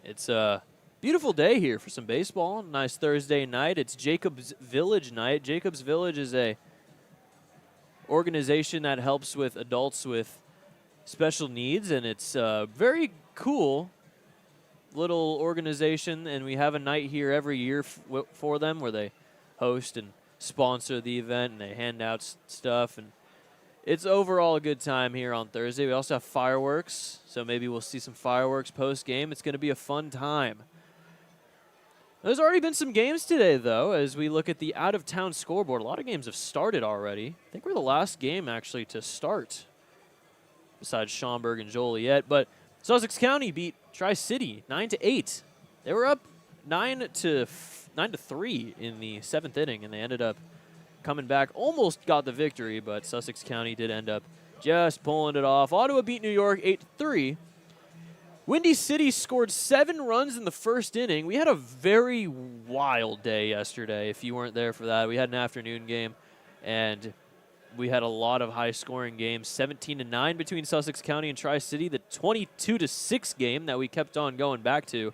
It's a beautiful day here for some baseball. Nice Thursday night. It's Jacobs Village night. Jacobs Village is a organization that helps with adults with special needs, and it's a very cool little organization, and we have a night here every year for them where they host and sponsor the event, and they hand out stuff, and it's overall a good time here on Thursday. We also have fireworks, so maybe we'll see some fireworks post-game. It's going to be a fun time. There's already been some games today, though, as we look at the out-of-town scoreboard. A lot of games have started already. I think we're the last game, actually, to start, besides Schaumburg and Joliet. But Sussex County beat Tri-City 9-8. They were up 9-3 in the 7th inning, and they ended up coming back, almost got the victory, but Sussex County did end up just pulling it off. Ottawa beat New York 8-3. Windy City scored 7 runs in the first inning. We had a very wild day yesterday, if you weren't there for that. We had an afternoon game, and we had a lot of high-scoring games. 17-9 between Sussex County and Tri-City, the 22-6 game that we kept on going back to.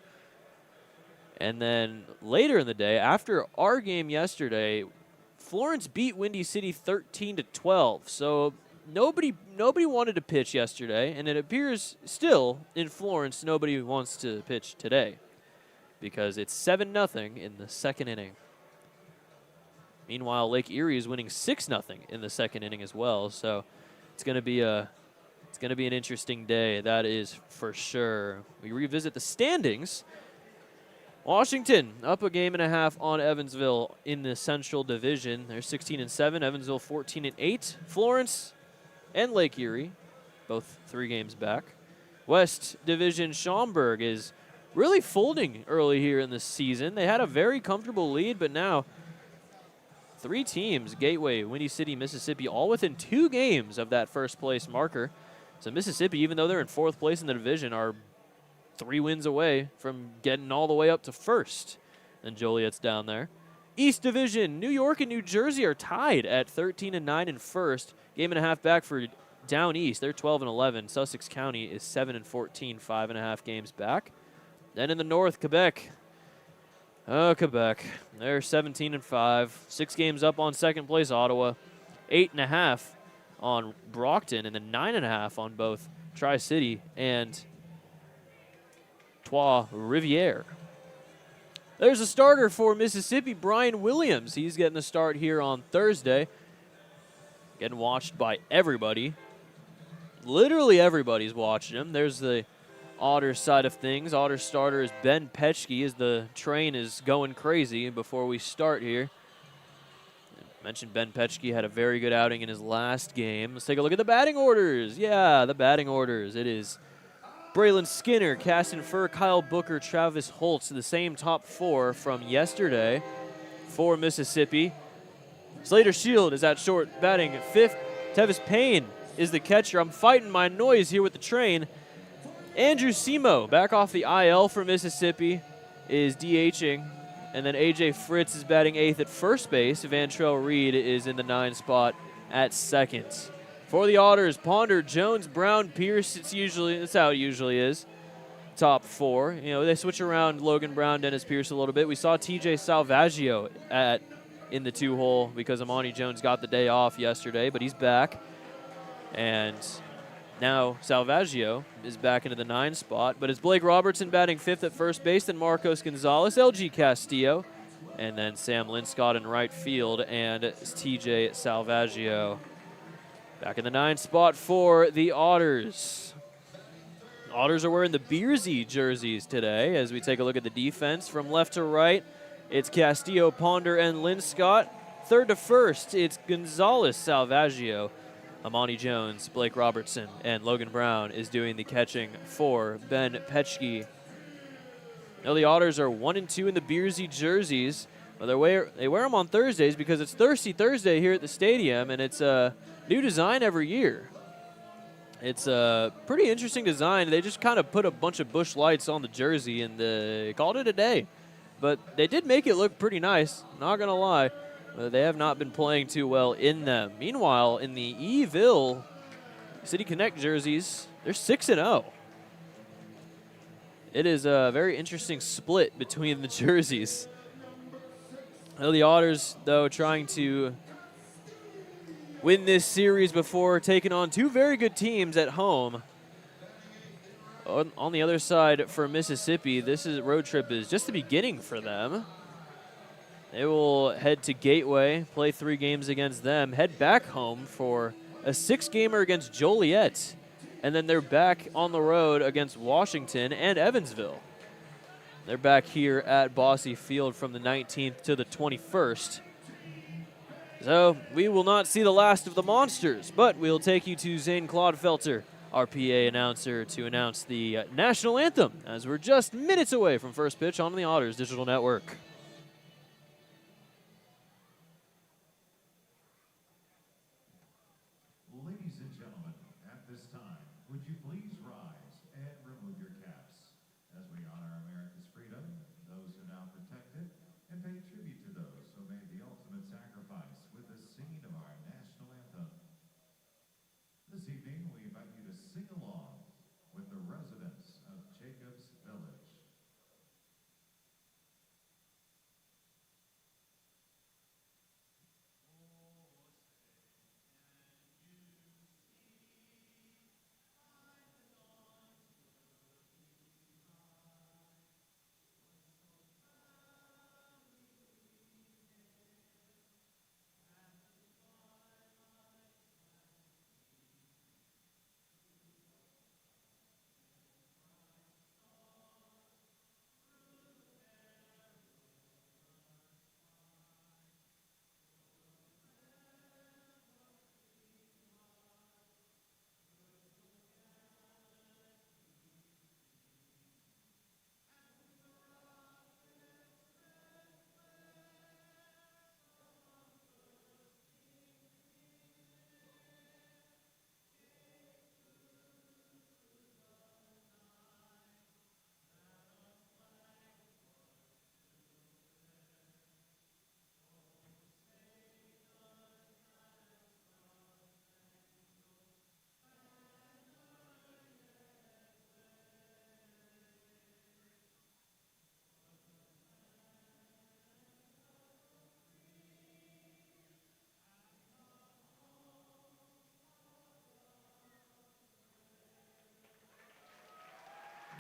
And then later in the day, after our game yesterday, Florence beat Windy City 13-12. So nobody wanted to pitch yesterday, and it appears still in Florence nobody wants to pitch today because it's 7-0 in the second inning. Meanwhile, Lake Erie is winning 6-0 in the second inning as well. So it's going to be an interesting day, that is for sure. We revisit the standings. Washington up a game and a half on Evansville in the Central Division. They're 16-7. Evansville 14-8. Florence and Lake Erie, both 3 games back. West Division Schaumburg is really folding early here in the season. They had a very comfortable lead, but now 3 teams, Gateway, Windy City, Mississippi, all within 2 games of that first place marker. So Mississippi, even though they're in 4th place in the division, are 3 wins away from getting all the way up to first. And Joliet's down there. East Division, New York and New Jersey are tied at 13-9 in first. Game and a half back for down east. They're 12-11. Sussex County is 7-14, 5.5 games back. Then in the north, Quebec. Oh, Quebec. They're 17-5. 6 games up on second place, Ottawa. 8.5 on Brockton, and then 9.5 on both Tri-City and Riviere. There's a starter for Mississippi, Brian Williams. He's getting the start here on Thursday. Getting watched by everybody. Literally everybody's watching him. There's the Otters side of things. Otters starter is Ben Petschke as the train is going crazy before we start here. I mentioned Ben Petschke had a very good outing in his last game. Let's take a look at the batting orders. Yeah, the batting orders. It is Braylon Skinner, Caston Furr, Kyle Booker, Travis Holtz, the same top 4 from yesterday for Mississippi. Slater Shield is at short, batting at 5th. Tevis Payne is the catcher. I'm fighting my noise here with the train. Andrew Simo, back off the IL for Mississippi, is DHing. And then A.J. Fritz is batting 8th at first base. Vantrell Reed is in the 9 spot at second. For the Otters, Ponder, Jones, Brown, Pierce, that's how it usually is. Top 4. You know, they switch around Logan Brown, Dennis Pierce a little bit. We saw TJ Salvaggio in the 2-hole because Amani Jones got the day off yesterday, but he's back. And now Salvaggio is back into the 9 spot. But it's Blake Robertson batting 5th at first base, then Marcos Gonzalez, LG Castillo, and then Sam Linscott in right field, and TJ Salvaggio back in the 9 spot for the Otters. Otters are wearing the Beersy jerseys today as we take a look at the defense. From left to right, it's Castillo, Ponder, and Linscott. Third to first, it's Gonzalez, Salvaggio, Amani Jones, Blake Robertson, and Logan Brown is doing the catching for Ben Petschke. Now the Otters are 1-2 in the Beersy jerseys. Well, they wear them on Thursdays because it's Thirsty Thursday here at the stadium, and it's a new design every year. It's a pretty interesting design. They just kind of put a bunch of bush lights on the jersey and they called it a day. But they did make it look pretty nice, not going to lie. They have not been playing too well in them. Meanwhile, in the Eville City Connect jerseys, they're 6-0. It is a very interesting split between the jerseys. I know the Otters, though, trying to win this series before taking on two very good teams at home. On the other side for Mississippi, this road trip is just the beginning for them. They will head to Gateway, play 3 games against them, head back home for a 6-gamer against Joliet, and then they're back on the road against Washington and Evansville. They're back here at Bosse Field from the 19th to the 21st. So we will not see the last of the Monsters, but we'll take you to Zane Claudefelter, our PA announcer, to announce the national anthem, as we're just minutes away from first pitch on the Otters Digital Network. Ladies and gentlemen, at this time, would you please rise and remove your caps as we honor America's freedom, those who now protect it, and pay tribute to those who made the ultimate sacrifice with the singing of our national anthem. This evening, we invite you to sing along with the residents of Jacobs Village.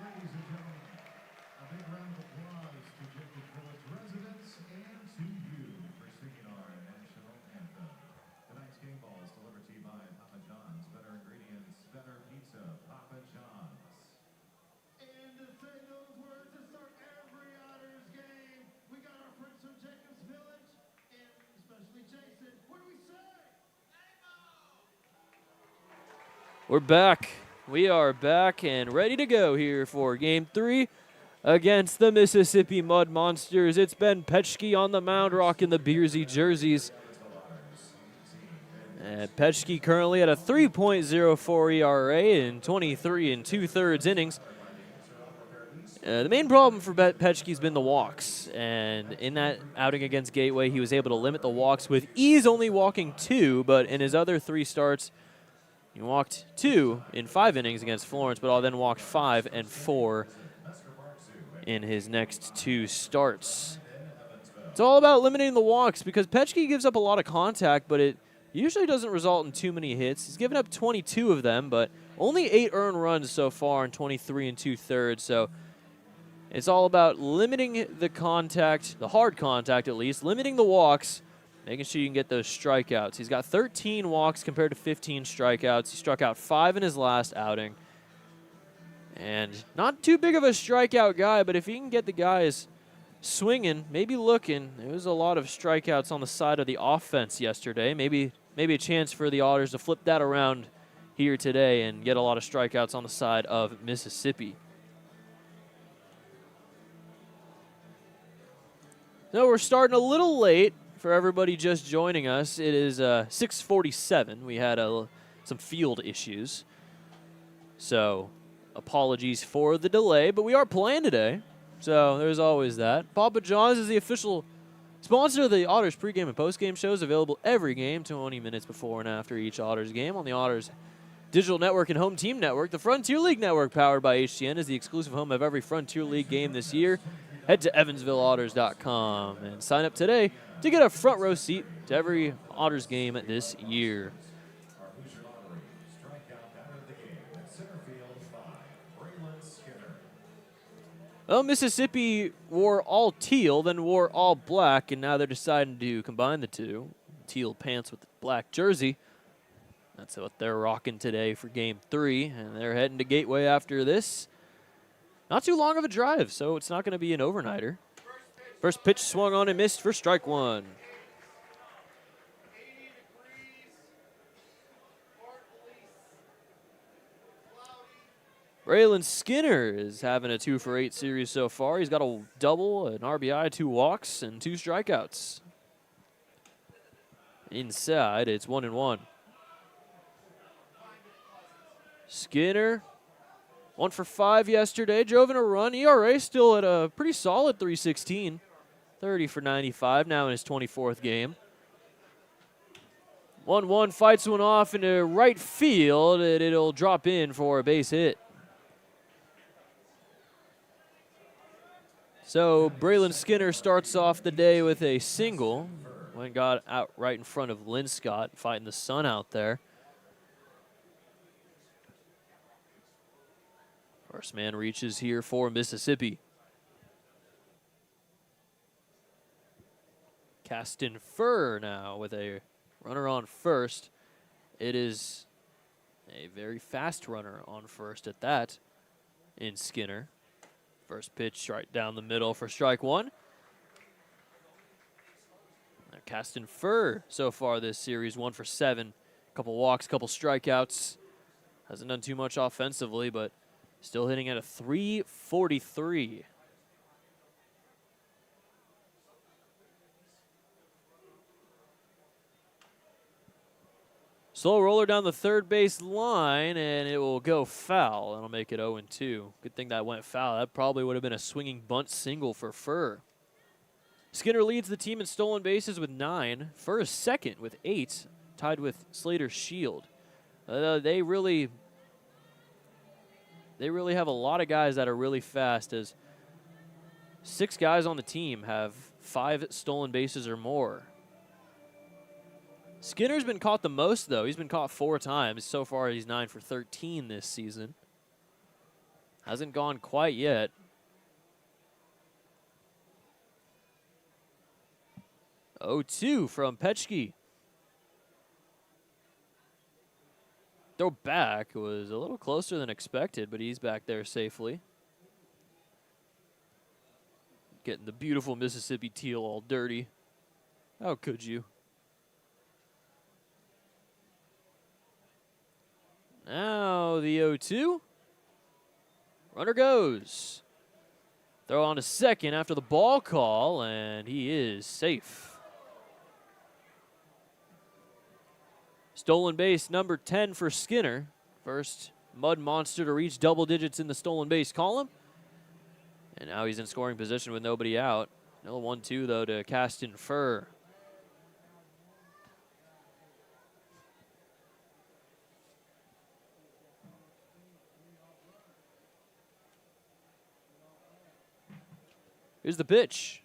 Ladies and gentlemen, a big round of applause to Jacobs Village residents and to you for singing our national anthem. Tonight's game ball is delivered to you by Papa John's. Better ingredients, better pizza, Papa John's. And to say those words to start every Otters game, we got our friends from Jacobs Village, and especially Jason. What do we say? We're back. We are back and ready to go here for Game 3 against the Mississippi Mud Monsters. It's Ben Petschke on the mound rocking the Beersy jerseys. And Petschke currently at a 3.04 ERA in 23 2/3 innings. The main problem for Petschke has been the walks, and in that outing against Gateway, he was able to limit the walks with ease, only walking 2, but in his other 3 starts, he walked 2 in 5 innings against Florence, but then walked 5 and 4 in his next 2 starts. It's all about limiting the walks because Petschke gives up a lot of contact, but it usually doesn't result in too many hits. He's given up 22 of them, but only 8 earned runs so far in 23 2/3. So it's all about limiting the contact, the hard contact at least, limiting the walks, making sure you can get those strikeouts. He's got 13 walks compared to 15 strikeouts. He struck out 5 in his last outing. And not too big of a strikeout guy, but if he can get the guys swinging, maybe looking, there was a lot of strikeouts on the side of the offense yesterday. Maybe a chance for the Otters to flip that around here today and get a lot of strikeouts on the side of Mississippi. No, we're starting a little late. For everybody just joining us, it is 6:47. We had some field issues, so apologies for the delay, but we are playing today, so there's always that. Papa John's is the official sponsor of the Otters pregame and postgame shows, available every game, 20 minutes before and after each Otters game on the Otters digital network and home team network. The Frontier League Network, powered by HTN, is the exclusive home of every Frontier League game this year. Head to EvansvilleOtters.com and sign up today to get a front row seat to every Otters game this year. Our Hoosier Lottery strikeout batter of the game at center field by Braylon Skinner. Well, Mississippi wore all teal, then wore all black, and now they're deciding to combine the two. Teal pants with the black jersey. That's what they're rocking today for Game 3, and they're heading to Gateway after this. Not too long of a drive, so it's not going to be an overnighter. First pitch swung on and missed for strike one. Braylon Skinner is having a 2-for-8 series so far. He's got a double, an RBI, 2 walks, and 2 strikeouts. Inside, it's 1-1. Skinner, 1 for 5 yesterday, drove in a run. ERA still at a pretty solid 3.16. 30 for 95 now in his 24th game. 1-1, fights one off into right field, and it'll drop in for a base hit. So Braylon Skinner starts off the day with a single. Went and got out right in front of Lynn Scott, fighting the sun out there. First man reaches here for Mississippi. Caston Furr now with a runner on first. It is a very fast runner on first at that in Skinner. First pitch right down the middle for strike one. Caston Furr so far this series, 1 for 7. Couple walks, couple strikeouts. Hasn't done too much offensively, but still hitting at a 343. Slow roller down the third base line, and it will go foul. That'll make it 0-2. Good thing that went foul. That probably would have been a swinging bunt single for Furr. Skinner leads the team in stolen bases with 9. Furr is second with 8, tied with Slater Shield. They really have a lot of guys that are really fast, as 6 guys on the team have 5 stolen bases or more. Skinner's been caught the most, though. He's been caught 4 times. So far, he's 9 for 13 this season. Hasn't gone quite yet. Oh, 2 from Petchke. Throw back was a little closer than expected, but he's back there safely. Getting the beautiful Mississippi teal all dirty. How could you? Now the 0-2. Runner goes. Throw on to second after the ball call, and he is safe. Stolen base number 10 for Skinner. First Mud Monster to reach double digits in the stolen base column. And now he's in scoring position with nobody out. No 1-2, though, to Caston Furr. Here's the pitch.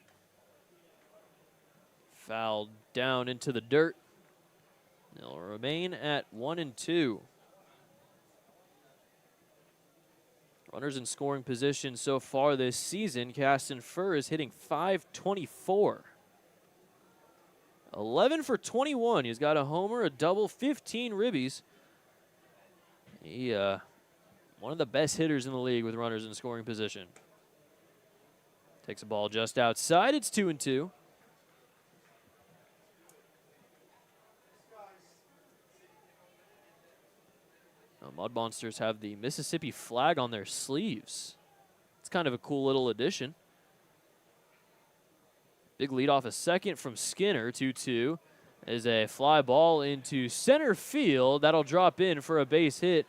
Fouled down into the dirt. They'll remain at 1-2. Runners in scoring position so far this season. Caston Furr is hitting .524. 11 for 21. He's got a homer, a double, 15 ribbies. He one of the best hitters in the league with runners in scoring position. Takes a ball just outside. It's 2-2. Mud Monsters have the Mississippi flag on their sleeves. It's kind of a cool little addition. Big lead off a second from Skinner. 2-2 is a fly ball into center field. That'll drop in for a base hit.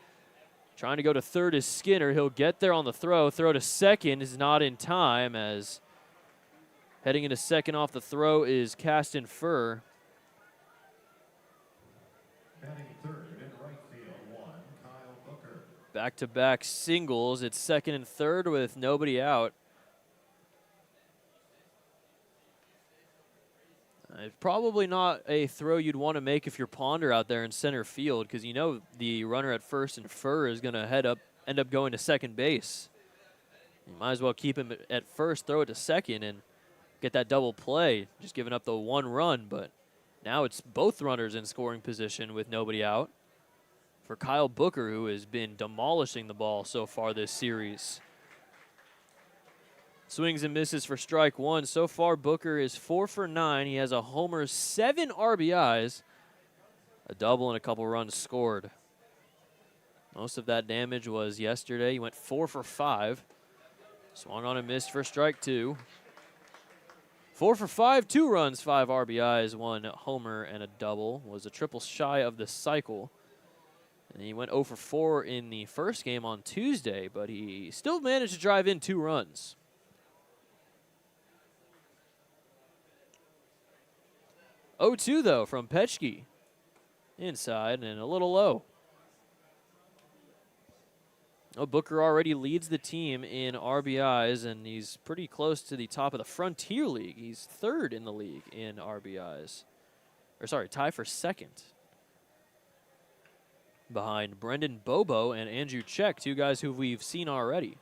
Trying to go to third is Skinner. He'll get there on the throw. Throw to second is not in time, as heading into second off the throw is Caston Furr. Batting third in right field, 1, Back-to-back singles. It's second and third with nobody out. It's probably not a throw you'd want to make if you're Ponder out there in center field, because you know the runner at first and Fur is going to end up going to second base. You might as well keep him at first, throw it to second, and get that double play, just giving up the one run. But now it's both runners in scoring position with nobody out for Kyle Booker, who has been demolishing the ball so far this series. Swings and misses for strike one. So far, Booker is 4 for 9. He has a homer, 7 RBIs, a double, and a couple runs scored. Most of that damage was yesterday. He went 4 for 5. Swung on and missed for strike two. 4 for 5, 2 runs, 5 RBIs, 1 homer, and a double. Was a triple shy of the cycle. And he went 0 for 4 in the first game on Tuesday, but he still managed to drive in 2 runs. 0-2, though, from Petschke. Inside and a little low. Oh, Booker already leads the team in RBIs, and he's pretty close to the top of the Frontier League. He's 3rd in the league in RBIs. Or, sorry, tie for 2nd. Behind Brendan Bobo and Andrew Czech, 2 guys who we've seen already.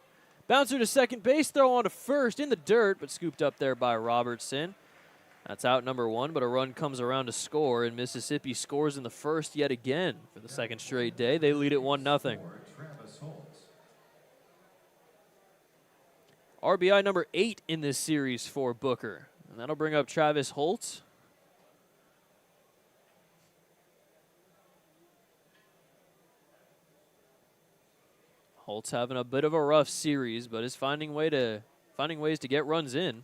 Bouncer to second base, throw on to first in the dirt, but scooped up there by Robertson. That's out number 1, but a run comes around to score, and Mississippi scores in the first yet again for the second straight day. They lead it 1-0. RBI number 8 in this series for Booker, and that'll bring up Travis Holt. Holt's having a bit of a rough series, but is finding ways to get runs in.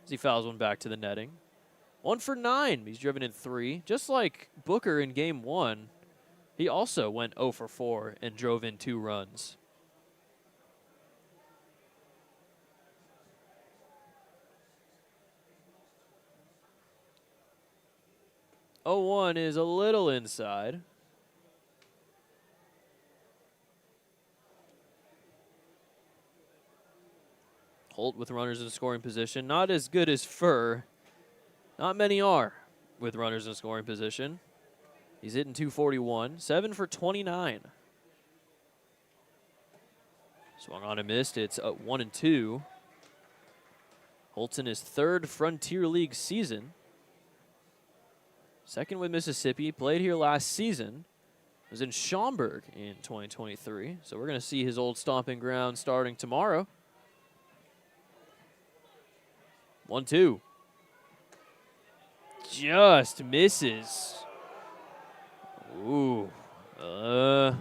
As he fouls one back to the netting. 1 for 9. He's driven in 3. Just like Booker in game 1, he also went 0 for 4 and drove in 2 runs. Oh, 1 is a little inside. Holt with runners in scoring position. Not as good as Fur. Not many are with runners in scoring position. He's hitting .241. 7 for 29. Swung on and missed. It's 1-2. Holt's in his 3rd Frontier League season. 2nd with Mississippi. Played here last season. Was in Schaumburg in 2023. So we're going to see his old stomping ground starting tomorrow. 1-2. Just misses. Ooh. 2-2.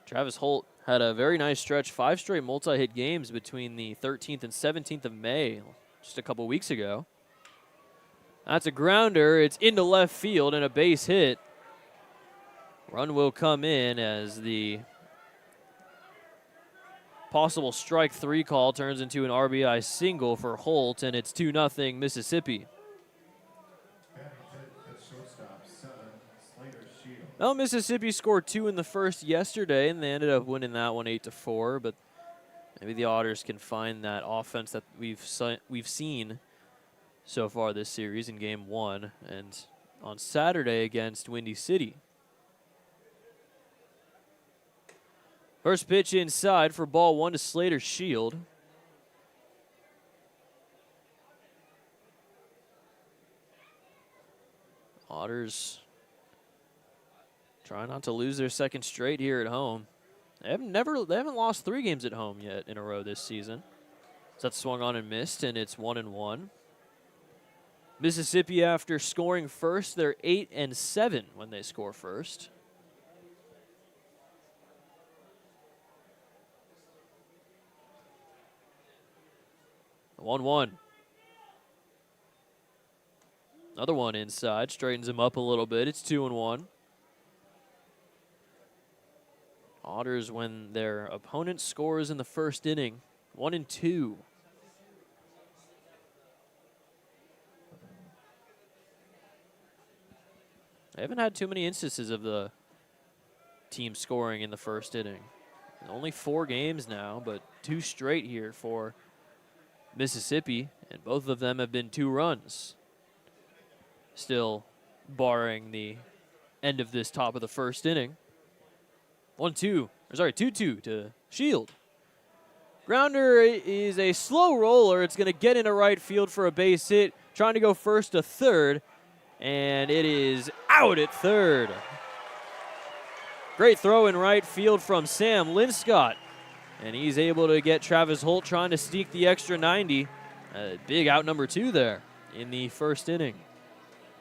Travis Holt had a very nice stretch, 5 straight multi-hit games between the 13th and 17th of May, just a couple weeks ago. That's a grounder. It's into left field and a base hit. Run will come in as the possible strike 3 call turns into an RBI single for Holt, and it's 2-0 Mississippi. Well, Mississippi scored 2 in the first yesterday, and they ended up winning that one 8-4. But maybe the Otters can find that offense that we've seen so far this series in Game 1 and on Saturday against Windy City. First pitch inside for ball 1 to Slater Shield. Otters trying not to lose their 2nd straight here at home. They haven't lost 3 games at home yet in a row this season. So that's swung on and missed, and it's 1-1. Mississippi, after scoring first, they're 8-7 when they score first. 1-1. Another one inside, straightens him up a little bit. It's 2-1. Otters, when their opponent scores in the first inning, 1-2. I haven't had too many instances of the team scoring in the first inning. Only 4 games now, but 2 straight here for Mississippi, and both of them have been 2 runs. Still barring the end of this top of the first inning. 2-2 to Shield. Grounder is a slow roller. It's going to get into right field for a base hit, trying to go first to third, and it is out at third. Great throw in right field from Sam Linscott, and he's able to get Travis Holt trying to sneak the extra 90. Big out number 2 there in the first inning.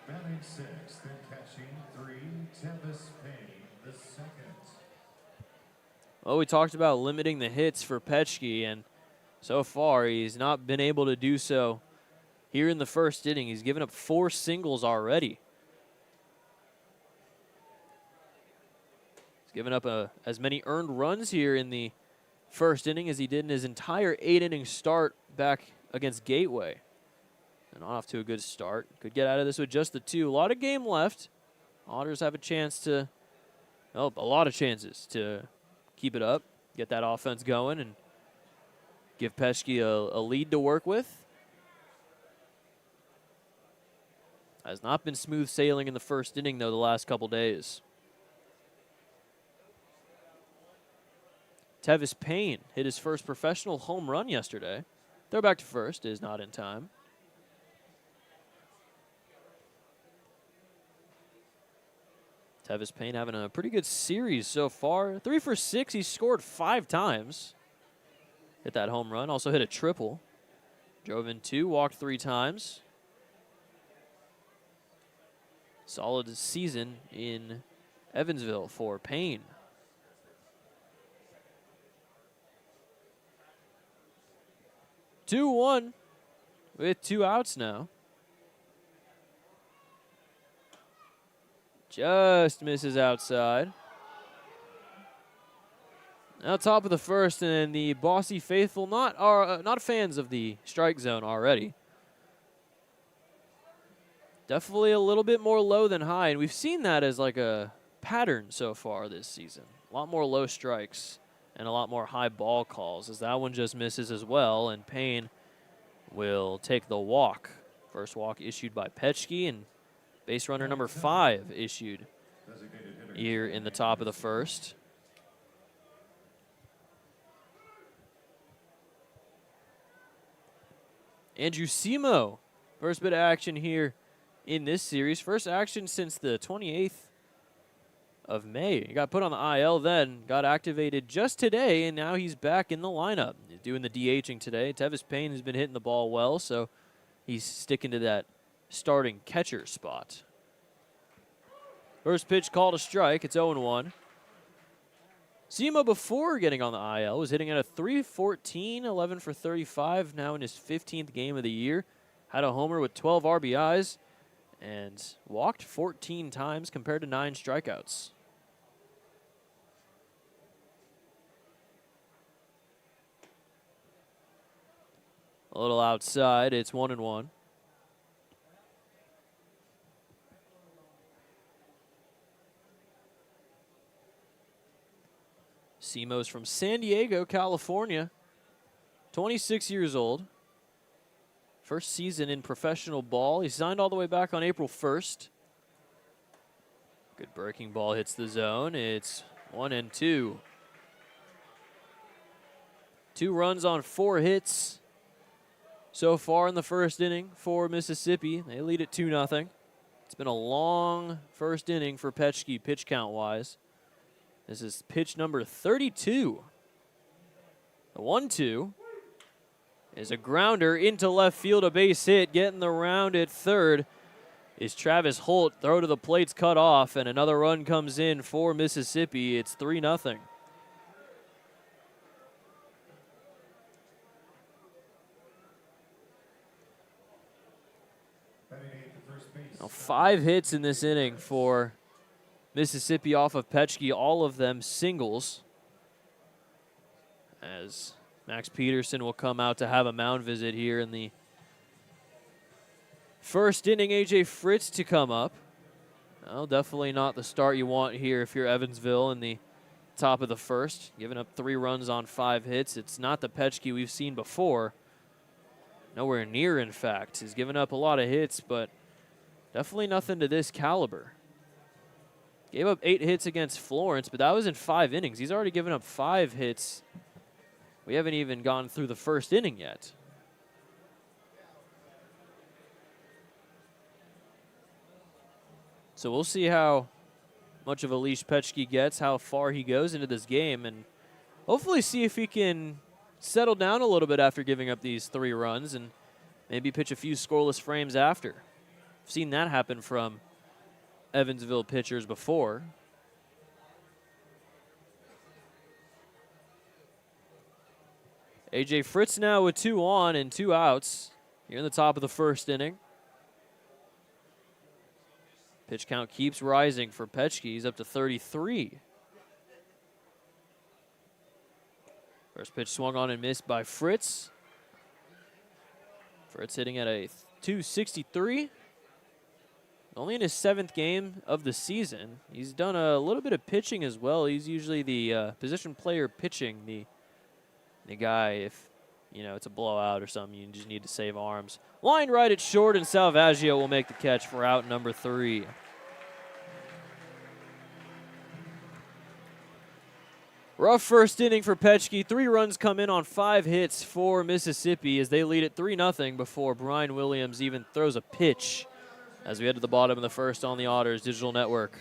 Batting 6th and catching 3, Tevis Payne, the second. Well, we talked about limiting the hits for Petschke, and so far he's not been able to do so here in the first inning. He's given up 4 singles already. He's given up as many earned runs here in the first inning as he did in his entire 8-inning start back against Gateway. And off to a good start. Could get out of this with just the 2. A lot of game left. Otters have a lot of chances to keep it up, get that offense going, and give Petschke a lead to work with. Has not been smooth sailing in the first inning, though, the last couple days. Tevis Payne hit his first professional home run yesterday. Throw back to first is not in time. Tevis Payne having a pretty good series so far. 3 for 6. He scored 5 times. Hit that home run. Also hit a triple. Drove in 2, walked 3 times. Solid season in Evansville for Payne. Two-1 with 2 outs now. Just misses outside. Now top of the first, and the Bossy faithful not fans of the strike zone already. Definitely a little bit more low than high, and we've seen that as like a pattern so far this season. A lot more low strikes and a lot more high ball calls, as that one just misses as well, and Payne will take the walk. First walk issued by Petschke, and base runner number 5 issued here in the top of the first. Andrew Simo, first bit of action here in this series. First action since the 28th of May. He got put on the IL then, got activated just today, and now he's back in the lineup. He's doing the DHing today. Tevis Payne has been hitting the ball well, so he's sticking to that starting catcher spot. First pitch called a strike. It's 0-1. Simo, before getting on the IL, was hitting at a .314, 11 for 35, now in his 15th game of the year. Had a homer with 12 RBIs and walked 14 times compared to 9 strikeouts. A little outside. It's 1-1. Simo's from San Diego, California. 26 years old. First season in professional ball. He signed all the way back on April 1st. Good breaking ball hits the zone. It's 1-2. 2 runs on 4 hits so far in the first inning for Mississippi. They lead it 2-0. It's been a long first inning for Petschke, pitch count-wise. This is pitch number 32. The 1-2 is a grounder into left field, a base hit. Getting the round at third is Travis Holt. Throw to the plate's cut off, and another run comes in for Mississippi. It's 3-0. Now 5 hits in this inning for Mississippi off of Petschke, all of them singles. As Max Peterson will come out to have a mound visit here in the first inning. A.J. Fritz to come up. Well, definitely not the start you want here if you're Evansville in the top of the first. Giving up 3 runs on 5 hits. It's not the Petchke we've seen before. Nowhere near, in fact. He's given up a lot of hits, but definitely nothing to this caliber. Gave up 8 hits against Florence, but that was in 5 innings. He's already given up 5 hits. We haven't even gone through the first inning yet. So we'll see how much of a leash Petchke gets, how far he goes into this game, and hopefully see if he can settle down a little bit after giving up these 3 runs and maybe pitch a few scoreless frames after. I've seen that happen from Evansville pitchers before. A.J. Fritz now with 2 on and 2 outs here in the top of the first inning. Pitch count keeps rising for Petchke. He's up to 33. First pitch swung on and missed by Fritz. Fritz hitting at a 263. Only in his 7th game of the season. He's done a little bit of pitching as well. He's usually the position player pitching, the guy if, you know, it's a blowout or something, you just need to save arms. Line right at short, and Salvaggio will make the catch for out number 3. Rough first inning for Petchke. 3 runs come in on 5 hits for Mississippi as they lead at 3-0 before Brian Williams even throws a pitch as we head to the bottom of the first on the Otters Digital Network.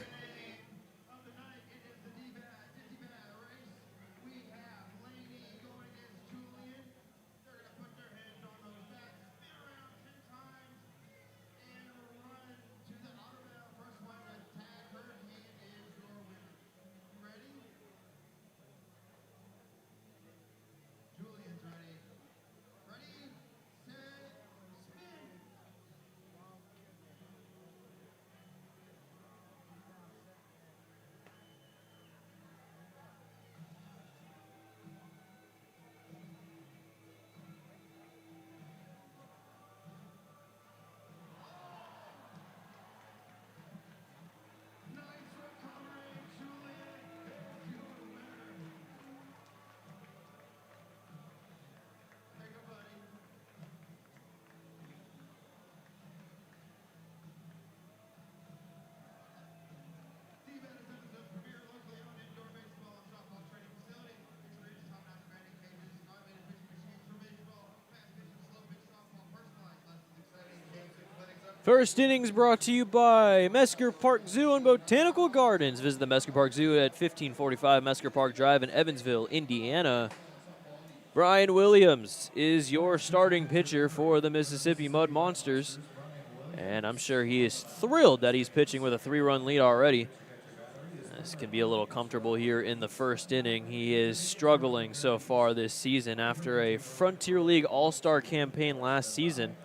First innings brought to you by Mesker Park Zoo and Botanical Gardens. Visit the Mesker Park Zoo at 1545 Mesker Park Drive in Evansville, Indiana. Brian Williams is your starting pitcher for the Mississippi Mud Monsters. And I'm sure he is thrilled that he's pitching with a 3-run lead already. This can be a little comfortable here in the first inning. He is struggling so far this season after a Frontier League All-Star campaign last season.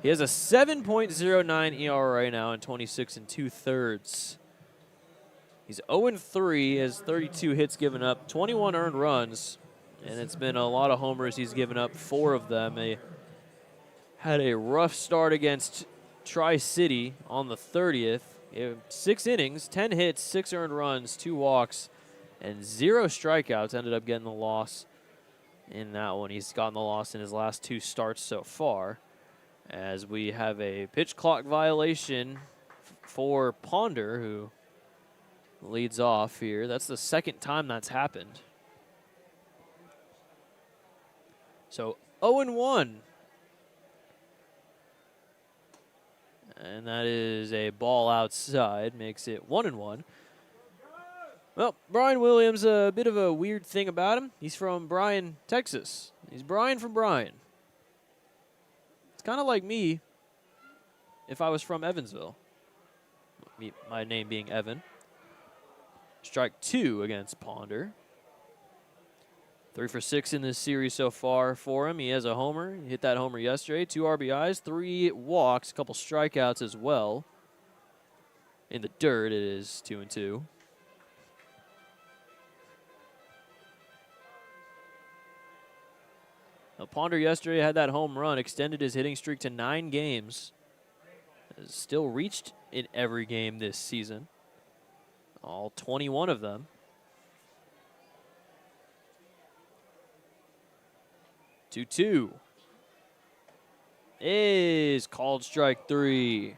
He has a 7.09 ERA now in 26 2/3. He's 0-3, has 32 hits given up, 21 earned runs, and it's been a lot of homers. He's given up 4 of them. He had a rough start against Tri-City on the 30th. 6 innings, 10 hits, 6 earned runs, 2 walks, and 0 strikeouts. Ended up getting the loss in that one. He's gotten the loss in his last 2 starts so far. As we have a pitch clock violation for Ponder, who leads off here. That's the second time that's happened. So 0-1. And that is a ball outside, makes it 1-1. Well, Brian Williams, a bit of a weird thing about him. He's from Bryan, Texas. He's Brian from Bryan. It's kind of like me if I was from Evansville. My name being Evan. Strike 2 against Ponder. 3 for 6 in this series so far for him. He has a homer. He hit that homer yesterday. 2 RBIs, 3 walks, a couple strikeouts as well. In the dirt, it is 2-2. Now, Ponder yesterday had that home run, extended his hitting streak to 9 games. has still reached in every game this season. All 21 of them. 2-2 is called strike 3.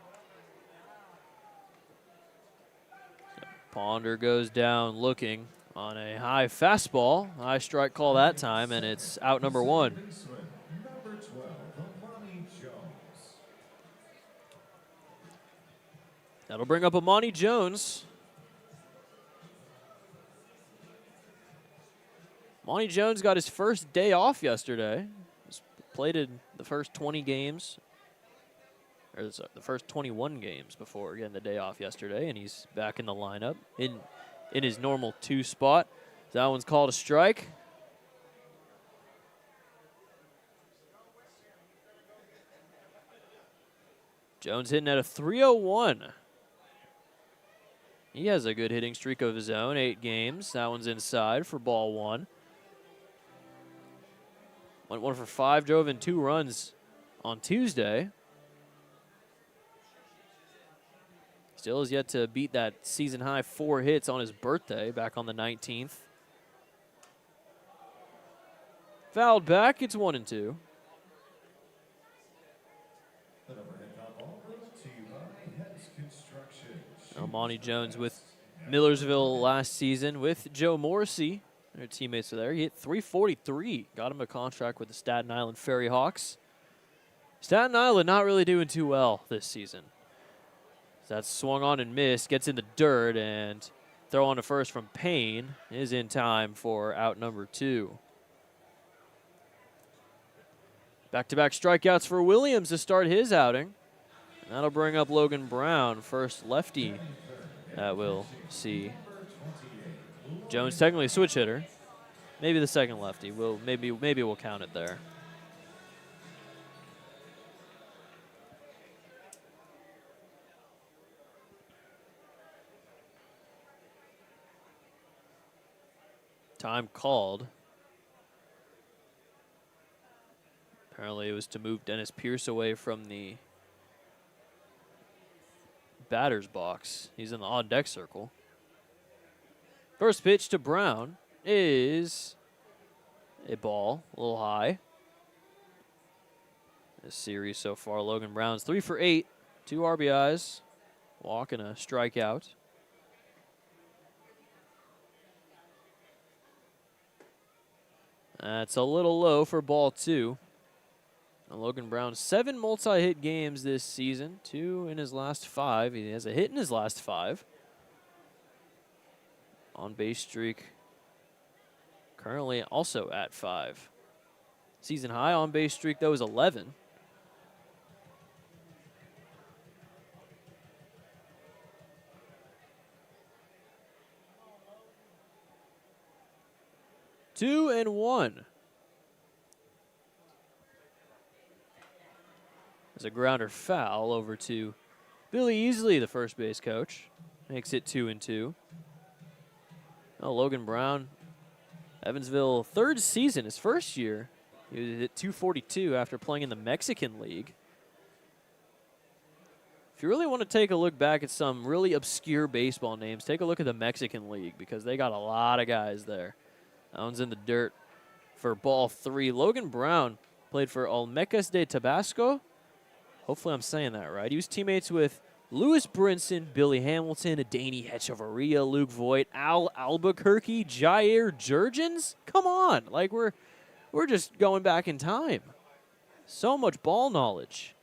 Ponder goes down looking on a high fastball. High strike call that time, and it's out number 1. Number 12, Amani Jones. That'll bring up Amani Jones. Amani Jones got his first day off yesterday. Played in the first 20 games, or the first 21 games before getting the day off yesterday, and he's back in the lineup in his normal 2 spot. That one's called a strike. Jones hitting at a 301. He has a good hitting streak of his own, 8 games. That one's inside for ball 1. Went 1 for 5, drove in 2 runs on Tuesday. Still has yet to beat that season high 4 hits on his birthday back on the 19th. Fouled back, it's 1-2. Amani Jones with Millersville last season with Joe Morrissey. Their teammates are there. He hit 343. Got him a contract with the Staten Island Ferry Hawks. Staten Island not really doing too well this season. That's swung on and missed. Gets in the dirt, and throw on to first from Payne is in time for out number 2. Back-to-back strikeouts for Williams to start his outing. And that'll bring up Logan Brown, first lefty that we'll see. Jones technically a switch hitter. Maybe the second lefty. Maybe we'll count it there. Time called. Apparently it was to move Dennis Pierce away from the batter's box. He's in the on-deck circle. First pitch to Brown is a ball, a little high. This series so far, Logan Brown's 3 for 8, 2 RBIs, walk and a strikeout. That's a little low for ball 2. And Logan Brown, 7 multi-hit games this season, 2 in his last 5. He has a hit in his last 5. On-base streak currently also at 5. Season high on-base streak, though, is 11. Two and 1. There's a grounder foul over to Billy Easley, the first base coach. Makes it 2-2. Oh, Logan Brown, Evansville, 3rd season, his first year. He was at 242 after playing in the Mexican League. If you really want to take a look back at some really obscure baseball names, take a look at the Mexican League because they got a lot of guys there. That one's in the dirt for ball 3. Logan Brown played for Olmecas de Tabasco. Hopefully I'm saying that right. He was teammates with Lewis Brinson, Billy Hamilton, Adani Hechavarria, Luke Voigt, Al Albuquerque, Jair Jurgens. Come on, like we're just going back in time. So much ball knowledge.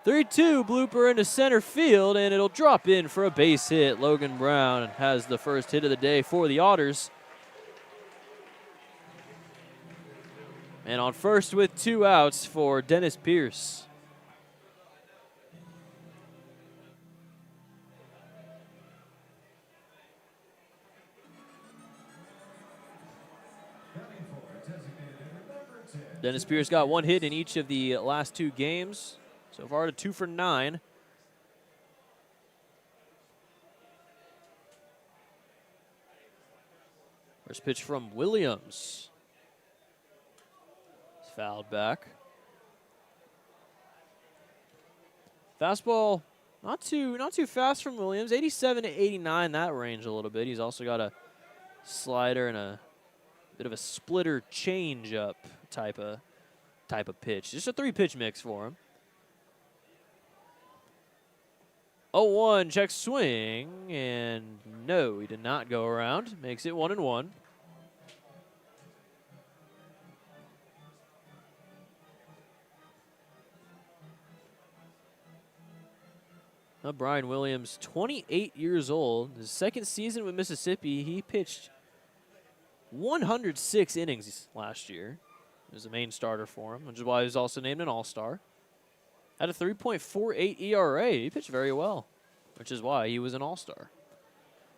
3-2 blooper into center field, and it'll drop in for a base hit. Logan Brown has the first hit of the day for the Otters. And on first with 2 outs for Dennis Pierce. Dennis Pierce got 1 hit in each of the last 2 games. So far to 2 for 9. First pitch from Williams. It's fouled back. Fastball, not too fast from Williams. 87 to 89, that range a little bit. He's also got a slider and a bit of a splitter change-up type of pitch. Just a 3-pitch mix for him. 0-1, check swing, and no, he did not go around. Makes it 1-1. Now Brian Williams, 28 years old. His second season with Mississippi, he pitched 106 innings last year. He was the main starter for him, which is why he was also named an All-Star. Had a 3.48 ERA. He pitched very well, which is why he was an All-Star.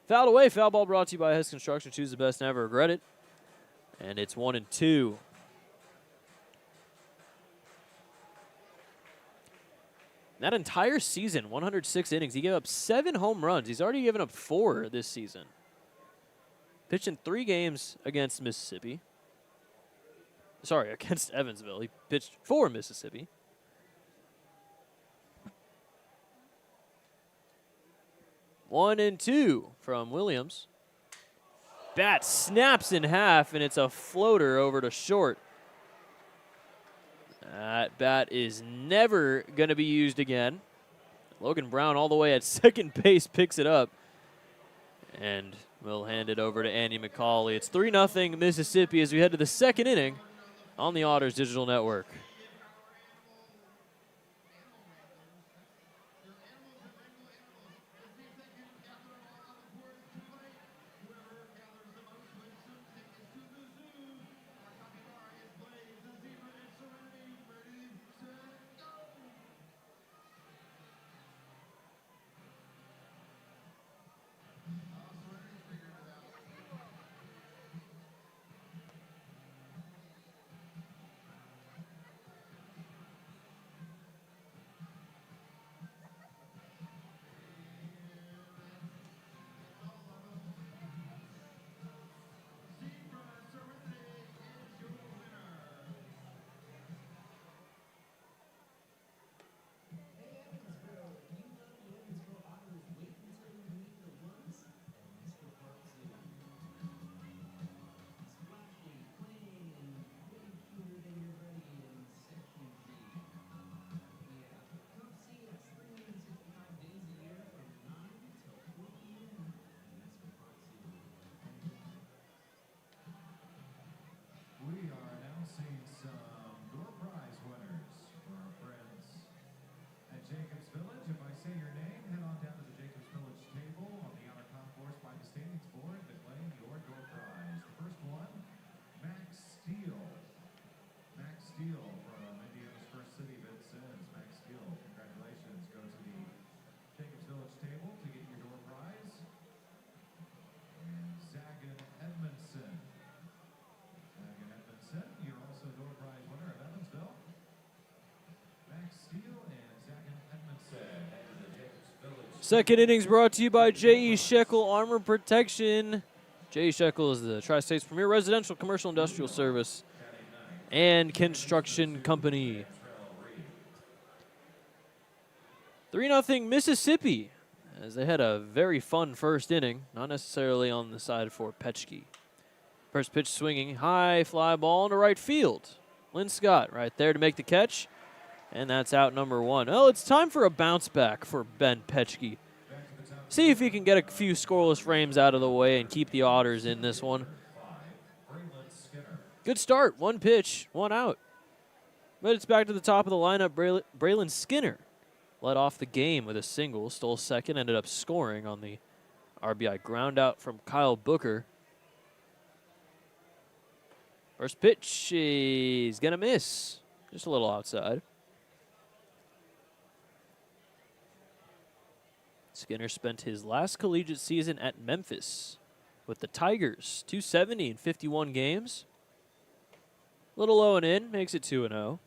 Fouled away. Foul ball brought to you by Hess Construction. Choose the best, never regret it. And it's 1-2. That entire season, 106 innings, he gave up 7 home runs. He's already given up 4 this season. Pitched in 3 games against Mississippi. Sorry, against Evansville. He pitched for Mississippi. One and two from Williams. Bat snaps in half, and it's a floater over to short. That bat is never going to be used again. Logan Brown all the way at second base picks it up. And we'll hand it over to Andy McCauley. It's 3-0 Mississippi as we head to the second inning on the Otters Digital Network. We are announcing some door prize winners for our friends at Jacobs Village. If I say your name, head on down to the Jacobs Village table on the outer concourse by the standings board to claim your door prize. The first one, Max Steele. Max Steele from Indiana's First City, Vincennes. Max Steele, congratulations. Go to the Jacobs Village table to get your door prize. And Zagan Edmondson. You're also door prize winner of Evansville. Max Steele and Zagan Edmondson. Second innings brought to you by J.E. Shekel Armor Protection. J.E. Shekel is the Tri-State's premier residential, commercial, industrial service and construction company. 3-0 Mississippi, as they had a very fun first inning, not necessarily on the side for Petchke. First pitch swinging, high fly ball into right field. Lynn Scott right there to make the catch, and that's out number 1. Oh, it's time for a bounce back for Ben Petchke. See if he can get a few scoreless frames out of the way and keep the Otters in this one. Good start, 1 pitch, 1 out. But it's back to the top of the lineup. Braylon Skinner led off the game with a single, stole second, ended up scoring on the RBI ground out from Kyle Booker. First pitch, he's going to miss. Just a little outside. Skinner spent his last collegiate season at Memphis with the Tigers. 270 in 51 games. Little low and in, makes it 2-0.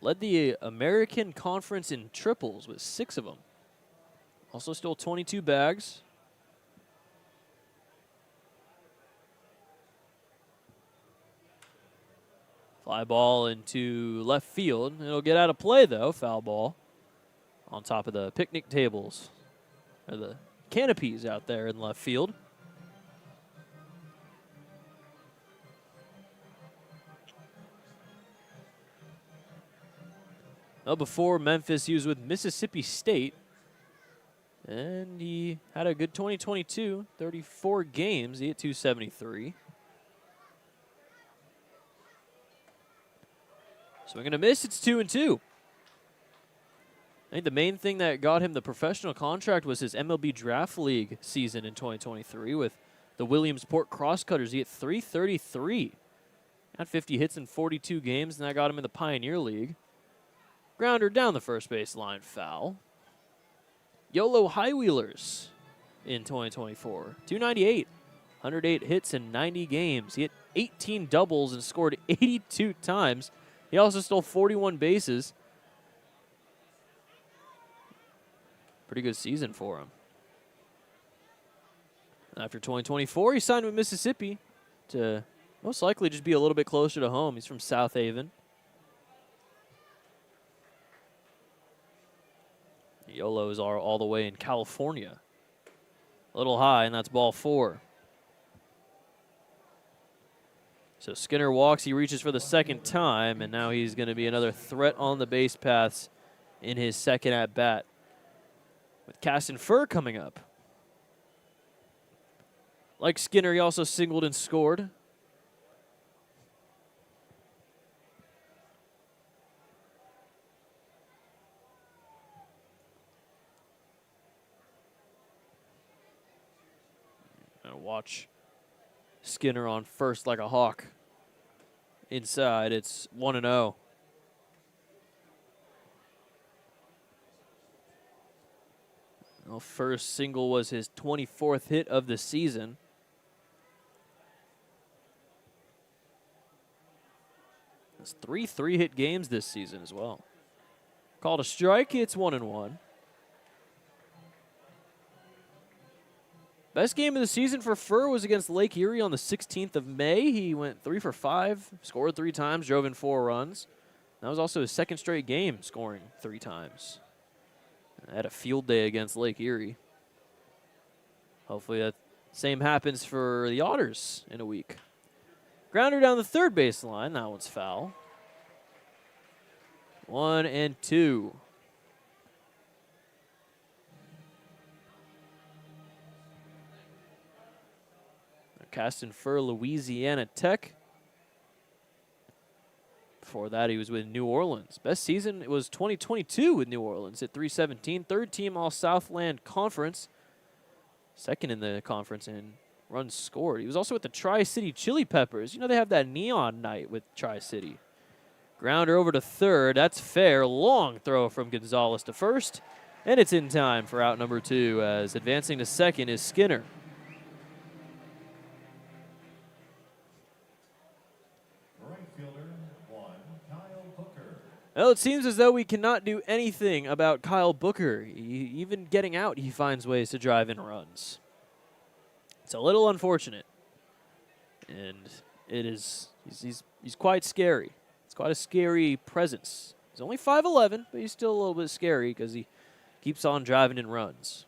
Led the American Conference in triples with 6 of them. Also stole 22 bags. Fly ball into left field. It'll get out of play, though. Foul ball on top of the picnic tables, or the canopies out there in left field. Well, before Memphis, he was with Mississippi State, and he had a good 2022, 34 games. He hit .273. Swing and a miss, it's 2-2. I think the main thing that got him the professional contract was his MLB Draft League season in 2023 with the Williamsport Crosscutters. He hit .333. Had 50 hits in 42 games, and that got him in the Pioneer League. Grounder down the first base line, foul. YOLO High Wheelers in 2024. .298. 108 hits in 90 games. He hit 18 doubles and scored 82 times. He also stole 41 bases. Pretty good season for him. After 2024, he signed with Mississippi to most likely just be a little bit closer to home. He's from South Haven. YOLOs are all the way in California. A little high, and that's ball 4. So Skinner walks, he reaches for the second time, and now he's going to be another threat on the base paths in his second at-bat. With Caston Furr coming up. Like Skinner, he also singled and scored. Watch Skinner on first like a hawk. Inside, it's 1-0. Well, first single was his 24th hit of the season. That's 3 3-hit games this season as well. Called a strike, it's 1-1. Best game of the season for Furr was against Lake Erie on the 16th of May. He went 3 for 5, scored 3 times, drove in 4 runs. That was also his second straight game scoring 3 times. Had a field day against Lake Erie. Hopefully that same happens for the Otters in a week. Grounder down the third baseline. That one's foul. 1-2. Caston Furr, Louisiana Tech. Before that, he was with New Orleans. Best season was 2022 with New Orleans at .317. Third team All-Southland Conference. Second in the conference in runs scored. He was also with the Tri-City Chili Peppers. You know, they have that neon night with Tri-City. Grounder over to third. That's fair. Long throw from Gonzalez to first. And it's in time for out number 2 as advancing to second is Skinner. Well, it seems as though we cannot do anything about Kyle Booker. Even getting out, he finds ways to drive in runs. It's a little unfortunate. And it is, he's quite scary. It's quite a scary presence. He's only 5'11", but he's still a little bit scary because he keeps on driving in runs.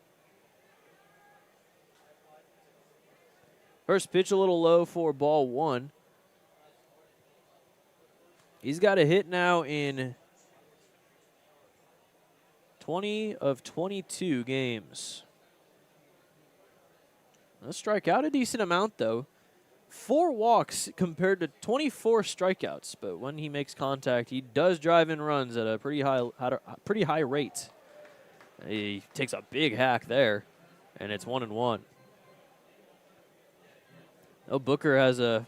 First pitch a little low for ball 1. He's got a hit now in 20 of 22 games. Let's strike out a decent amount, though. 4 walks compared to 24 strikeouts, but when he makes contact, he does drive in runs at a pretty high rate. He takes a big hack there, and it's 1-1. Oh, Booker has a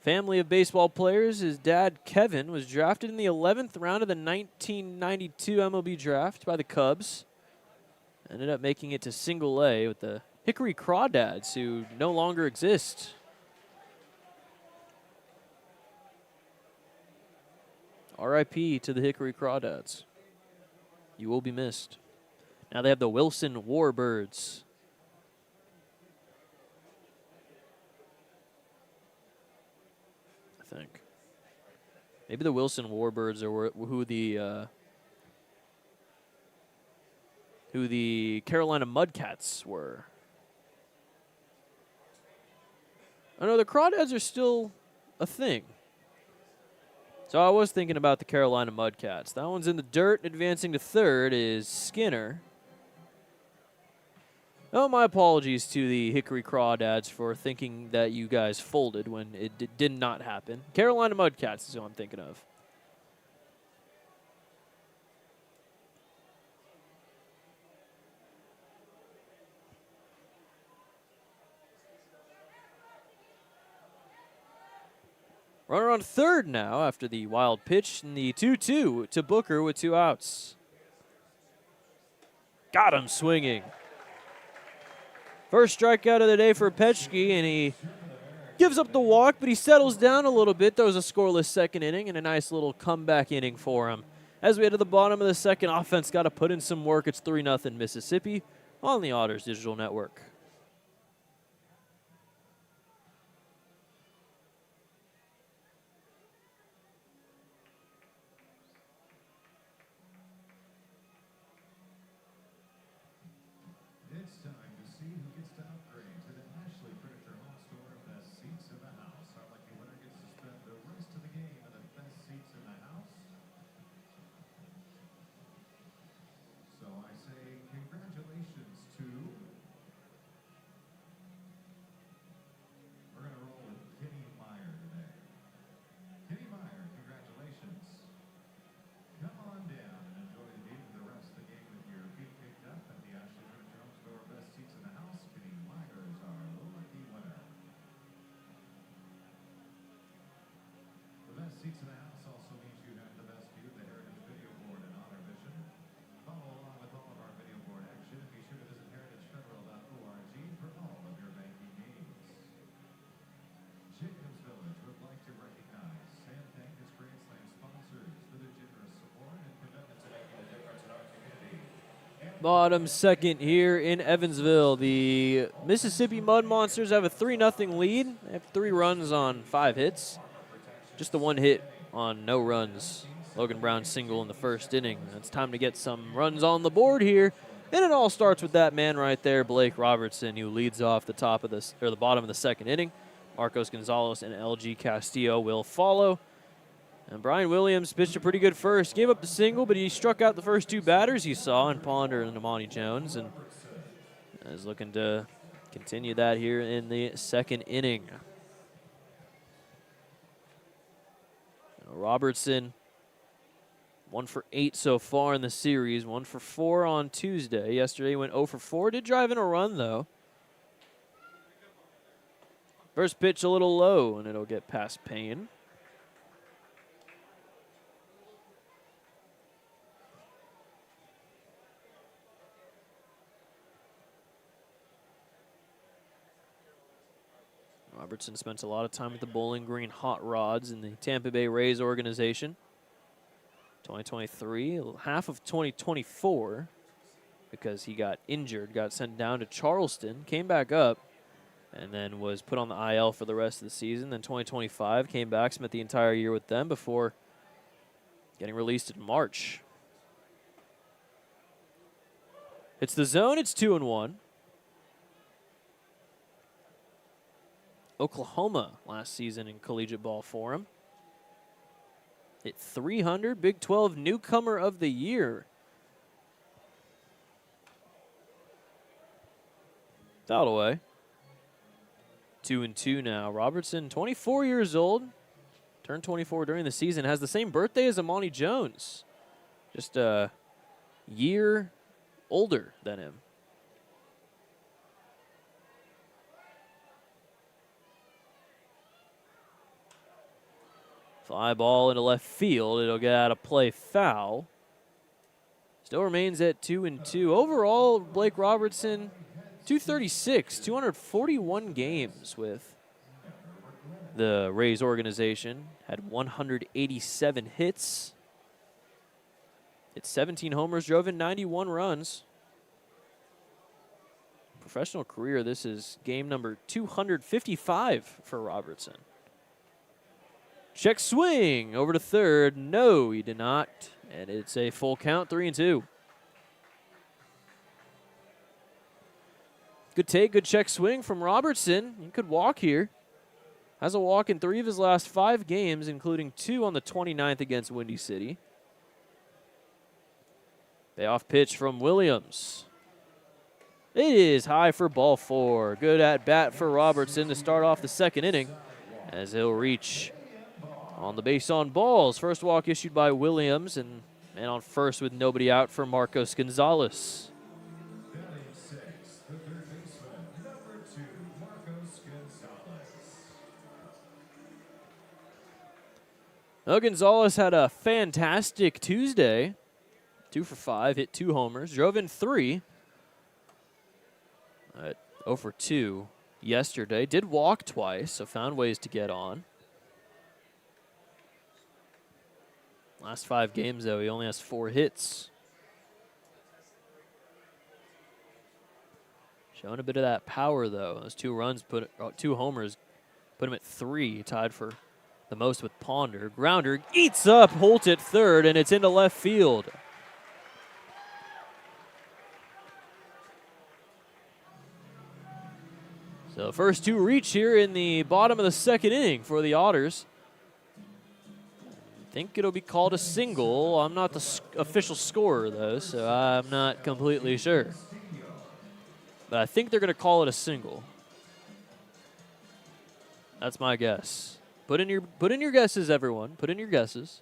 family of baseball players. His dad, Kevin, was drafted in the 11th round of the 1992 MLB draft by the Cubs. Ended up making it to single A with the Hickory Crawdads, who no longer exist. R.I.P. to the Hickory Crawdads. You will be missed. Now they have the Wilson Warbirds. I think. Maybe the Wilson Warbirds are who the Carolina Mudcats were. Oh no, the Crawdads are still a thing. So I was thinking about the Carolina Mudcats. That one's in the dirt. Advancing to third is Skinner. Oh, my apologies to the Hickory Crawdads for thinking that you guys folded when it did not happen. Carolina Mudcats is who I'm thinking of. Runner on third now after the wild pitch and the 2-2 to Booker with 2 outs. Got him swinging. First strikeout of the day for Petschke, and he gives up the walk, but he settles down a little bit. Throws a scoreless second inning and a nice little comeback inning for him. As we head to the bottom of the second, offense got to put in some work. It's 3-0 Mississippi on the Otters Digital Network. It's time to see who gets to upgrade to the Ashley Furniture Home Store Best Seats in the House. Our lucky winner gets to spend the rest of the game in the best seats in the house. So I say congratulations to... We're going to roll with Kenny Meyer today. Kenny Meyer, congratulations. Come on down and enjoy the game for the rest of the game with your feet kicked up at the Ashley Furniture Home Store Best Seats in the House. Kenny Meyer is our lucky winner. The best seats in the house also means you have the best view of the Heritage Video Board and Honor Vision. Follow along with all of our video board action and be sure to visit heritagefederal.org for all of your banking needs. Jacobs Village would like to recognize and thank its Grand Slam sponsors for their generous support and commitment to making a difference in our community. Bottom second here in Evansville. The Mississippi Mud Monsters have a 3-0 lead. They have 3 runs on 5 hits. Just the 1 hit on no runs. Logan Brown single in the first inning. It's time to get some runs on the board here. And it all starts with that man right there, Blake Robertson, who leads off the top of the bottom of the second inning. Marcos Gonzalez and LG Castillo will follow. And Brian Williams pitched a pretty good first. Gave up the single, but he struck out the first 2 batters he saw in Ponder and Amani Jones, and is looking to continue that here in the second inning. Robertson, 1 for 8 so far in the series, 1 for 4 on Tuesday. Yesterday he went 0 for 4. Did drive in a run, though. First pitch a little low, and it'll get past Payne. Robertson spent a lot of time with the Bowling Green Hot Rods in the Tampa Bay Rays organization. 2023, half of 2024, because he got injured, got sent down to Charleston, came back up, and then was put on the IL for the rest of the season. Then 2025, came back, spent the entire year with them before getting released in March. It's the zone, it's 2-1. Oklahoma last season in collegiate ball for him. Hit 300, Big 12 Newcomer of the Year. Fouled away. 2-2 now. Robertson, 24 years old, turned 24 during the season, has the same birthday as Amani Jones. Just a year older than him. Fly ball into left field. It'll get out of play, foul. Still remains at 2-2. Overall, Blake Robertson, 236, 241 games with the Rays organization. Had 187 hits. Hit 17 homers, drove in 91 runs. Professional career, this is game number 255 for Robertson. Check swing over to third. No, he did not. And it's a full count, 3-2. Good take, good check swing from Robertson. He could walk here. Has a walk in 3 of his last 5 games, including 2 on the 29th against Windy City. Payoff pitch from Williams. It is high for ball 4. Good at bat for Robertson to start off the second inning as he'll reach on the base on balls. First walk issued by Williams, and man on first with nobody out for Marcos Gonzalez. Batting sixth, the third baseman, number 2, Marcos Gonzalez. Well, Gonzalez had a fantastic Tuesday. 2 for 5, hit 2 homers, drove in 3. 0 for 2 yesterday. Did walk twice, so found ways to get on. Last 5 games, though, he only has 4 hits. Showing a bit of that power, though. Those 2 runs, 2 homers, put him at 3, tied for the most with Ponder. Grounder eats up Holt at third, and it's into left field. So first 2 reach here in the bottom of the second inning for the Otters. I think it'll be called a single. I'm not the official scorer, though, so I'm not completely sure. But I think they're going to call it a single. That's my guess. Put in your guesses, everyone. Put in your guesses.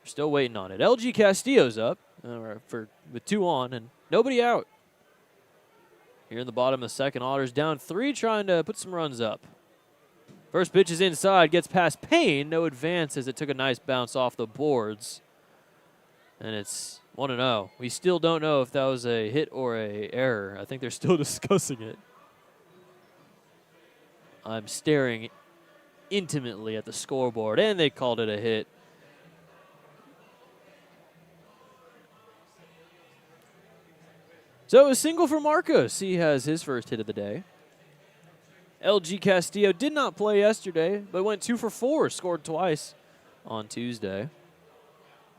We're still waiting on it. LG Castillo's up with 2 on and nobody out. Here in the bottom of the second, Otters down 3, trying to put some runs up. First pitch is inside, gets past Payne. No advance as it took a nice bounce off the boards. And it's 1-0. We still don't know if that was a hit or a error. I think they're still discussing it. I'm staring intimately at the scoreboard, and they called it a hit. So a single for Marcos. He has his first hit of the day. LG Castillo did not play yesterday, but went 2 for 4, scored twice on Tuesday.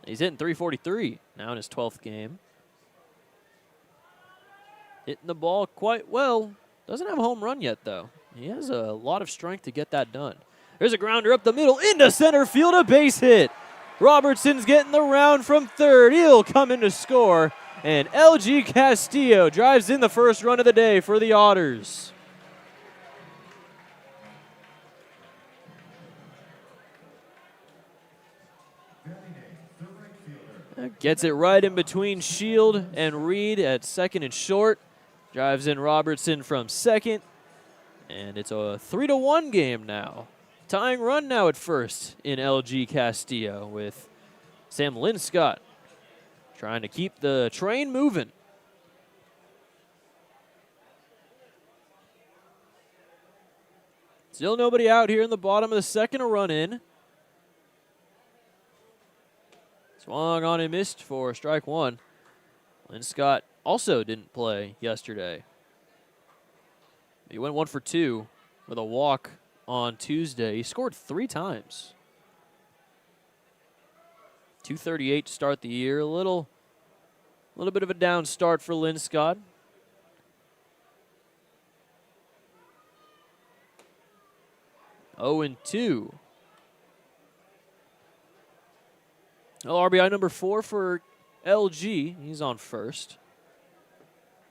He's hitting .343 now in his 12th game. Hitting the ball quite well. Doesn't have a home run yet, though. He has a lot of strength to get that done. There's a grounder up the middle into center field, a base hit. Robertson's getting the round from third. He'll come in to score. And LG Castillo drives in the first run of the day for the Otters. Gets it right in between Shield and Reed at second and short. Drives in Robertson from second. And it's a 3-1 game now. Tying run now at first in LG Castillo with Sam Linscott trying to keep the train moving. Still nobody out here in the bottom of the second, a run in. Swung on and missed for strike 1. Linscott also didn't play yesterday. He went 1 for 2 with a walk on Tuesday. He scored 3 times. 238 to start the year. A little bit of a down start for Linscott. Oh and 2. Well, RBI number 4 for LG. He's on first.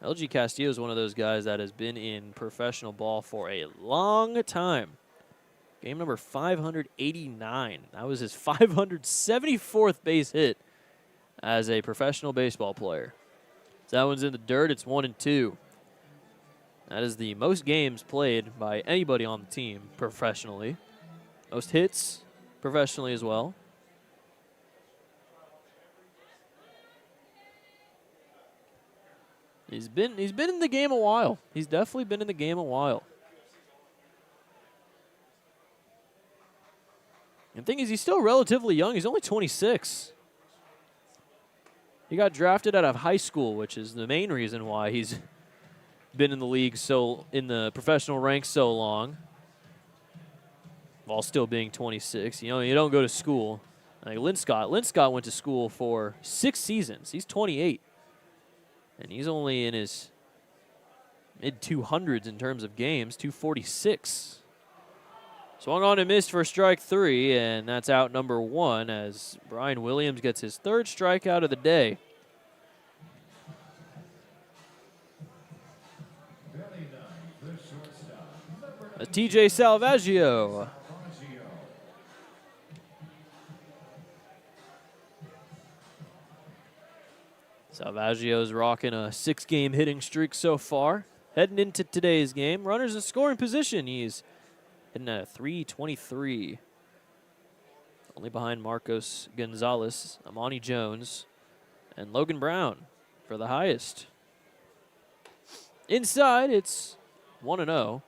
LG Castillo is one of those guys that has been in professional ball for a long time. Game number 589. That was his 574th base hit as a professional baseball player. So that one's in the dirt. It's 1 and 2. That is the most games played by anybody on the team professionally. Most hits professionally as well. He's been in the game a while. He's definitely been in the game a while. And the thing is, he's still relatively young. He's only 26. He got drafted out of high school, which is the main reason why he's been in the league in the professional ranks so long. while still being 26. You know, you don't go to school. Like Linscott went to school for 6 seasons. He's 28. And he's only in his mid-200s in terms of games, 246. Swung on and missed for strike 3, and that's out number 1 as Brian Williams gets his 3rd strikeout of the day. That's TJ Salvaggio. Salvaggio's rocking a 6-game hitting streak so far. Heading into today's game, runners in scoring position. He's hitting at a 323. Only behind Marcos Gonzalez, Amani Jones, and Logan Brown for the highest. Inside, it's 1-0.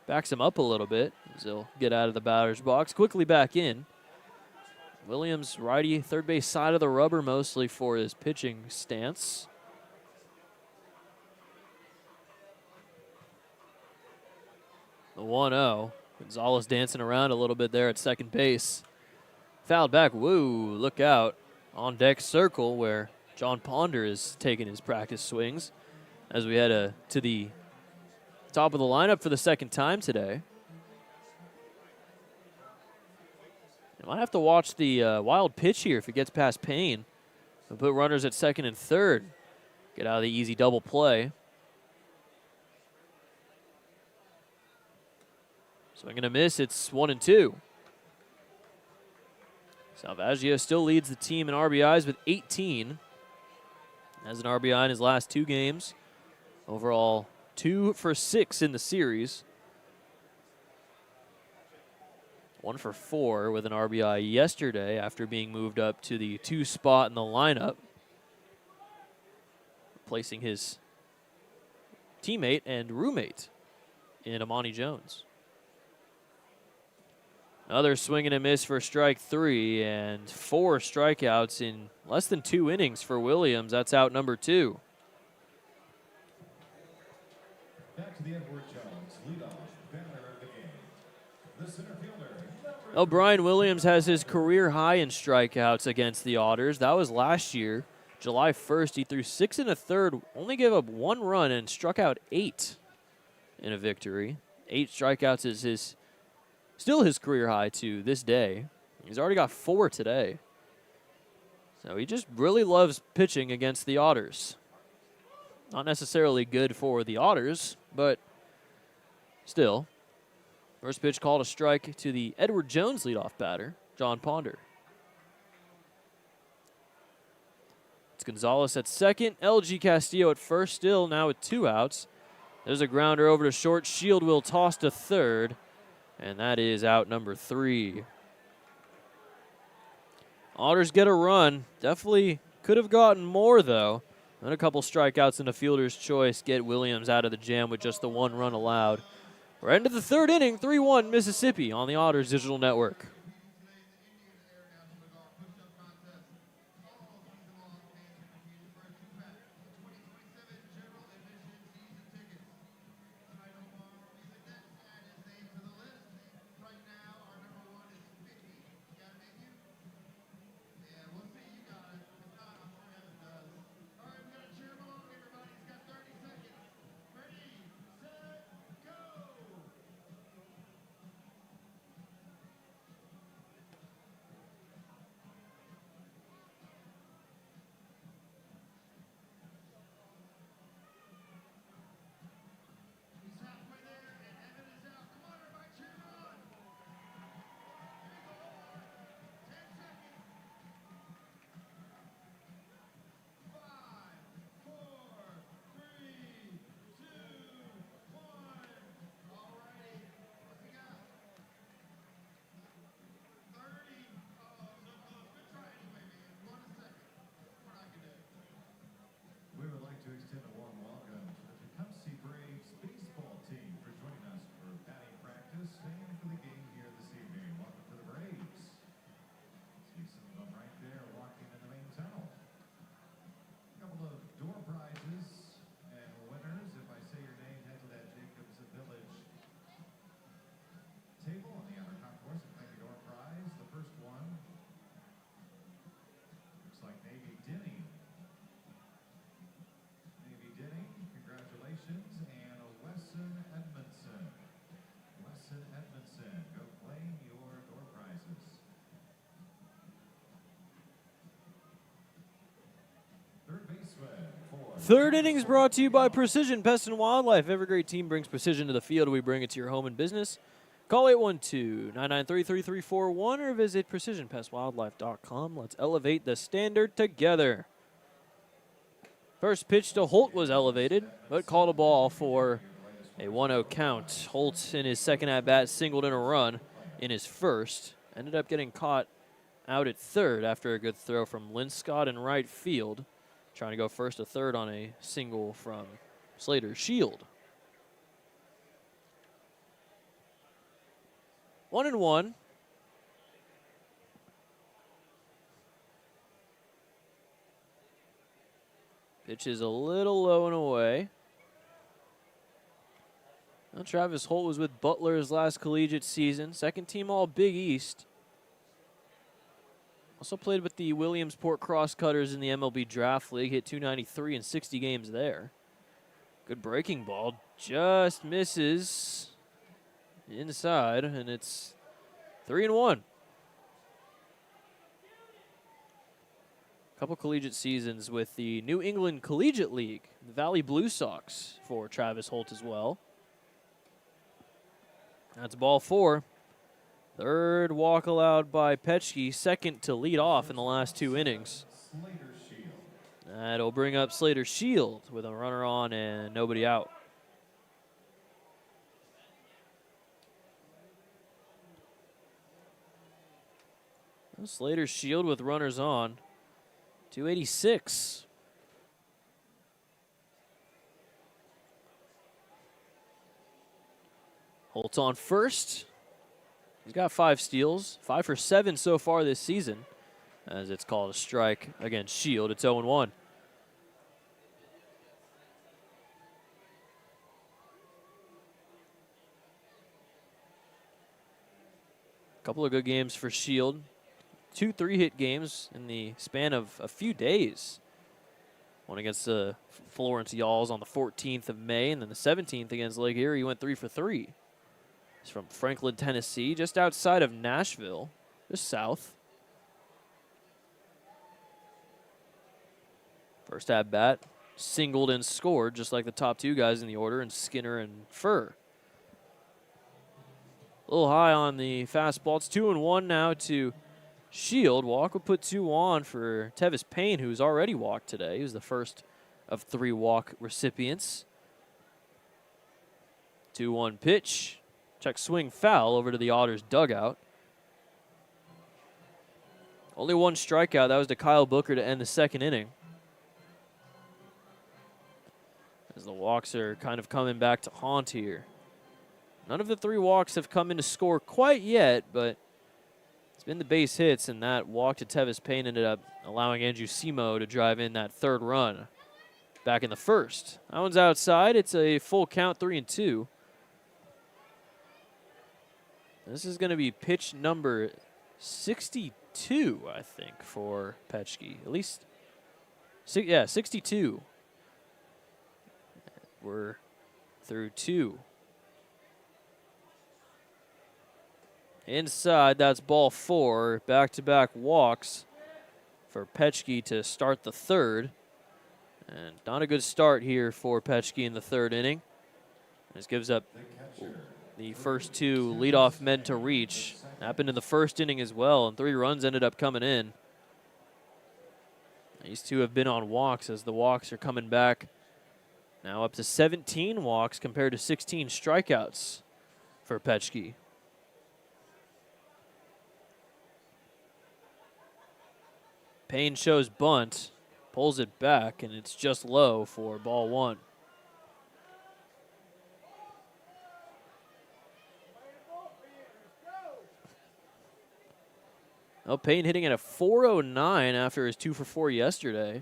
Backs him up a little bit as he'll get out of the batter's box. Quickly back in. Williams, righty, third base side of the rubber mostly for his pitching stance. The 1-0. Gonzalez dancing around a little bit there at second base. Fouled back. Woo, look out. On deck circle where John Ponder is taking his practice swings as we head to the top of the lineup for the 2nd time today. I might have to watch the wild pitch here if it gets past Payne. We'll put runners at 2nd and 3rd. Get out of the easy double play. Swing and a miss. It's 1-2. Salvaggio still leads the team in RBIs with 18. Has an RBI in his last 2 games. Overall, 2 for 6 in the series. 1 for 4 with an RBI yesterday after being moved up to the 2 spot in the lineup, replacing his teammate and roommate in Amani Jones. Another swing and a miss for strike 3 and 4 strikeouts in less than 2 innings for Williams. That's out number 2. Back to the Edward Jones leadoff batter of the game. The center fielder. Brian Williams has his career high in strikeouts against the Otters. That was last year. July 1st, he threw 6 1/3, only gave up 1 run and struck out 8 in a victory. 8 strikeouts is still his career high to this day. He's already got 4 today. So he just really loves pitching against the Otters. Not necessarily good for the Otters, but still. First pitch called a strike to the Edward Jones leadoff batter, John Ponder. It's Gonzalez at 2nd, LG Castillo at 1st, still now with 2 outs. There's a grounder over to short. Shield will toss to 3rd, and that is out number 3. Otters get a run. Definitely could have gotten more, though. And a couple strikeouts in the fielder's choice get Williams out of the jam with just the 1 run allowed. We're into the 3rd inning, 3-1 Mississippi on the Otters Digital Network. Third innings brought to you by Precision Pest and Wildlife. Every great team brings precision to the field. We bring it to your home and business. Call 812-993-3341 or visit precisionpestwildlife.com. Let's elevate the standard together. First pitch to Holt was elevated, but called a ball for a 1-0 count. Holt in his second at-bat singled in a run in his first. Ended up getting caught out at third after a good throw from Linscott in right field. Trying to go first to third on a single from Slater Shield. 1-1. Pitch is a little low and away. Now, Travis Holt was with Butler his last collegiate season. Second team All Big East. Also played with the Williamsport Crosscutters in the MLB Draft League. Hit .293 in 60 games there. Good breaking ball. Just misses inside, and it's 3-1. Couple collegiate seasons with the New England Collegiate League, the Valley Blue Sox for Travis Holt as well. That's ball 4. Third walk allowed by Petschke, second to lead off in the last 2 innings. That'll bring up Slater Shield with a runner on and nobody out. Slater Shield with runners on. 286. Holt on first. He's got 5 steals, 5 for 7 so far this season, as it's called a strike against Shield. It's 0-1. Couple of good games for Shield. 2 3-hit games in the span of a few days. One against the Florence Yalls on the 14th of May, and then the 17th against Lake Erie, he went 3 for 3. He's from Franklin, Tennessee, just outside of Nashville, just south. First at bat, singled and scored, just like the top 2 guys in the order, and Skinner and Furr. A little high on the fastball. It's 2-1 now to Shield. Walk will put 2 on for Tevis Payne, who's already walked today. He was the first of 3 walk recipients. 2-1 pitch. Check swing foul over to the Otters dugout. Only 1 strikeout. That was to Kyle Booker to end the second inning. As the walks are kind of coming back to haunt here. None of the 3 walks have come in to score quite yet, but it's been the base hits, and that walk to Tevis Payne ended up allowing Andrew Simo to drive in that 3rd run back in the first. That one's outside. It's a full count, 3-2. This is going to be pitch number 62, I think, for Petschke. At least, yeah, 62. We're through 2. Inside, that's ball 4. Back-to-back walks for Petschke to start the 3rd. And not a good start here for Petschke in the 3rd inning. This gives up the first 2 leadoff men to reach. Happened in the first inning as well, and 3 runs ended up coming in. These 2 have been on walks as the walks are coming back. Now up to 17 walks compared to 16 strikeouts for Petschke. Payne shows bunt, pulls it back, and it's just low for ball 1. Now Payne hitting at a .409 after his 2 for 4 yesterday.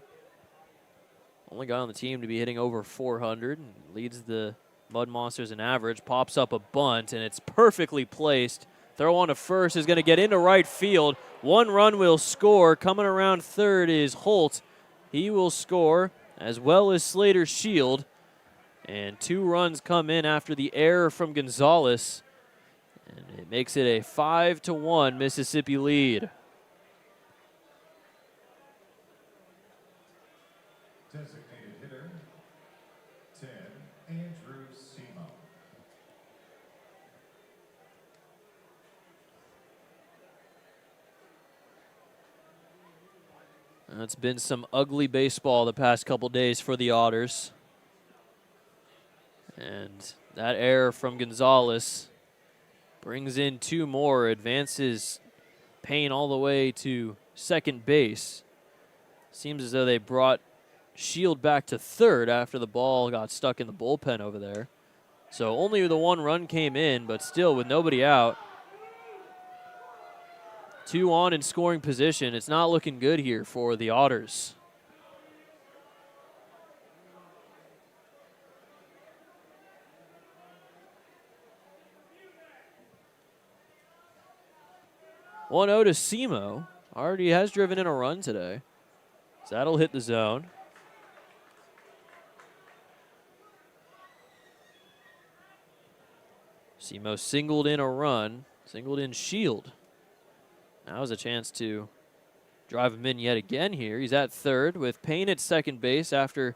Only guy on the team to be hitting over 400 and leads the Mud Monsters in average. Pops up a bunt, and it's perfectly placed. Throw on to first is going to get into right field. 1 run will score. Coming around third is Holt. He will score, as well as Slater Shield. And 2 runs come in after the error from Gonzalez. And it makes it a 5-1 Mississippi lead. Designated hitter, Ted Andrew Semo. It's been some ugly baseball the past couple days for the Otters. And that error from Gonzalez brings in 2 more, advances Payne all the way to second base. Seems as though they brought Shield back to third after the ball got stuck in the bullpen over there. So only the 1 run came in, but still with nobody out. 2 on in scoring position. It's not looking good here for the Otters. One 0 to Semo. Already has driven in a run today. So that'll hit the zone. Semo singled in a run, singled in Shield. Now is a chance to drive him in yet again here. He's at third with Payne at second base after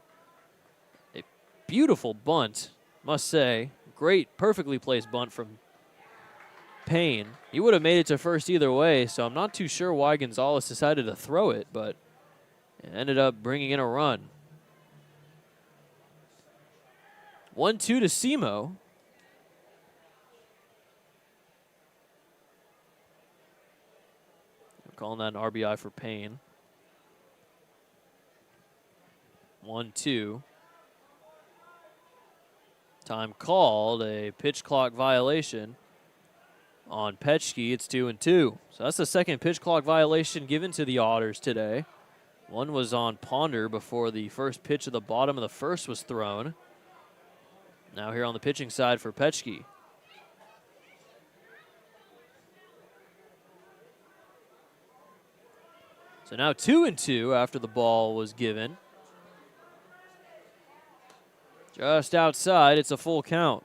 a beautiful bunt, must say. Great, perfectly placed bunt from Payne. He would have made it to first either way, so I'm not too sure why Gonzalez decided to throw it, but it ended up bringing in a run. 1-2 to Semo. Calling that an RBI for Payne. 1-2. Time called, a pitch clock violation on Petschke. It's 2-2. So that's the second pitch clock violation given to the Otters today. One was on Ponder before the first pitch of the bottom of the first was thrown. Now here on the pitching side for Petschke. So now 2-2 after the ball was given. Just outside, it's a full count.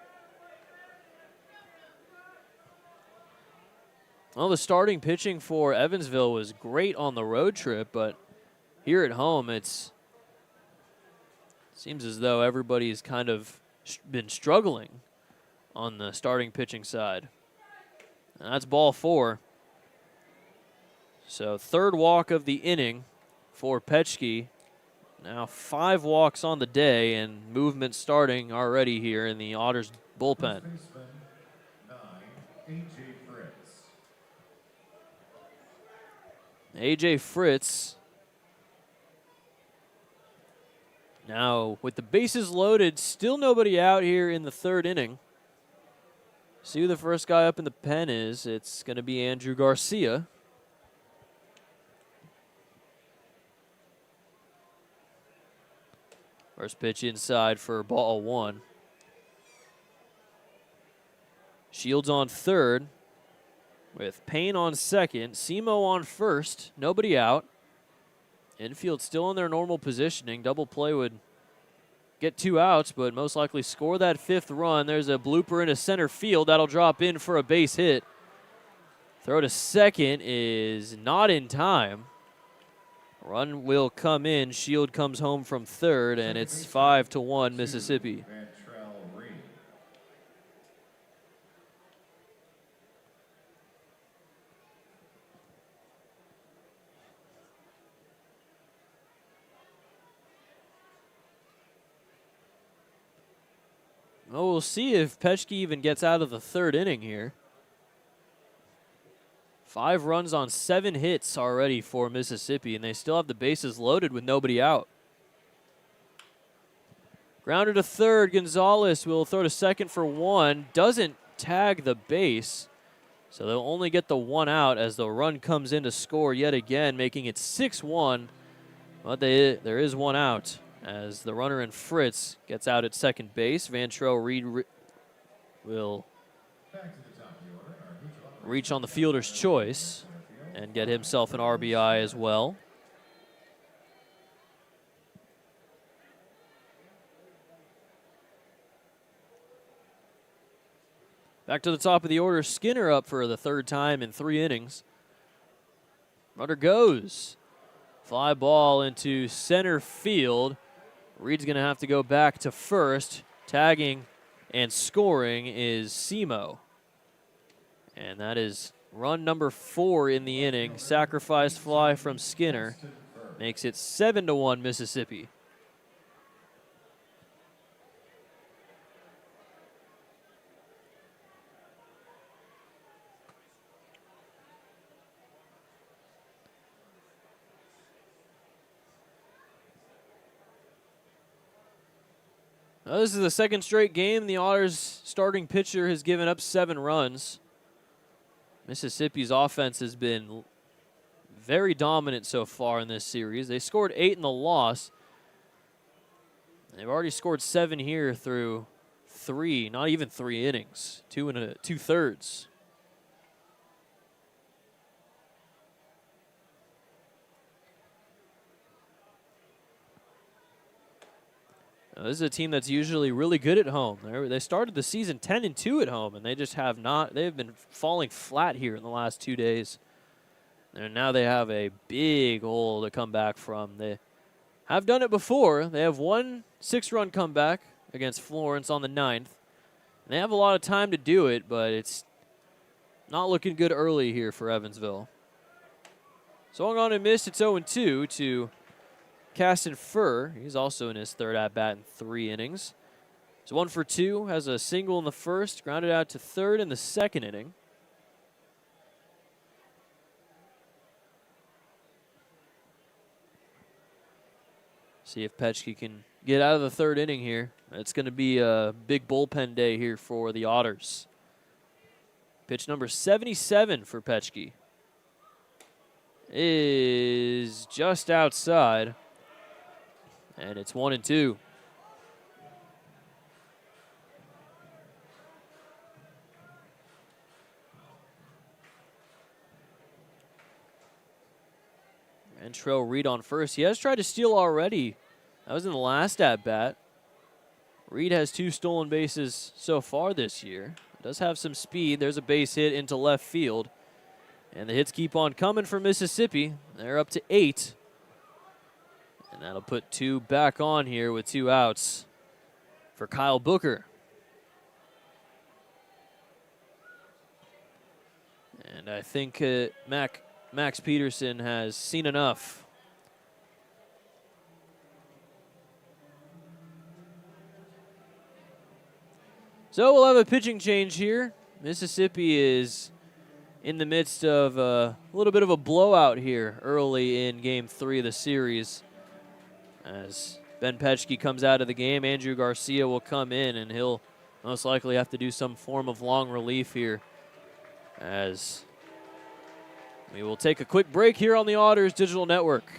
Well, the starting pitching for Evansville was great on the road trip, but here at home, it seems as though everybody's kind of been struggling on the starting pitching side. And that's ball 4. So third walk of the inning for Petschke. Now 5 walks on the day and movement starting already here in the Otters bullpen. A.J. Fritz. Now with the bases loaded, still nobody out here in the third inning. See who the first guy up in the pen is. It's going to be Andrew Garcia. First pitch inside for ball 1. Shields on third with Payne on second. Semo on first. Nobody out. Infield still in their normal positioning. Double play would get 2 outs, but most likely score that 5th run. There's a blooper into center field. That'll drop in for a base hit. Throw to second is not in time. Run will come in. Shield comes home from third, and it's 5-1 Mississippi. Well, we'll see if Petschke even gets out of the third inning here. 5 runs on 7 hits already for Mississippi, and they still have the bases loaded with nobody out. Grounder to third. Gonzalez will throw to second for 1. Doesn't tag the base, so they'll only get the 1 out as the run comes in to score yet again, making it 6-1. But there is 1 out as the runner in Fritz gets out at second base. Vantrell Reed will reach on the fielder's choice and get himself an RBI as well. Back to the top of the order, Skinner up for the 3rd time in 3 innings. Runner goes. Fly ball into center field. Reed's going to have to go back to first. Tagging and scoring is Simo. And that is run number 4 in the inning. Sacrifice fly from Skinner makes it 7-1 Mississippi. Now, this is the second straight game the Otters starting pitcher has given up 7 runs. Mississippi's offense has been very dominant so far in this series. They scored 8 in the loss. They've already scored 7 here through 3, not even 3 innings, 2 2/3. Now, this is a team that's usually really good at home. They started the season 10-2 at home, and they just have not. They've been falling flat here in the last 2 days. And now they have a big hole to come back from. They have done it before. They have one 6-run comeback against Florence on the 9th. And they have a lot of time to do it, but it's not looking good early here for Evansville. Swung on and missed. It's 0-2 to Caston Furr. He's also in his 3rd at-bat in 3 innings. He's 1 for 2, has a single in the 1st, grounded out to 3rd in the 2nd inning. See if Petchke can get out of the 3rd inning here. It's going to be a big bullpen day here for the Otters. Pitch number 77 for Petchke is just outside. And it's 1-2. Ventrell Reed on first. He has tried to steal already. That was in the last at-bat. Reed has 2 stolen bases so far this year. Does have some speed. There's a base hit into left field. And the hits keep on coming for Mississippi. They're up to 8. And that'll put 2 back on here with 2 outs for Kyle Booker. And I think Max Peterson has seen enough. So we'll have a pitching change here. Mississippi is in the midst of a little bit of a blowout here early in Game 3 of the series. As Ben Petchke comes out of the game, Andrew Garcia will come in, and he'll most likely have to do some form of long relief here. As we will take a quick break here on the Otters Digital Network.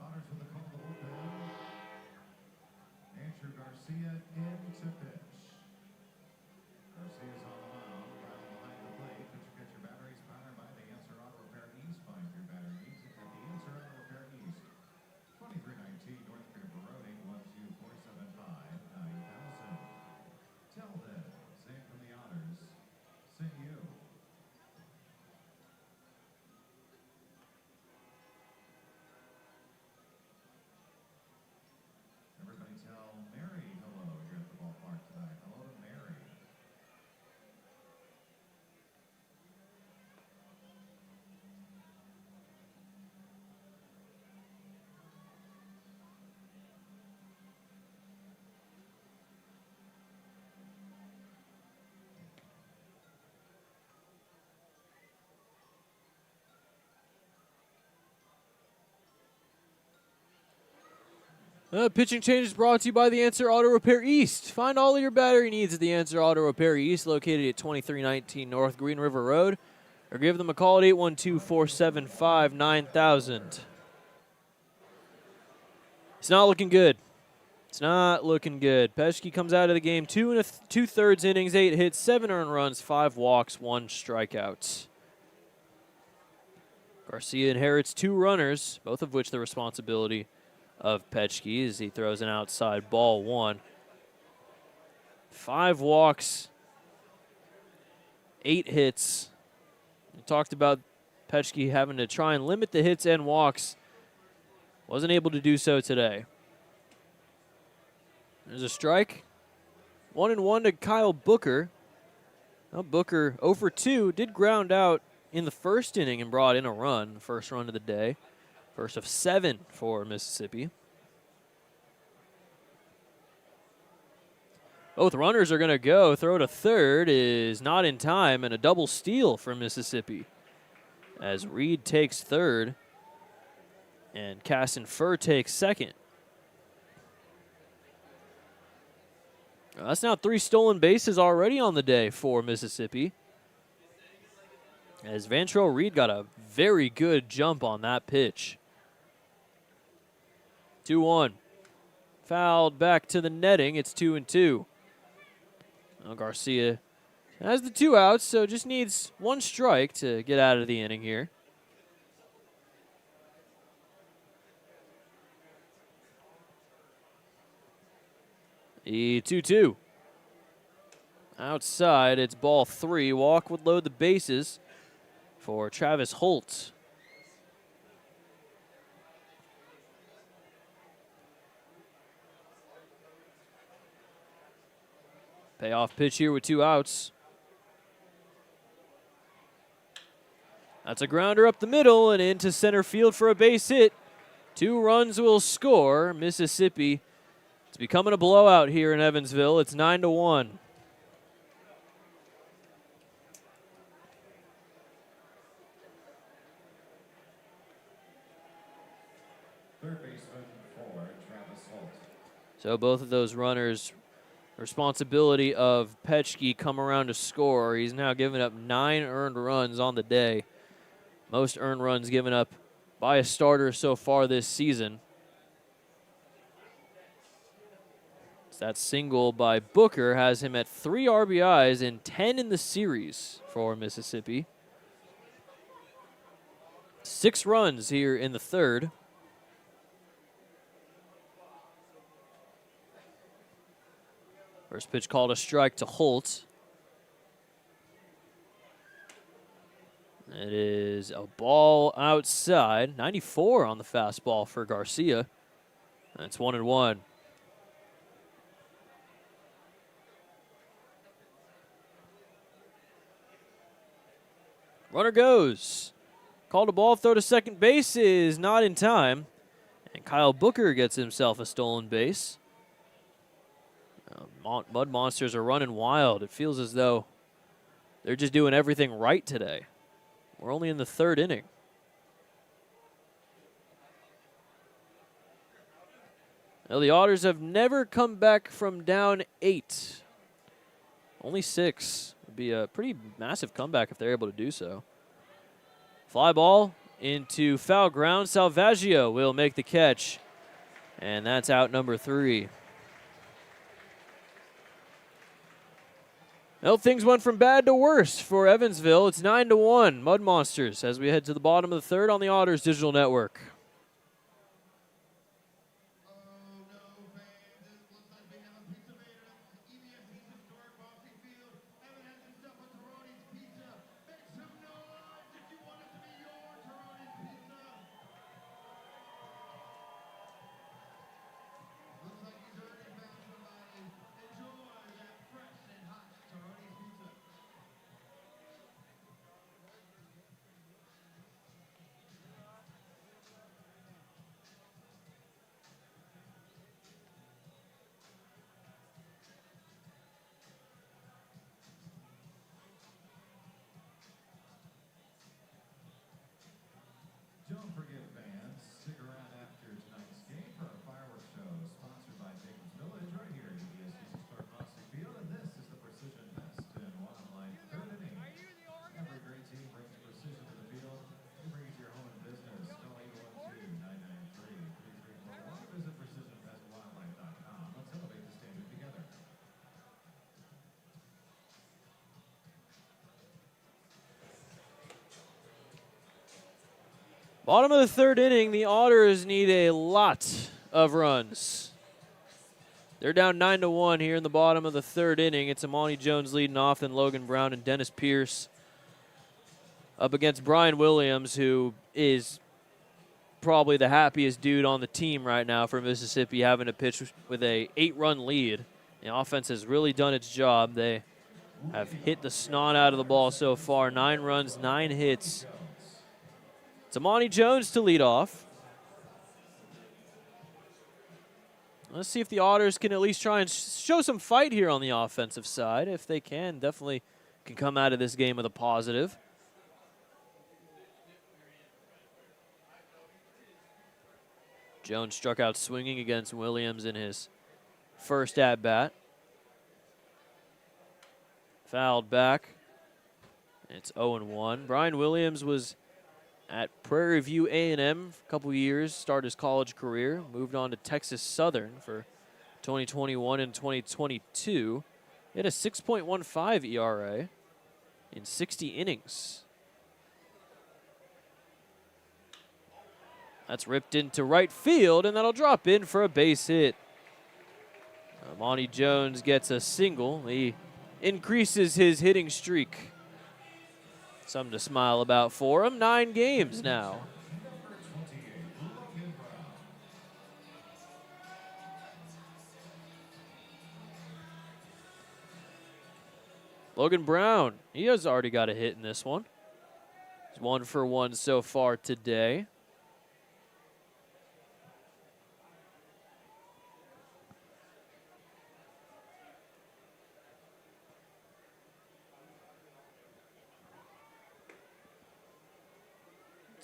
Otters with a call to bullpen. Andrew Garcia in to pitch. Garcia's on the mound, battle behind the plate. But you get your batteries powered by the Answer Auto Repair East. Find your battery needs at the Answer Auto Repair East. 2319 North River Road, 812-475-9000. Tell them, Sam from the Otters, send you. Everybody tell Mary hello here at the ballpark tonight. Pitching change is brought to you by the Answer Auto Repair East. Find all of your battery needs at the Answer Auto Repair East, located at 2319 North Green River Road, or give them a call at 812-475-9000. It's not looking good. It's not looking good. Petschke comes out of the game 2 2/3 innings, 8 hits, 7 earned runs, 5 walks, 1 strikeout. Garcia inherits 2 runners, both of which the responsibility of Petschke as he throws an outside ball 1. 5 walks, 8 hits. We talked about Petschke having to try and limit the hits and walks. Wasn't able to do so today. There's a strike. 1-1 to Kyle Booker. Well, Booker 0 for 2 did ground out in the first inning and brought in a run, first run of the day. First of 7 for Mississippi. Both runners are going to go. Throw to third is not in time, and a double steal for Mississippi as Reed takes third and Casson Furr takes second. That's now 3 stolen bases already on the day for Mississippi, as Vantrell Reed got a very good jump on that pitch. 2-1. Fouled back to the netting. It's 2-2. Well, Garcia has the 2 outs, so just needs 1 strike to get out of the inning here. The 2-2. Outside, it's ball 3. Walk would load the bases for Travis Holt. Payoff pitch here with 2 outs. That's a grounder up the middle and into center field for a base hit. 2 runs will score. Mississippi, it's becoming a blowout here in Evansville. It's 9-1. Third baseman for Travis Holt. So both of those runners, responsibility of Petschke, come around to score. He's now given up 9 earned runs on the day. Most earned runs given up by a starter so far this season. That single by Booker has him at 3 RBIs and 10 in the series for Mississippi. 6 runs here in the third. First pitch called a strike to Holt. It is a ball outside. 94 on the fastball for Garcia. That's 1-1. Runner goes. Called a ball, throw to second base is not in time. And Kyle Booker gets himself a stolen base. Mud Monsters are running wild. It feels as though they're just doing everything right today. We're only in the 3rd inning. Now, the Otters have never come back from down 8. Only 6. Would be a pretty massive comeback if they're able to do so. Fly ball into foul ground. Salvaggio will make the catch. And that's out number 3. Well, things went from bad to worse for Evansville. It's 9-1, Mud Monsters, as we head to the bottom of the 3rd on the Otters Digital Network. Bottom of the third inning, the Otters need a lot of runs. They're down 9-1 here in the bottom of the third inning. It's Amani Jones leading off, then Logan Brown and Dennis Pierce up against Brian Williams, who is probably the happiest dude on the team right now for Mississippi, having to pitch with a 8-run lead. The offense has really done its job. They have hit the snot out of the ball so far. 9 runs, 9 hits. It's Amani Jones to lead off. Let's see if the Otters can at least try and show some fight here on the offensive side. If they can, definitely can come out of this game with a positive. Jones struck out swinging against Williams in his first at-bat. Fouled back. It's 0-1. Brian Williams was at Prairie View A&M for a couple of years, started his college career, moved on to Texas Southern for 2021 and 2022. He had a 6.15 ERA in 60 innings. That's ripped into right field, and that'll drop in for a base hit. Amani Jones gets a single. He increases his hitting streak. Something to smile about for him. 9 games now. Logan Brown, he has already got a hit in this one. He's 1 for 1 so far today.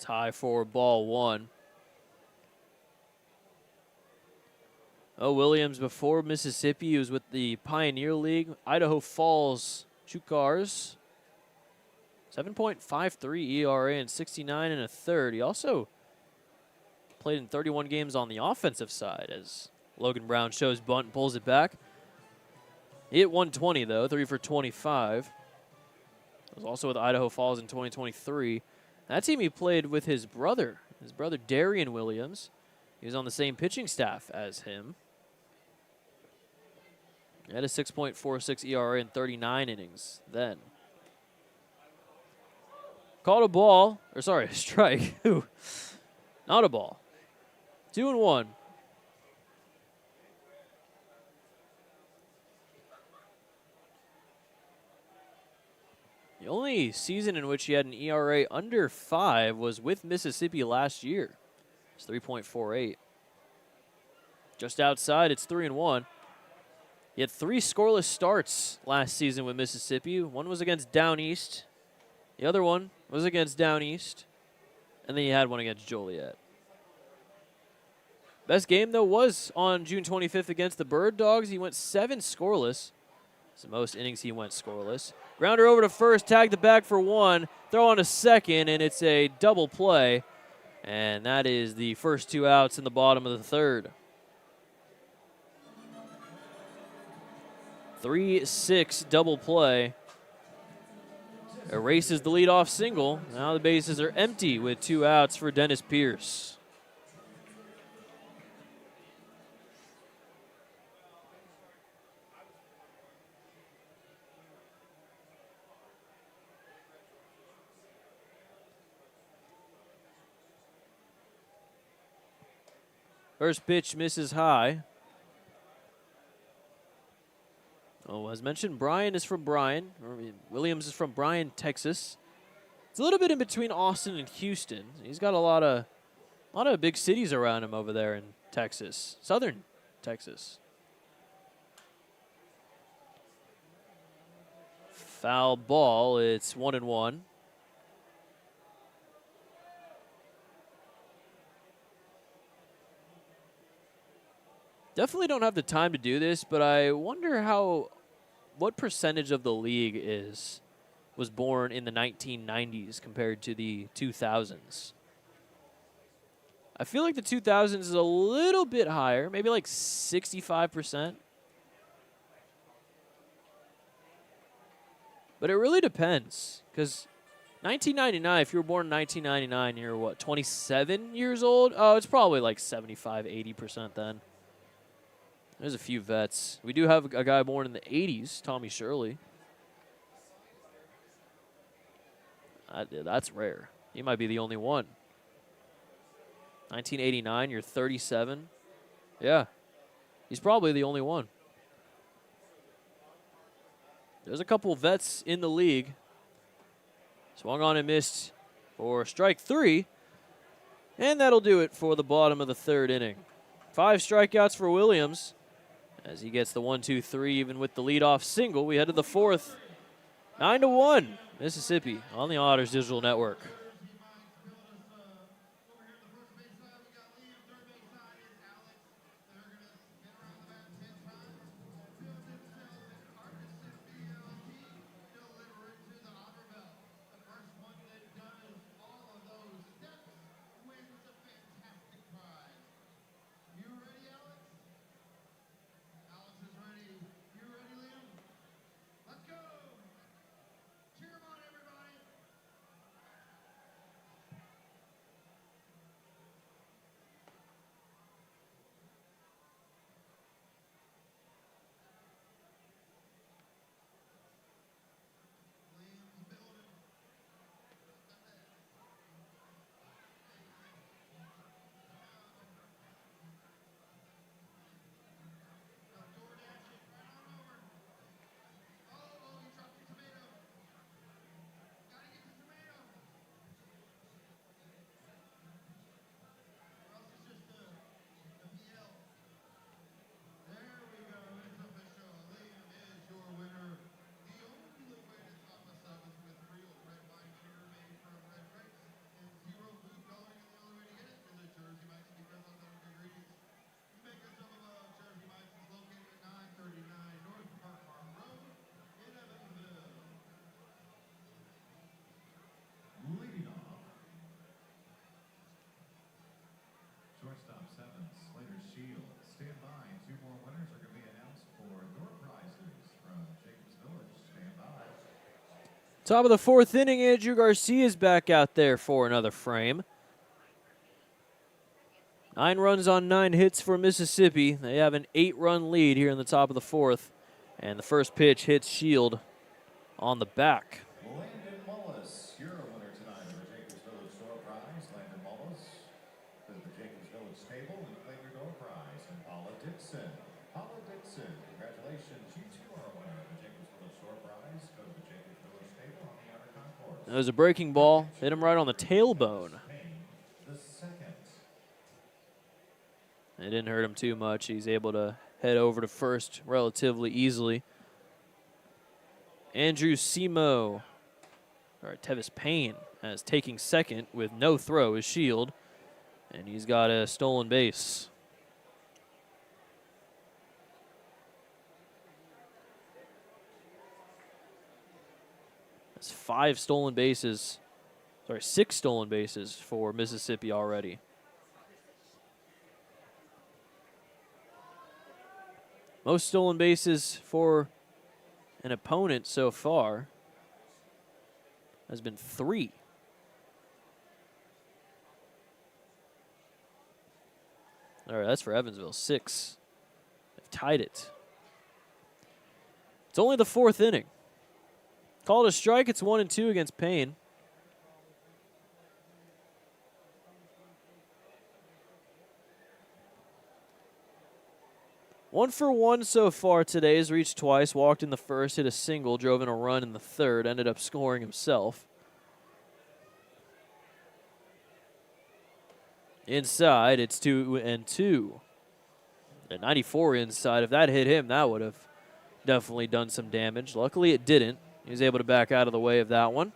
Tie for ball 1. Oh, Williams, before Mississippi, he was with the Pioneer League, Idaho Falls Chukars. 7.53 ERA and 69 1/3. He also played in 31 games on the offensive side as Logan Brown shows bunt and pulls it back. He hit 120, though, 3 for 25. Was also with Idaho Falls in 2023. That team he played with his brother Darian Williams. He was on the same pitching staff as him. He had a 6.46 ERA in 39 innings then. Called a ball, or sorry, a strike. Not a ball. 2-1. The only season in which he had an ERA under 5 was with Mississippi last year. It's 3.48. Just outside, it's 3-1. He had 3 scoreless starts last season with Mississippi. One was against Down East. The other one was against Down East. And then he had one against Joliet. Best game, though, was on June 25th against the Bird Dogs. He went 7 scoreless. It's the most innings he went scoreless. Grounder over to first, tag the bag for 1, throw on to second, and it's a double play. And that is the first 2 outs in the bottom of the third. 3-6 double play. Erases the leadoff single. Now the bases are empty with 2 outs for Dennis Pierce. First pitch misses high. Oh, as mentioned, Williams is from Bryan, Texas. It's a little bit in between Austin and Houston. He's got a lot of big cities around him over there in Texas, southern Texas. Foul ball. It's 1-1. Definitely don't have the time to do this, but I wonder what percentage of the league was born in the 1990s compared to the 2000s. I feel like the 2000s is a little bit higher, maybe like 65%. But it really depends, because 1999, if you were born in 1999, you're what, 27 years old? Oh, it's probably like 75, 80% then. There's a few vets. We do have a guy born in the 80s, Tommy Shirley. That's rare. He might be the only one. 1989, you're 37. Yeah, he's probably the only one. There's a couple vets in the league. Swung on and missed for strike 3. And that'll do it for the bottom of the 3rd inning. 5 strikeouts for Williams as he gets the 1-2-3 even with the leadoff single. We head to the 4th. 9-1, Mississippi on the Otters Digital Network. Leading off, shortstop 7, Slater Shields. Stand by. 2 more winners are going to be announced for door prizes from Jacobs Village. Stand by. Top of the 4th inning, Andrew Garcia is back out there for another frame. 9 runs on 9 hits for Mississippi. They have an 8-run lead here in the top of the 4th. And the first pitch hits Shield on the back. Landon Mullis, you're a winner tonight of the Jacobs Village door prize. Landon Mullis is the Jacobs Village stable and claim your door prize. And Paula Dixon. Paula Dixon, congratulations. You too are a winner of the Jacobs Village door prize. Go to the Jacobs Village stable on the outer concourse. There's a breaking ball. Hit him right on the tailbone. The second. It didn't hurt him too much. He's able to head over to first relatively easily. Andrew Simo, or Tevis Payne, as taking second with no throw is Shield. And he's got a stolen base. That's 5 stolen bases. Sorry, 6 stolen bases for Mississippi already. Most stolen bases for an opponent so far has been 3. All right, that's for Evansville. 6. They've tied it. It's only the 4th inning. Called a strike. It's 1-2 against Payne. One for one so far today. Has reached twice. Walked in the first, hit a single, drove in a run in the 3rd, ended up scoring himself. Inside, it's 2-2. At 94 inside, if that hit him, that would have definitely done some damage. Luckily, it didn't. He was able to back out of the way of that one.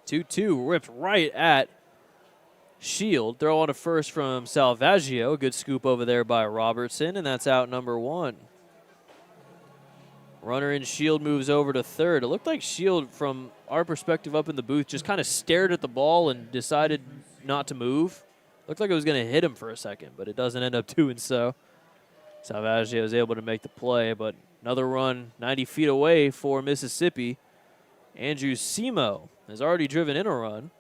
Two ripped right at Shield. Throw on to first from Salvaggio. Good scoop over there by Robertson, and that's out number 1. Runner in Shield moves over to 3rd. It looked like Shield, from our perspective up in the booth, just kind of stared at the ball and decided not to move. Looked like it was going to hit him for a second, but it doesn't end up doing so. Salvaggio was able to make the play, but another run 90 feet away for Mississippi. Andrew Simo has already driven in a run.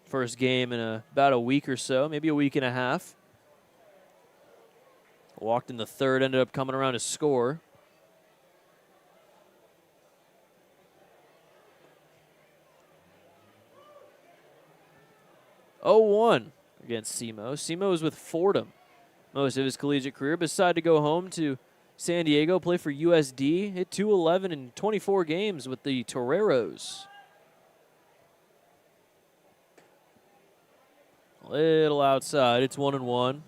First game in about a week or so, maybe a week and a half. Walked in the third, ended up coming around to score. Oh, 1 against Simo. Simo is with Fordham most of his collegiate career. Decided to go home to San Diego, play for USD. Hit .211 in 24 games with the Toreros. A little outside. It's 1-1.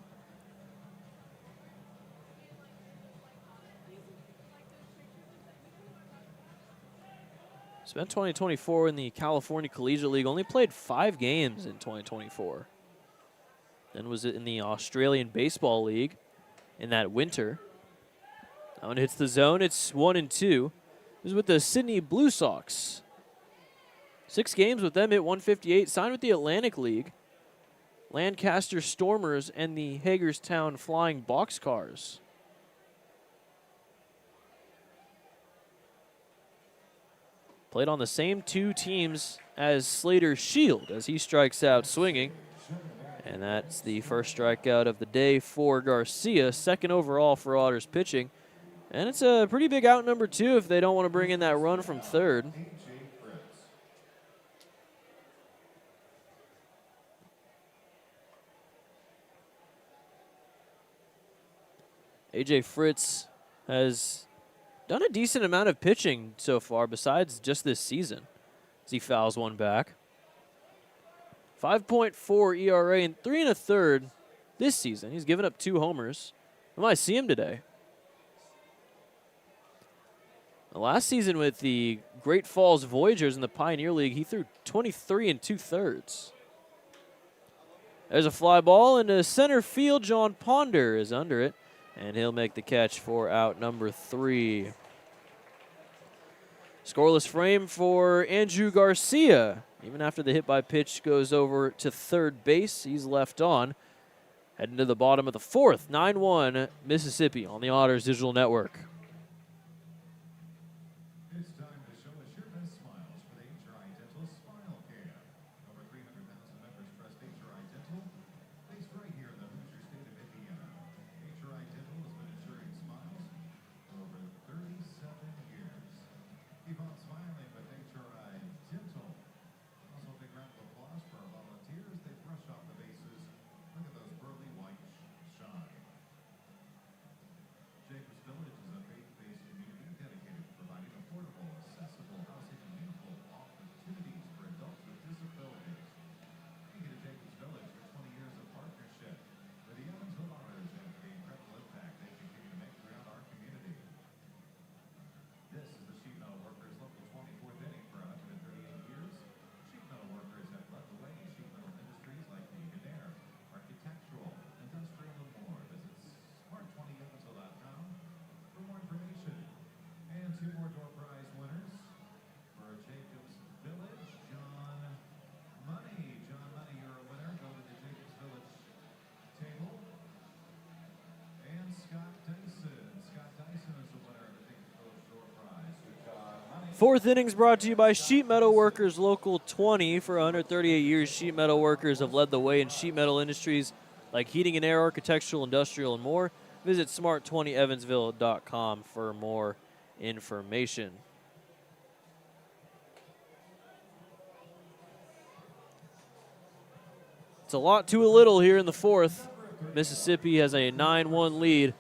Spent 2024 in the California Collegiate League. Only played 5 games in 2024. Then was in the Australian Baseball League in that winter. Now when it hits the zone, it's 1-2. It was with the Sydney Blue Sox. 6 games with them, hit .158. Signed with the Atlantic League, Lancaster Stormers, and the Hagerstown Flying Boxcars. Played on the same 2 teams as Slater Shield as he strikes out swinging. And that's the first strikeout of the day for Garcia. Second overall for Otters pitching. And it's a pretty big out number 2 if they don't want to bring in that run from third. A.J. Fritz has done a decent amount of pitching so far besides just this season as he fouls one back. 5.4 ERA and 3 1/3 this season. He's given up 2 homers. We might see him today. Last season with the Great Falls Voyagers in the Pioneer League, he threw 23 2/3. There's a fly ball into center field. John Ponder is under it, and he'll make the catch for out number 3. Scoreless frame for Andrew Garcia. Even after the hit by pitch goes over to third base, he's left on. Heading to the bottom of the 4th, 9-1 Mississippi on the Otters Digital Network. It's time to show us your best smiles for the HRI Dental Smile Care. Over 300,000 members trust HRI Dental. Based right here in the Hoosier state of Indiana. HRI Dental has been ensuring smiles for over 37 years. Keep on smiling with HRI Dental. Also, a big round of applause for our volunteers. They brush off the bases. Look at those pearly white shine. Jacobs Village is a faith-based community dedicated to providing affordable, accessible housing and meaningful opportunities for adults with disabilities. Thank you to Jacobs Village for 20 years of partnership with the Evansville Otters and for the incredible impact they continue to make throughout our community. This is the Sheet Metal Workers Local 24th inning for 138 years. Sheet Metal Workers have led the way in sheet metal industries like Veneer, architectural, industrial, and more. Visit smart20evansville.com for more information. And 2 more door prize winners for Jacobs Village. John Money. John Money, you're a winner. Go to the Jacobs Village table. And Scott Dyson. Scott Dyson is the winner of the Jacobs Village door prize. John Money. 4th innings brought to you by Sheet Metal Workers Local 20. For 138 years, Sheet Metal Workers have led the way in sheet metal industries like heating and air, architectural, industrial, and more. Visit smart20evansville.com for more information. It's a lot to a little here in the 4th. Mississippi has a 9-1 lead.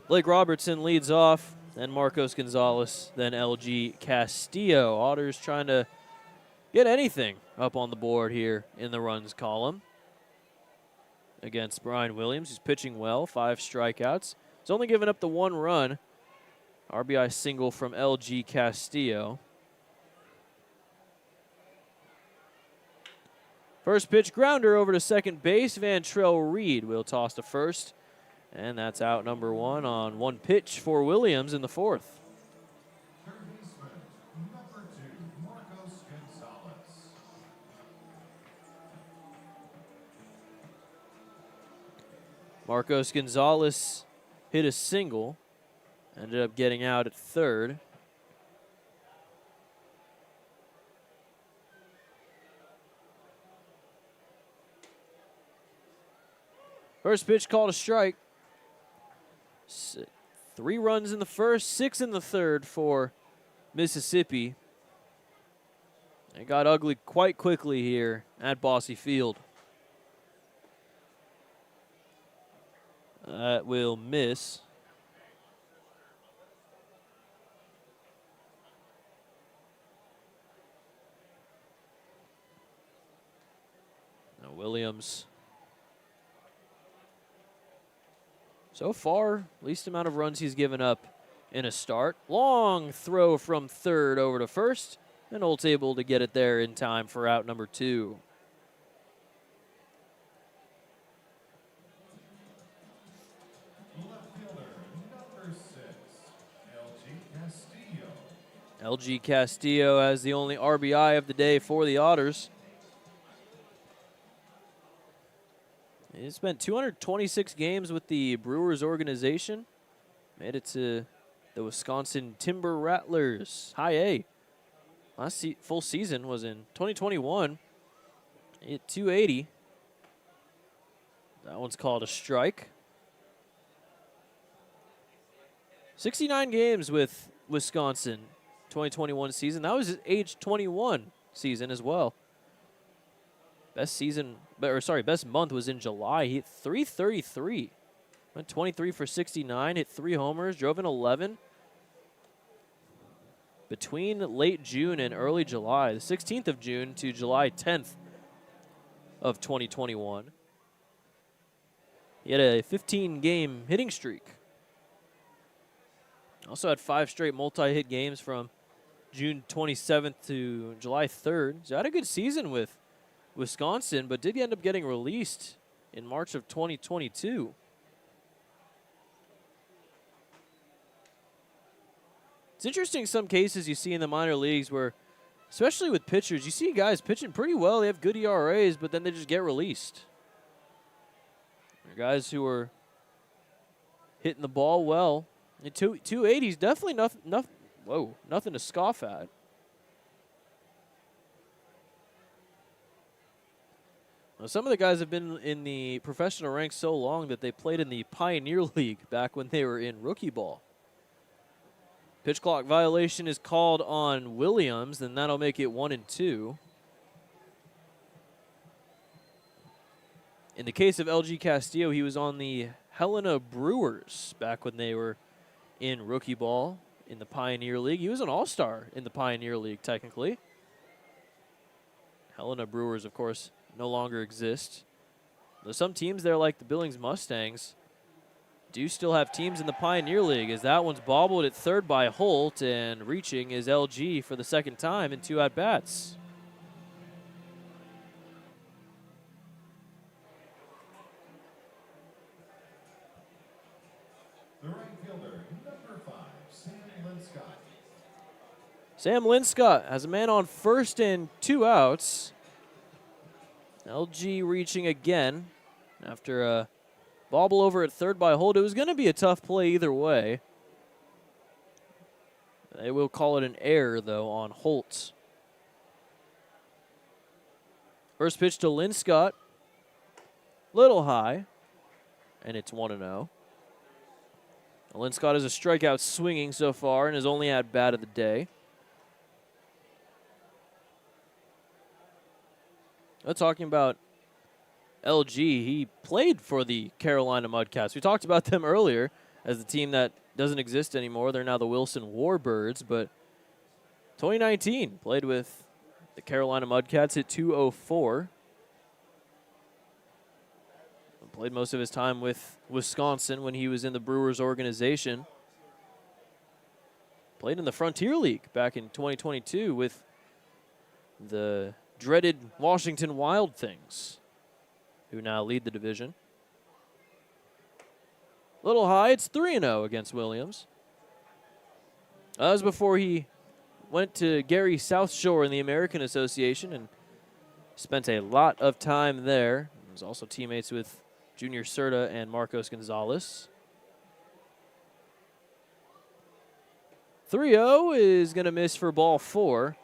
Blake Robertson leads off, then Marcos Gonzalez, then LG Castillo. Otters trying to get anything up on the board here in the runs column against Brian Williams. He's pitching well, 5 strikeouts. He's only given up the 1 run. RBI single from LG Castillo. First pitch grounder over to second base. Vantrell Reed will toss to first. And that's out number 1 on 1 pitch for Williams in the 4th. Third baseman, number 2, Marcos Gonzalez. Marcos Gonzalez hit a single, ended up getting out at third. First pitch called a strike. 3 runs in the first, 6 in the third for Mississippi. It got ugly quite quickly here at Bosse Field. That will miss. Now Williams. So far, least amount of runs he's given up in a start. Long throw from third over to first, and Holt's able to get it there in time for out number 2. Left fielder, number 6, LG Castillo. LG Castillo has the only RBI of the day for the Otters. He spent 226 games with the Brewers organization. Made it to the Wisconsin Timber Rattlers, High A. Last full season was in 2021. He hit 280. That one's called a strike. 69 games with Wisconsin 2021 season. That was his age 21 season as well. Best month was in July. He hit 333. Went 23 for 69, hit 3 homers, drove in 11. Between late June and early July, the 16th of June to July 10th of 2021. He had a 15-game hitting streak. Also had 5 straight multi-hit games from June 27th to July 3rd. So had a good season with Wisconsin, but did end up getting released in March of 2022. It's interesting some cases you see in the minor leagues where, especially with pitchers, you see guys pitching pretty well. They have good ERAs, but then they just get released. They're guys who are hitting the ball well. And 280 is definitely nothing to scoff at. Now, some of the guys have been in the professional ranks so long that they played in the Pioneer League back when they were in rookie ball. Pitch clock violation is called on Williams, and that'll make it 1-2. In the case of LG Castillo, he was on the Helena Brewers back when they were in rookie ball in the Pioneer League. He was an all-star in the Pioneer League, technically. Helena Brewers, of course, no longer exist. Though some teams there, like the Billings Mustangs, do still have teams in the Pioneer League, as that one's bobbled at third by Holt, and reaching is LG for the second time in 2 at-bats. The right fielder, number 5, Sam Linscott. Sam Linscott has a man on first and 2 outs. LG reaching again after a bobble over at third by Holt. It was going to be a tough play either way. They will call it an error, though, on Holt. First pitch to Linscott. Little high, and it's 1-0. Linscott has a strikeout swinging so far and his only at-bat of the day. Talking about LG, he played for the Carolina Mudcats. We talked about them earlier as the team that doesn't exist anymore. They're now the Wilson Warbirds, but 2019 played with the Carolina Mudcats, hit 204. Played most of his time with Wisconsin when he was in the Brewers organization. Played in the Frontier League back in 2022 with the dreaded Washington Wild Things, who now lead the division. Little high, it's 3-0 against Williams. That was before he went to Gary South Shore in the American Association and spent a lot of time there. He was also teammates with Junior Serta and Marcos Gonzalez. 3-0 is going to miss for ball 4.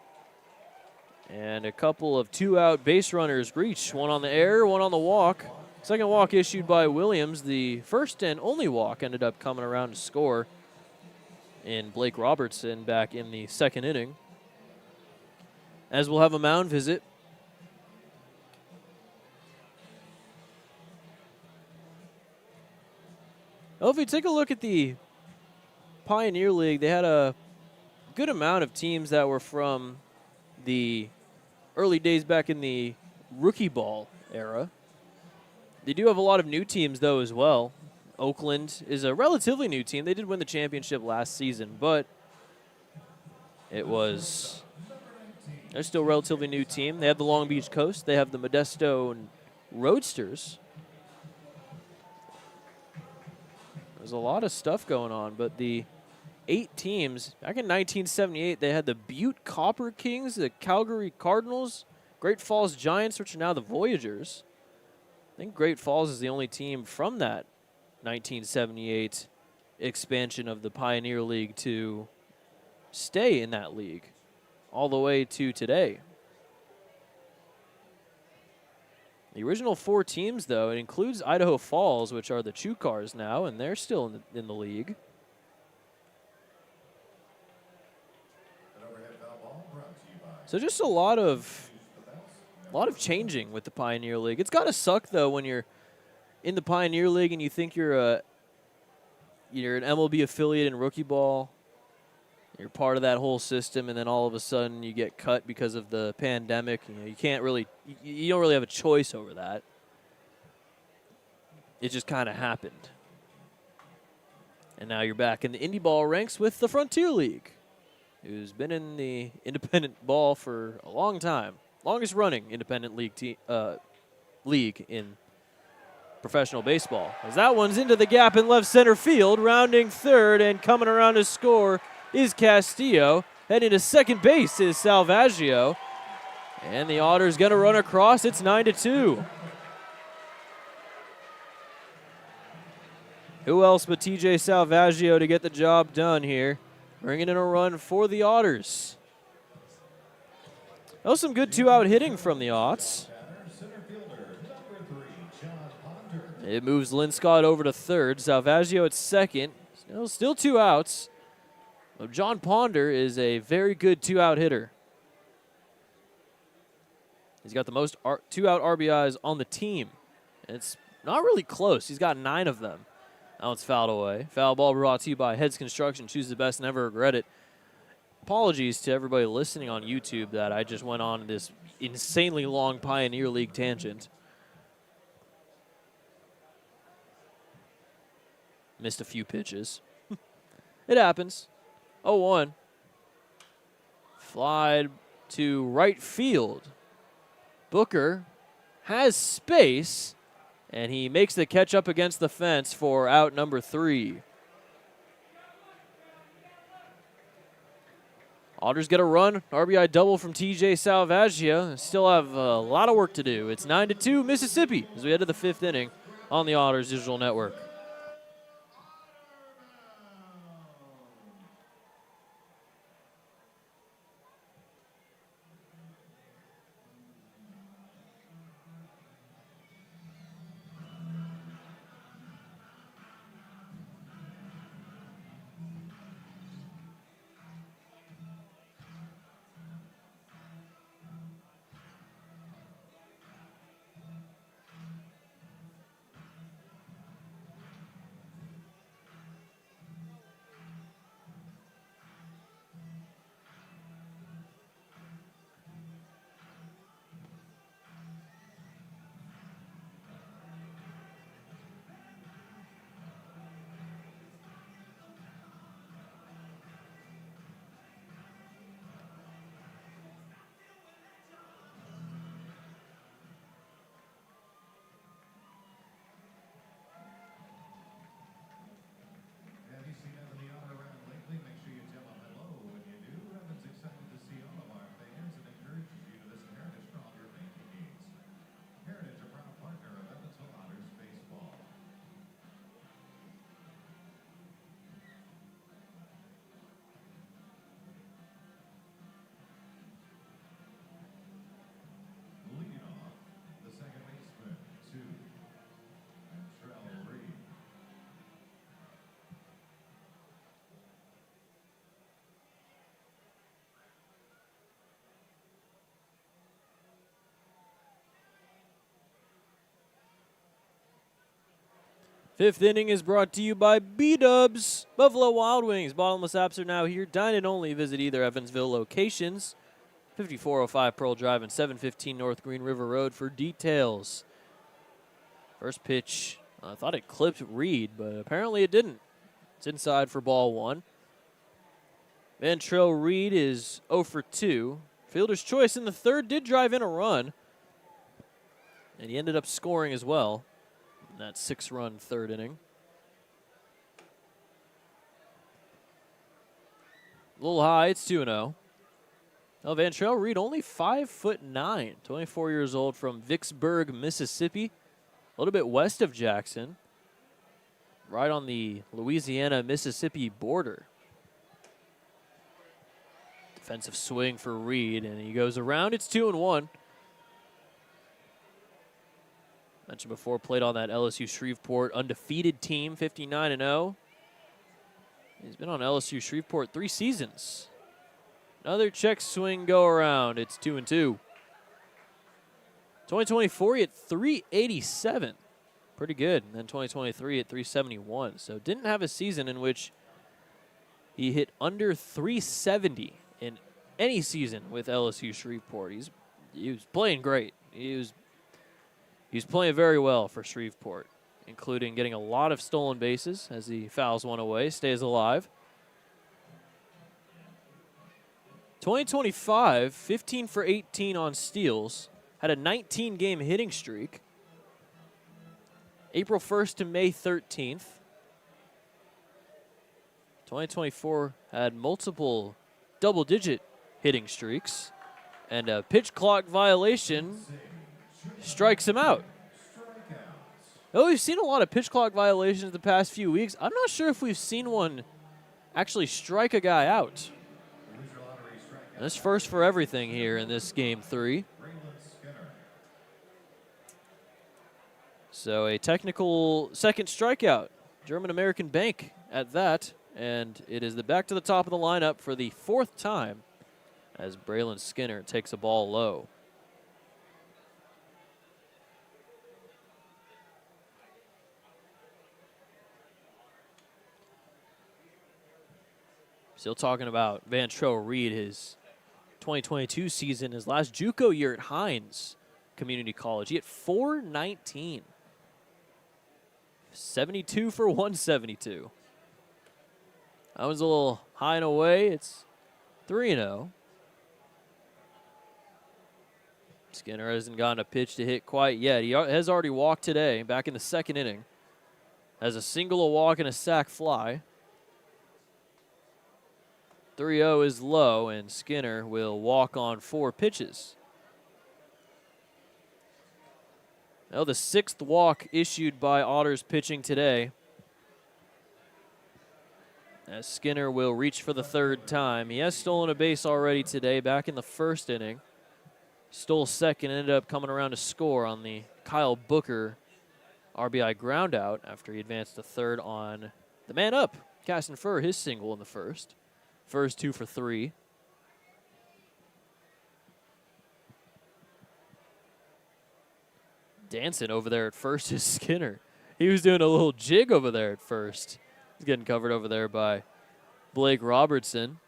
And a couple of 2-out base runners reach. One on the air, one on the walk. Second walk issued by Williams. The first and only walk ended up coming around to score in Blake Robertson back in the second inning. As we'll have a mound visit. Well, if we take a look at the Pioneer League, they had a good amount of teams that were from the early days back in the rookie ball era. They do have a lot of new teams, though, as well. Oakland is a relatively new team. They did win the championship last season, but they're still a relatively new team. They have the Long Beach Coast. They have the Modesto Roadsters. There's a lot of stuff going on, but the 8 teams, back in 1978, they had the Butte Copper Kings, the Calgary Cardinals, Great Falls Giants, which are now the Voyagers. I think Great Falls is the only team from that 1978 expansion of the Pioneer League to stay in that league all the way to today. The original 4 teams, though, it includes Idaho Falls, which are the Chukars now, and they're still in the league. So just a lot of changing with the Pioneer League. It's got to suck, though, when you're in the Pioneer League and you think you're an MLB affiliate in rookie ball. You're part of that whole system, and then all of a sudden you get cut because of the pandemic. You can't really, you don't really have a choice over that. It just kind of happened. And now you're back in the indie ball ranks with the Frontier League, who's been in the independent ball for a long time. Longest running independent league in professional baseball. As that one's into the gap in left center field, rounding third and coming around to score is Castillo. Heading to second base is Salvaggio. And the Otters going to run across. It's 9-2. Who else but TJ Salvaggio to get the job done here? Bringing in a run for the Otters. That was some good 2-out hitting from the Otts. It moves Linscott over to third. Salvaggio at second. Still 2 outs. Well, John Ponder is a very good 2-out hitter. He's got the most 2-out RBIs on the team. And it's not really close. He's got 9 of them. That one's fouled away. Foul ball brought to you by Heads Construction. Choose the best, never regret it. Apologies to everybody listening on YouTube that I just went on this insanely long Pioneer League tangent. Missed a few pitches. It happens. 0-1. Fly to right field. Booker has space, and he makes the catch up against the fence for out number 3. Otters get a run. RBI double from TJ Salvaggio. Still have a lot of work to do. It's 9-2 Mississippi as we head to the 5th inning on the Otters Digital Network. Fifth inning is brought to you by B-Dubs. Buffalo Wild Wings. Bottomless apps are now here. Dine in only. Visit either Evansville locations. 5405 Pearl Drive and 715 North Green River Road for details. First pitch, I thought it clipped Reed, but apparently it didn't. It's inside for ball one. Vantrell Reed is 0 for 2. Fielder's choice in the third did drive in a run, and he ended up scoring as well in that 6-run third inning. A little high, it's 2-0. Now Vantrell Reed, only 5'9", 24 years old, from Vicksburg, Mississippi, a little bit west of Jackson, right on the Louisiana-Mississippi border. Defensive swing for Reed, and he goes around. It's 2-1. Mentioned before, played on that LSU Shreveport undefeated team, 59-0. He's been on LSU Shreveport 3 seasons. Another check swing go around. It's 2-2. 2024, he hit 387. Pretty good. And then 2023 at 371. So didn't have a season in which he hit under 370 in any season with LSU Shreveport. He was playing great. He was playing very well for Shreveport, including getting a lot of stolen bases as he fouls one away, stays alive. 2025, 15 for 18 on steals, had a 19-game hitting streak. April 1st to May 13th. 2024 had multiple double-digit hitting streaks, and a pitch clock violation strikes him out. Oh, we've seen a lot of pitch clock violations the past few weeks. I'm not sure if we've seen one actually strike a guy out. That's first for everything here in this game 3. So a technical second strikeout. German-American Bank at that. And it is back to the top of the lineup for the 4th time as Braylon Skinner takes a ball low. Still talking about Vantrell Reed, his 2022 season, his last JUCO year at Hines Community College. He hit .419. 72 for 172. That was a little high and away. It's 3-0. Skinner hasn't gotten a pitch to hit quite yet. He has already walked today, back in the 2nd inning. Has a single, a walk, and a sac fly. 3-0 is low, and Skinner will walk on 4 pitches. Now the 6th walk issued by Otters pitching today, as Skinner will reach for the 3rd time. He has stolen a base already today, back in the 1st inning. Stole second, ended up coming around to score on the Kyle Booker RBI groundout after he advanced to 3rd on the man up. Caston Furr, his single in the 1st. Furr's 2 for 3. Dancing over there at first is Skinner. He was doing a little jig over there at first. He's getting covered over there by Blake Robertson.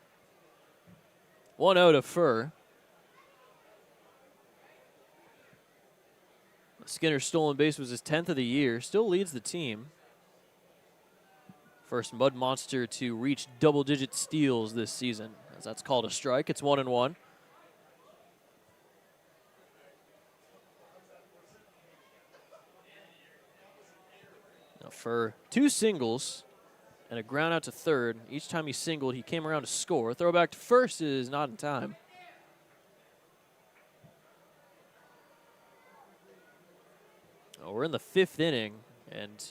1-0 to Furr. Skinner's stolen base was his 10th of the year. Still leads the team. First Mud Monster to reach double-digit steals this season, as that's called a strike. It's 1-1. Now for 2 singles and a ground out to 3rd. Each time he singled, he came around to score. Throw back to first is not in time. Well, we're in the 5th inning, and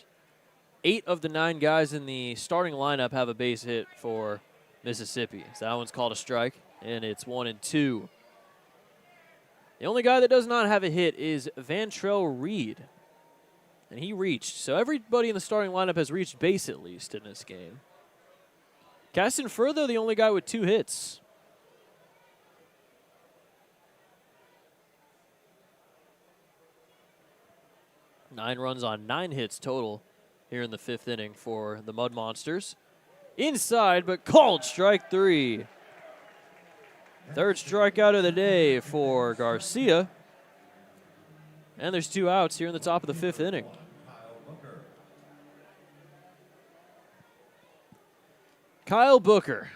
8 of the 9 guys in the starting lineup have a base hit for Mississippi. So that one's called a strike, and it's 1-2. The only guy that does not have a hit is Vantrell Reed, and he reached. So everybody in the starting lineup has reached base at least in this game. Caston Furr, though, the only guy with 2 hits. Nine runs on 9 hits total here in the 5th inning for the Mud Monsters. Inside, but called strike 3. Third strikeout of the day for Garcia. And there's 2 outs here in the top of the 5th inning. Kyle Booker.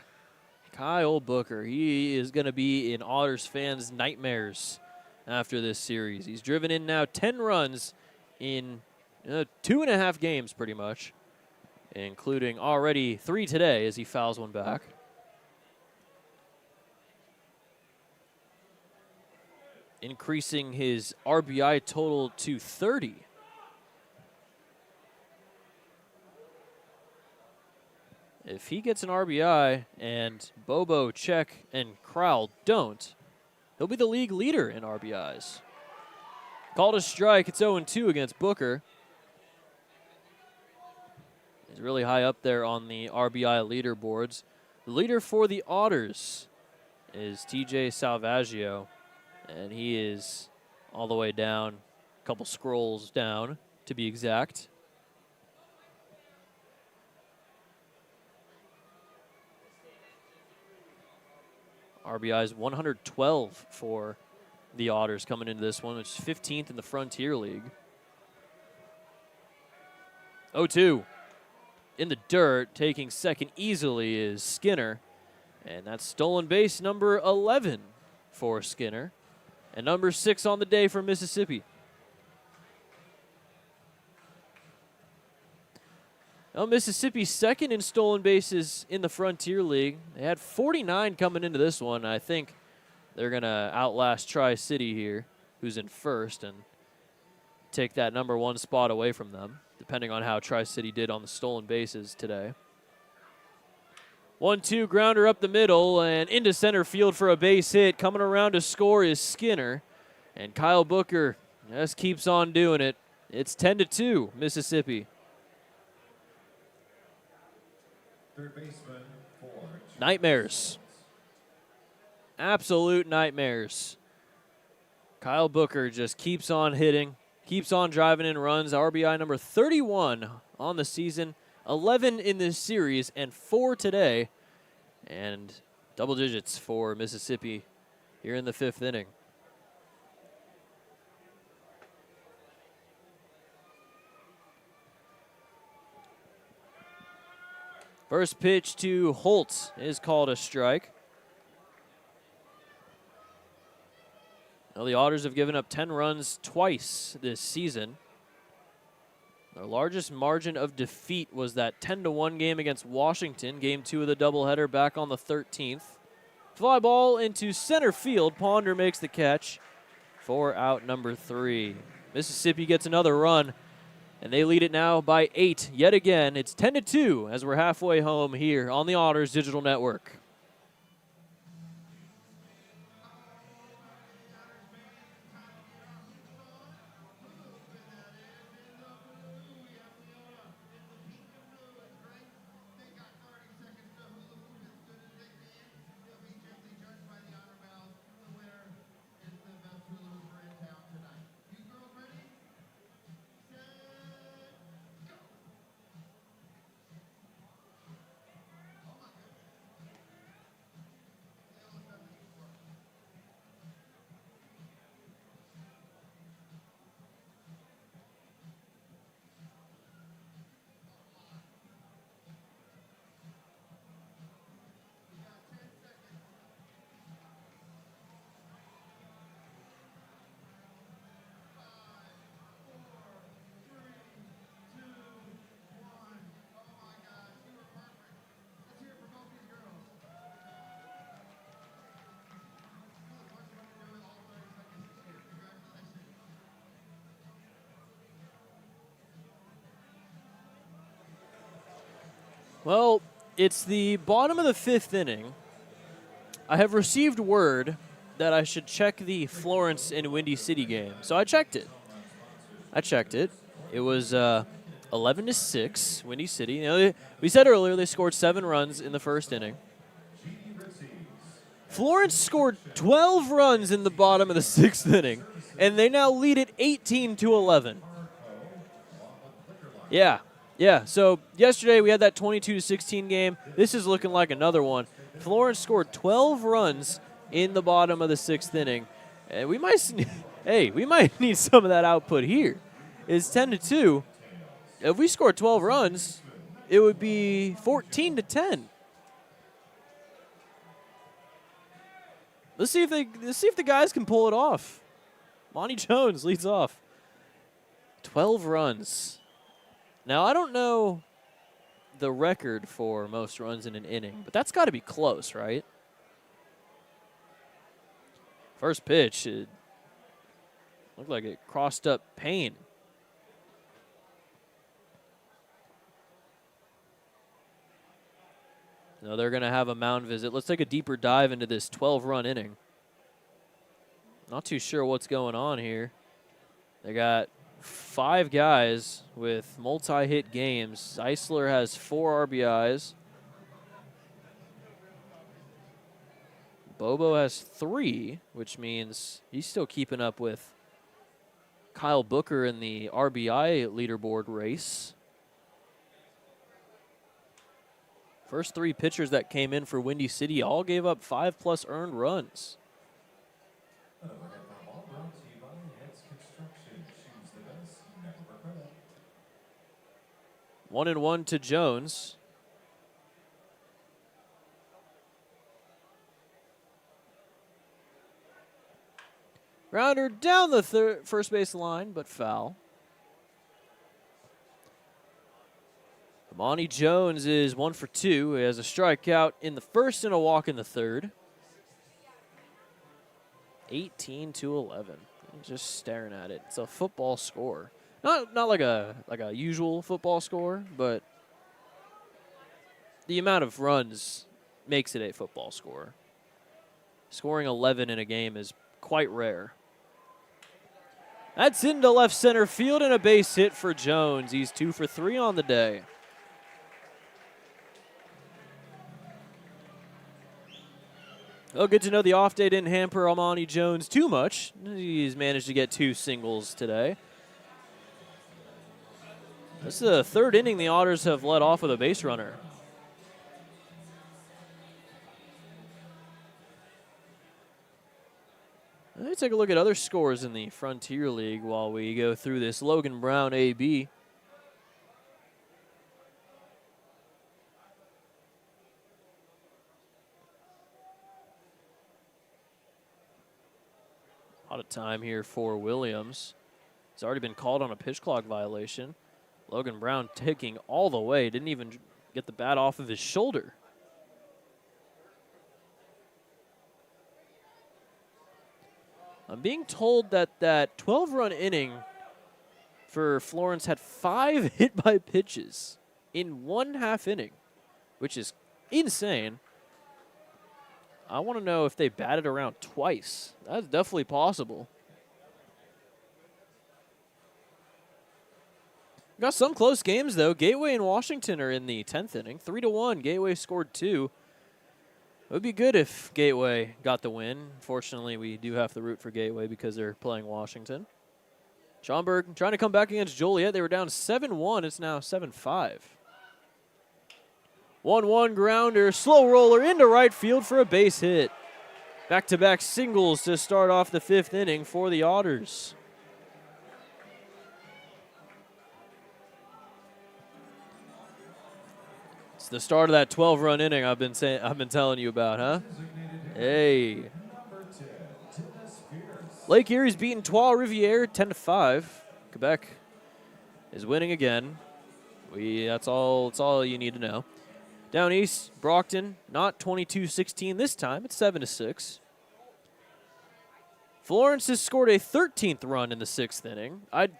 Kyle Booker. He is going to be in Otters fans' nightmares after this series. He's driven in now 10 runs in 2.5 games pretty much, including already 3 today as he fouls one back. Increasing his RBI total to 30. If he gets an RBI and Bobo, Check, and Crowell don't, he'll be the league leader in RBIs. Called a strike. It's 0-2 against Booker. He's really high up there on the RBI leaderboards. The leader for the Otters is TJ Salvaggio, and he is all the way down, a couple scrolls down to be exact. RBIs 112 for the Otters coming into this one, which is 15th in the Frontier League. 0-2. In the dirt, taking second easily is Skinner. And that's stolen base number 11 for Skinner. And number 6 on the day for Mississippi. Now, Mississippi second in stolen bases in the Frontier League. They had 49 coming into this one. I think they're going to outlast Tri-City here, who's in first, and take that number 1 spot away from them, depending on how Tri-City did on the stolen bases today. 1-2 grounder up the middle and into center field for a base hit. Coming around to score is Skinner, and Kyle Booker just keeps on doing it. It's 10-2, Mississippi. Third baseman for Nightmares. Absolute nightmares. Kyle Booker just keeps on hitting, keeps on driving in runs. RBI number 31 on the season, 11 in this series, and 4 today. And double digits for Mississippi here in the 5th inning. First pitch to Holt is called a strike. Now the Otters have given up 10 runs twice this season. Their largest margin of defeat was that 10-1 game against Washington, game 2 of the doubleheader back on the 13th. Fly ball into center field. Ponder makes the catch for out number 3. Mississippi gets another run, and they lead it now by 8 yet again. It's 10-2 as we're halfway home here on the Otters Digital Network. Well, it's the bottom of the 5th inning. I have received word that I should check the Florence and Windy City game. So I checked it. It was 11-6, Windy City. You know, we said earlier they scored 7 runs in the first inning. Florence scored 12 runs in the bottom of the 6th inning, and they now lead it 18-11. Yeah, Yeah, so yesterday we had that 22-16 game. This is looking like another one. Florence scored 12 runs in the bottom of the 6th inning. And we might we might need some of that output here. It's 10-2. If we score 12 runs, it would be 14-10. Let's see if the guys can pull it off. Monty Jones leads off. 12 runs. Now, I don't know the record for most runs in an inning, but that's got to be close, right? First pitch, it looked like it crossed up Payne. No, they're going to have a mound visit. Let's take a deeper dive into this 12-run inning. Not too sure what's going on here. They got 5 guys with multi-hit games. Eisler has 4 RBIs. Bobo has 3, which means he's still keeping up with Kyle Booker in the RBI leaderboard race. First 3 pitchers that came in for Windy City all gave up 5+ earned runs. 1-1 to Jones. Grounder down the first base line, but foul. Monty Jones is 1 for 2. He has a strikeout in the first and a walk in the third. 18-11. Just staring at it. It's a football score. Not like a usual football score, but the amount of runs makes it a football score. Scoring 11 in a game is quite rare. That's into left center field and a base hit for Jones. He's 2 for 3 on the day. Well, good to know the off day didn't hamper Amani Jones too much. He's managed to get 2 singles today. This is the 3rd inning the Otters have led off with a base runner. Let's take a look at other scores in the Frontier League while we go through this Logan Brown AB. A lot of time here for Williams. He's already been called on a pitch clock violation. Logan Brown taking all the way. Didn't even get the bat off of his shoulder. I'm being told that 12-run inning for Florence had 5 hit by pitches in 1/2 inning, which is insane. I want to know if they batted around twice. That's definitely possible. Got some close games, though. Gateway and Washington are in the 10th inning. 3-1. Gateway scored 2. It would be good if Gateway got the win. Fortunately, we do have to root for Gateway because they're playing Washington. Schaumburg trying to come back against Joliet. They were down 7-1. It's now 7-5. 1-1 grounder. Slow roller into right field for a base hit. Back-to-back singles to start off the 5th inning for the Otters. It's the start of that 12-run inning I've been telling you about, huh? Hey. Lake Erie's beating Trois Rivières 10-5. Quebec is winning again. That's all you need to know. Down east, Brockton, not 22-16 this time. It's 7-6. Florence has scored a 13th run in the 6th inning. I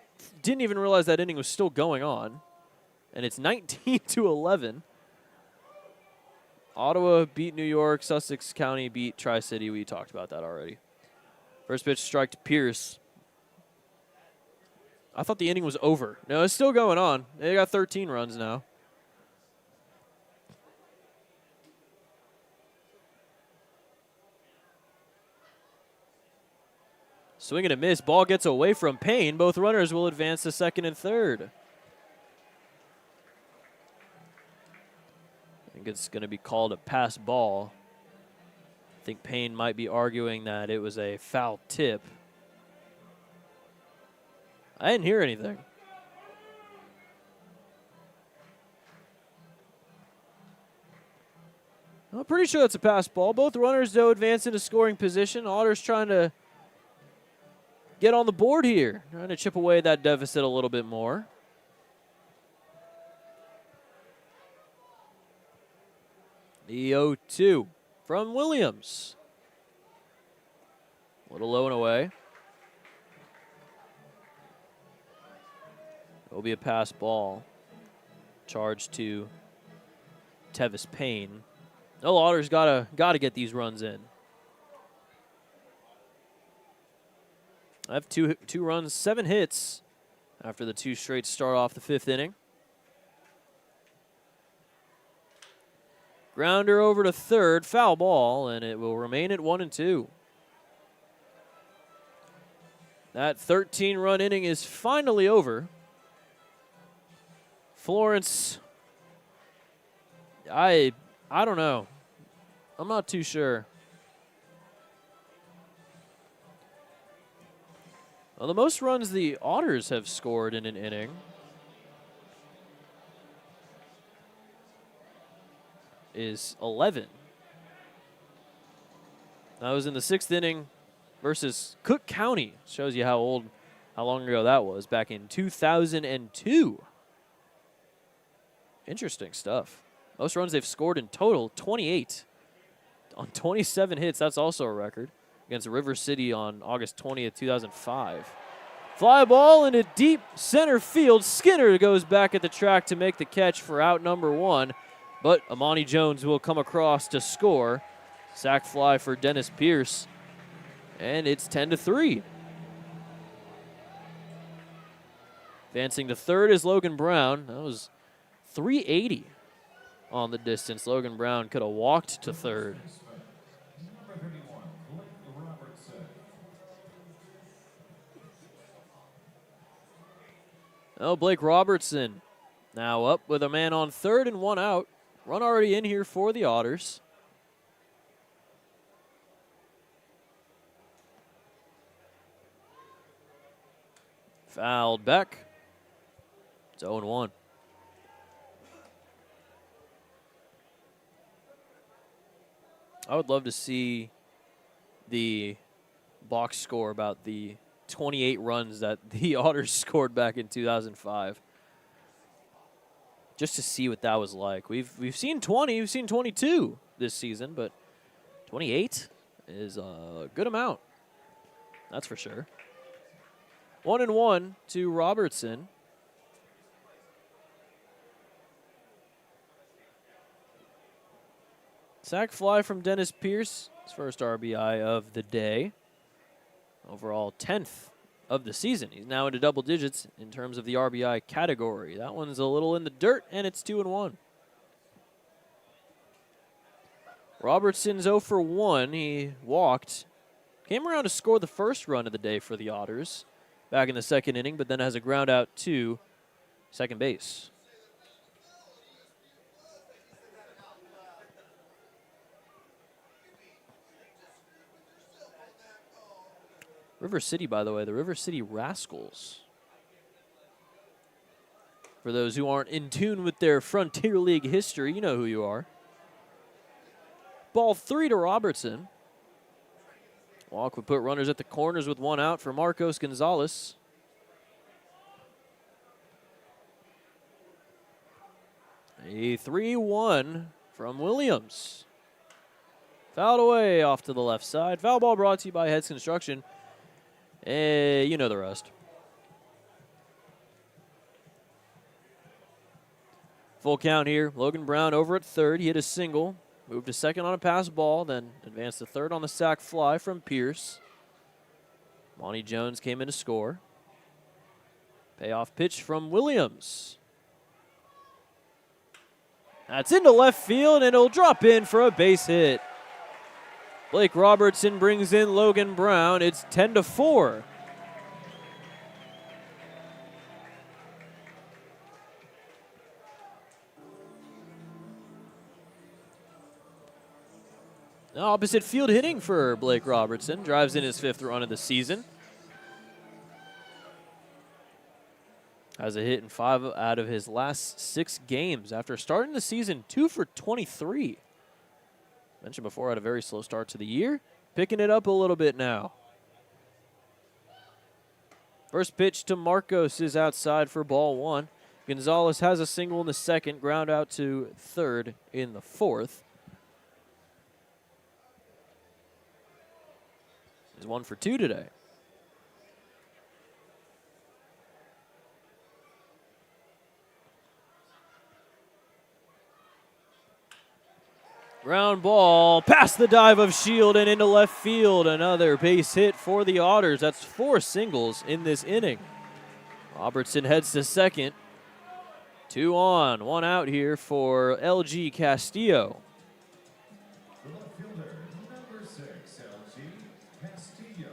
didn't even realize that inning was still going on. And it's 19-11. Ottawa beat New York. Sussex County beat Tri-City. We talked about that already. First pitch strike to Pierce. I thought the inning was over. No, it's still going on. They got 13 runs now. Swing and a miss. Ball gets away from Payne. Both runners will advance to second and third. I think it's going to be called a pass ball. I think Payne might be arguing that it was a foul tip. I didn't hear anything. I'm pretty sure that's a pass ball. Both runners, though, advance into scoring position. Otters trying to get on the board here, trying to chip away that deficit a little bit more. The 0-2 from Williams. A little low and away. It'll be a pass ball. Charge to Tevis Payne. No, Otters gotta get these runs in. I have two runs, 7 hits after the 2 straight start off the 5th inning. Grounder over to third, foul ball, and it will remain at 1-2. That 13-run inning is finally over. Florence, I don't know. I'm not too sure. Well, the most runs the Otters have scored in an inning is 11. That was in the 6th inning versus Cook County. Shows you how long ago that was, back in 2002. Interesting stuff. Most runs they've scored in total, 28. On 27 hits, that's also a record. Against River City on August 20th, 2005. Fly ball into deep center field. Skinner goes back at the track to make the catch for out number 1. But Amani Jones will come across to score. Sac fly for Dennis Pierce. And it's 10-3. Advancing to third is Logan Brown. That was 380 on the distance. Logan Brown could have walked to third. Number 31, Blake Robertson. Oh, Blake Robertson now up with a man on third and 1 out. Run already in here for the Otters. Fouled back. It's 0-1. I would love to see the box score about the 28 runs that the Otters scored back in 2005. Just to see what that was like. We've seen 20, we've seen 22 this season, but 28 is a good amount. That's for sure. 1-1 to Robertson. Sac fly from Dennis Pierce. His first RBI of the day. Overall 10th of the season. He's now into double digits in terms of the RBI category. That one's a little in the dirt, and it's 2-1. Robertson's 0 for 1. He walked. Came around to score the first run of the day for the Otters back in the 2nd inning, but then has a ground out to second base. River City, by the way, the River City Rascals. For those who aren't in tune with their Frontier League history, you know who you are. Ball 3 to Robertson. Walk would put runners at the corners with 1 out for Marcos Gonzalez. A 3-1 from Williams. Fouled away off to the left side. Foul ball brought to you by Heads Construction. You know the rest. Full count here. Logan Brown over at third. He hit a single. Moved to second on a pass ball. Then advanced to third on the sac fly from Pierce. Monty Jones came in to score. Payoff pitch from Williams. That's into left field, and it'll drop in for a base hit. Blake Robertson brings in Logan Brown. It's 10-4. Opposite field hitting for Blake Robertson. Drives in his 5th run of the season. Has a hit in 5 out of his last 6 games after starting the season 2 for 23. Mentioned before, had a very slow start to the year. Picking it up a little bit now. First pitch to Marcos is outside for ball 1. Gonzalez has a single in the 2nd, ground out to 3rd in the 4th. He's 1 for 2 today. Ground ball past the dive of Shield and into left field. Another base hit for the Otters. That's 4 singles in this inning. Robertson heads to 2nd. 2 on, 1 out here for LG Castillo. The left fielder, number 6, LG Castillo.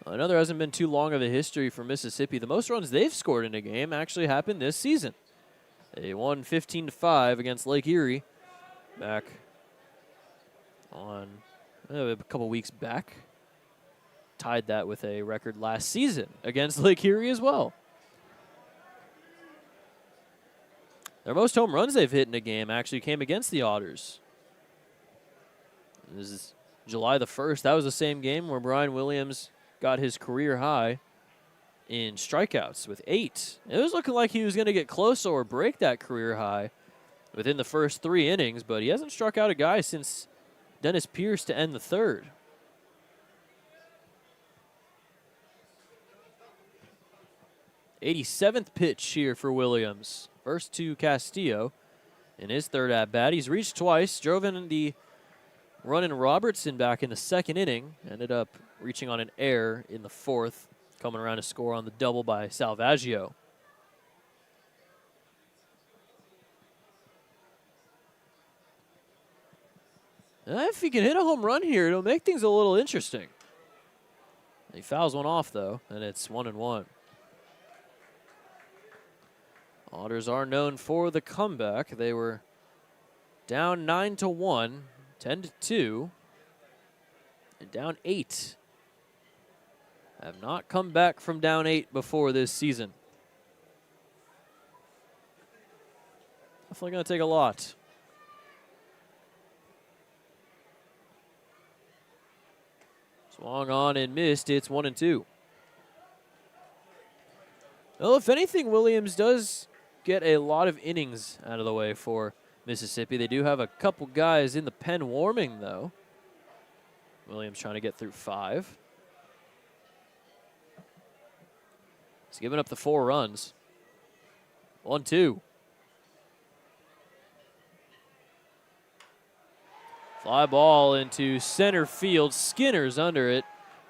Another hasn't been too long of a history for Mississippi. The most runs they've scored in a game actually happened this season. They won 15-5 against Lake Erie back on a couple weeks back. Tied that with a record last season against Lake Erie as well. Their most home runs they've hit in a game actually came against the Otters. This is July the 1st. That was the same game where Brian Williams got his career high in strikeouts with 8. It was looking like he was going to get close or break that career high within the first 3 innings, but he hasn't struck out a guy since Dennis Pierce to end the 3rd. '87th pitch here for Williams. First to Castillo in his 3rd at-bat. He's reached twice, drove in the run in Robertson back in the 2nd inning, ended up reaching on an error in the 4th, coming around to score on the double by Salvaggio. If he can hit a home run here, it'll make things a little interesting. He fouls one off, though, and it's 1-1. Otters are known for the comeback. They were down 9-1, 10-2, and down 8. Have not come back from down 8 before this season. Definitely going to take a lot. Swung on and missed. It's 1-2. Well, if anything, Williams does get a lot of innings out of the way for Mississippi. They do have a couple guys in the pen warming, though. Williams trying to get through 5. He's giving up the 4 runs. 1-2. Fly ball into center field. Skinner's under it.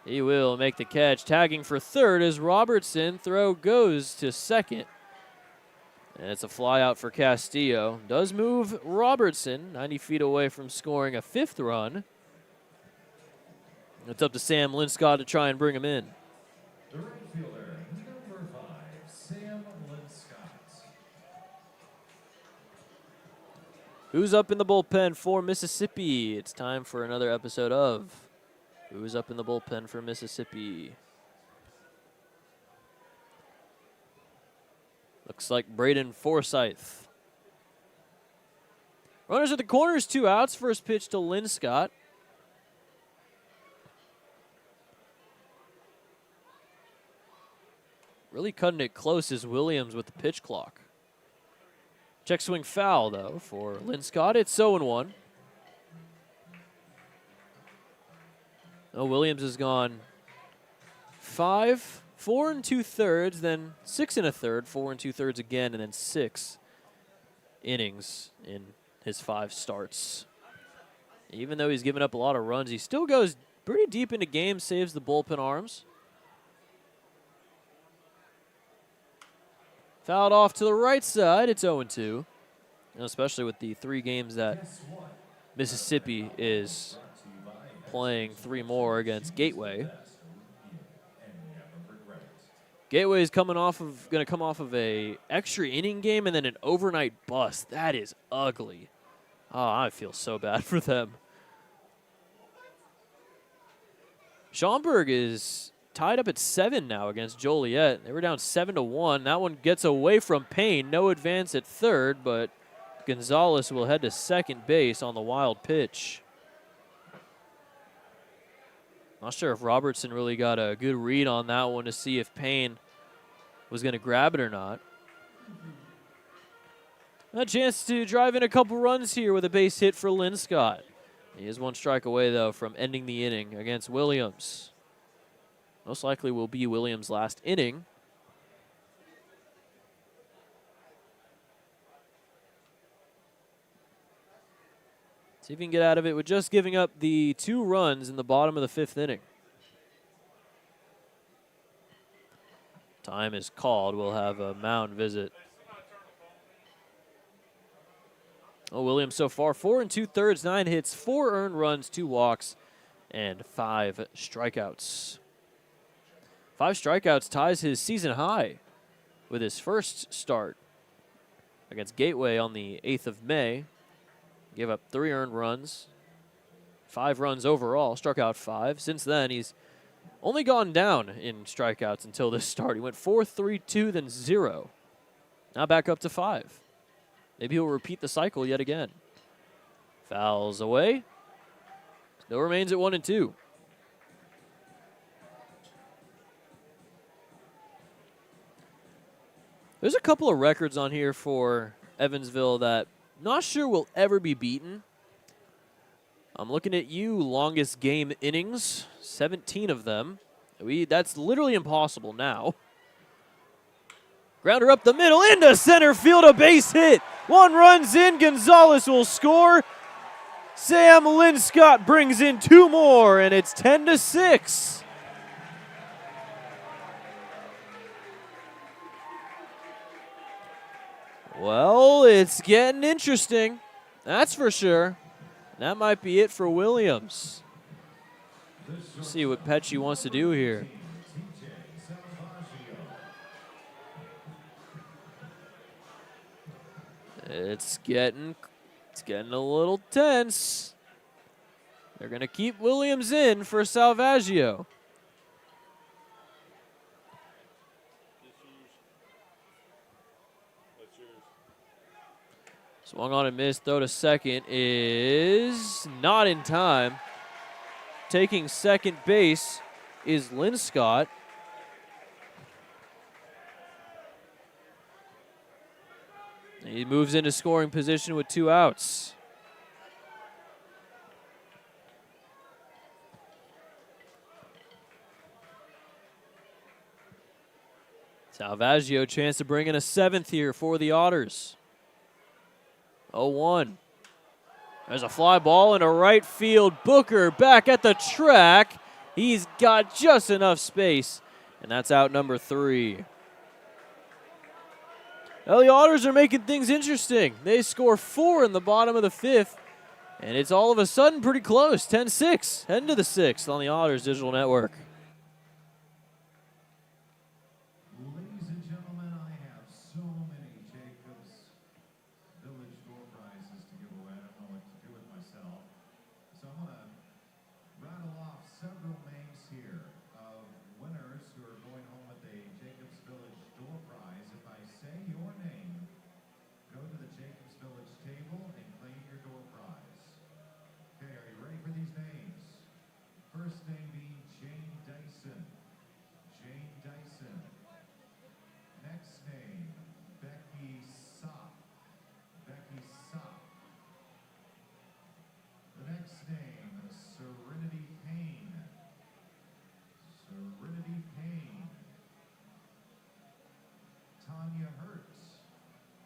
He will make the catch. Tagging for 3rd as Robertson. Throw goes to 2nd. And it's a fly out for Castillo. Does move Robertson 90 feet away from scoring a 5th run. It's up to Sam Linscott to try and bring him in. The right fielder, number 5, Sam Linscott. Who's up in the bullpen for Mississippi? It's time for another episode of Who's Up in the Bullpen for Mississippi. Looks like Braden Forsyth. Runners at the corners, 2 outs. First pitch to Linscott. Really cutting it close is Williams with the pitch clock. Check swing foul, though, for Linscott. It's 0-1. Oh, Williams has gone 5, 4 2/3, then 6 1/3, 4 2/3 again, and then 6 innings in his 5 starts. Even though he's given up a lot of runs, he still goes pretty deep into games, saves the bullpen arms. Fouled off to the right side. It's 0-2. And especially with the 3 games that Mississippi is playing 3 more against Gateway. Gateway is going to come off of a extra inning game and then an overnight bust. That is ugly. Oh, I feel so bad for them. Schaumburg is tied up at 7 now against Joliet. They were down 7-1. That one gets away from Payne. No advance at third, but Gonzalez will head to second base on the wild pitch. Not sure if Robertson really got a good read on that one to see if Payne was going to grab it or not. A chance to drive in a couple runs here with a base hit for Lynn Scott. He is 1 strike away, though, from ending the inning against Williams. Most likely will be Williams' last inning. See if he can get out of it with just giving up the 2 runs in the bottom of the 5th inning. Time is called. We'll have a mound visit. Oh, Williams so far 4 2/3, 9 hits, 4 earned runs, 2 walks, and 5 strikeouts. 5 strikeouts ties his season high with his first start against Gateway on the 8th of May. Gave up 3 earned runs, 5 runs overall, struck out 5. Since then, he's only gone down in strikeouts until this start. He went 4, 3, 2, then 0. Now back up to 5. Maybe he'll repeat the cycle yet again. Fouls away. Still remains at 1 2. There's a couple of records on here for Evansville that not sure will ever be beaten. I'm looking at you, longest game innings, 17 of them. That's literally impossible now. Grounder up the middle, into center field, a base hit. 1 runs in, Gonzalez will score. Sam Linscott brings in 2 more, and it's 10-6. Well, it's getting interesting. That's for sure. That might be it for Williams. Let's see what Pesci wants to do here. It's getting a little tense. They're going to keep Williams in for Salvaggio. Swung on and missed. Throw to second is not in time. Taking second base is Linscott. He moves into scoring position with 2 outs. Salvaggio, chance to bring in a 7th here for the Otters. 0-1. There's a fly ball into right field. Booker back at the track. He's got just enough space, and that's out number 3. Well, the Otters are making things interesting. They score 4 in the bottom of the 5th, and it's all of a sudden pretty close. 10-6, heading to the 6th on the Otters Digital Network. Ladies and gentlemen, I have so many Jacobs Village door prizes to give away. I don't know what to do with myself. So I'm going to rattle off several names here of winners who are going home with a Jacobs Village door prize. If I say your name, go to the Jacobs Village table and claim your door prize. Okay, are you ready for these names? First name being Jane Dyson. Jane Dyson. Next name, Becky Sopp. Becky Sopp. The next name, Serenity Payne. Serenity Payne. Tanya Hertz.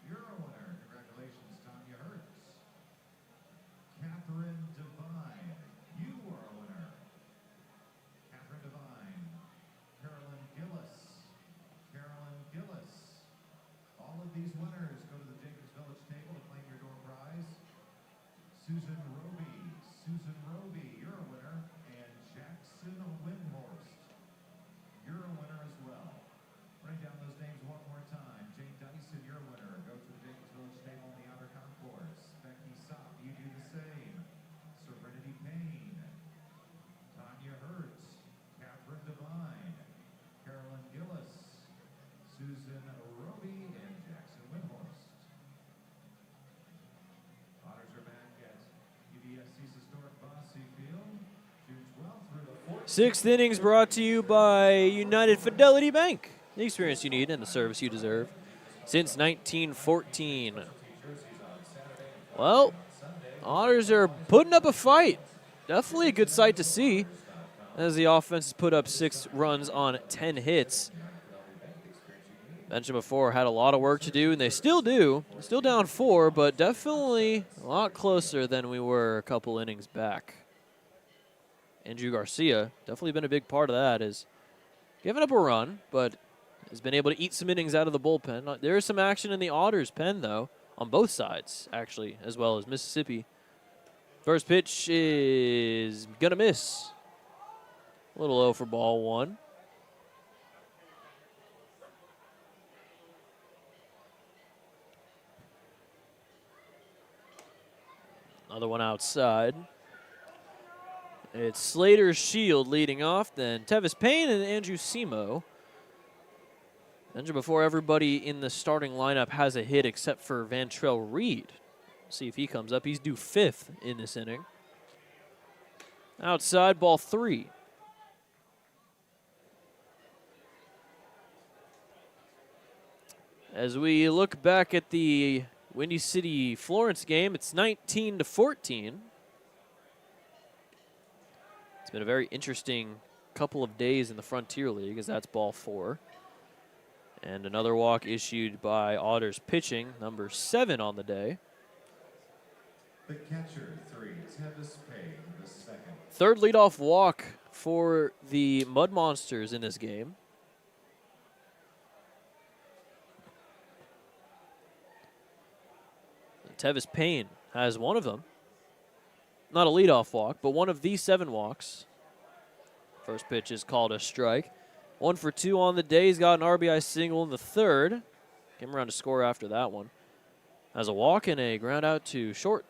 You're a winner. Congratulations, Tanya Hertz. Catherine Devine. You are a winner. Catherine Devine. Carolyn Gillis. Carolyn Gillis. All of these winners go to the Jacobs Village table to claim your door prize. Susan Roby. Susan Roby, you're a winner. Sixth innings brought to you by United Fidelity Bank. The experience you need and the service you deserve since 1914. Well, Otters are putting up a fight. Definitely a good sight to see as the offense has put up 6 runs on 10 hits. Mentioned before, had a lot of work to do, and they still do. Still down 4, but definitely a lot closer than we were a couple innings back. Andrew Garcia, definitely been a big part of that, is giving up a run, but has been able to eat some innings out of the bullpen. There is some action in the Otters pen, though, on both sides, actually, as well as Mississippi. First pitch is going to miss. A little low for ball 1. Another one outside. It's Slater Shield leading off, then Tevis Payne and Andrew Simo. Mentioned before, everybody in the starting lineup has a hit except for Vantrell Reed. See if he comes up. He's due 5th in this inning. Outside, ball 3. As we look back at the Windy City Florence game, it's 19-14. It's been a very interesting couple of days in the Frontier League, as that's ball 4. And another walk issued by Otters pitching, number 7 on the day. The catcher, 3, Tevis Payne, the second. Third leadoff walk for the Mud Monsters in this game. Tevis Payne has one of them. Not a leadoff walk, but one of the 7 walks. First pitch is called a strike. 1 for 2 on the day. He's got an RBI single in the 3rd. Came around to score after that one. Has a walk and a ground out to short.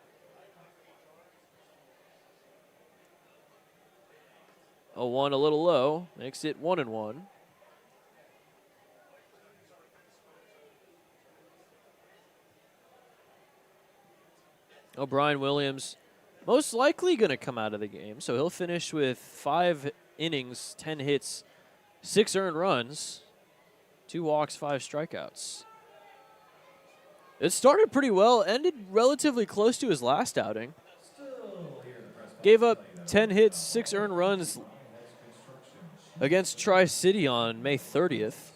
0-1 a little low. Makes it 1-1. Brian Williams most likely going to come out of the game, so he'll finish with 5 innings, 10 hits, 6 earned runs, 2 walks, 5 strikeouts. It started pretty well, ended relatively close to his last outing. Gave up 10 hits, 6 earned runs against Tri-City on May 30th.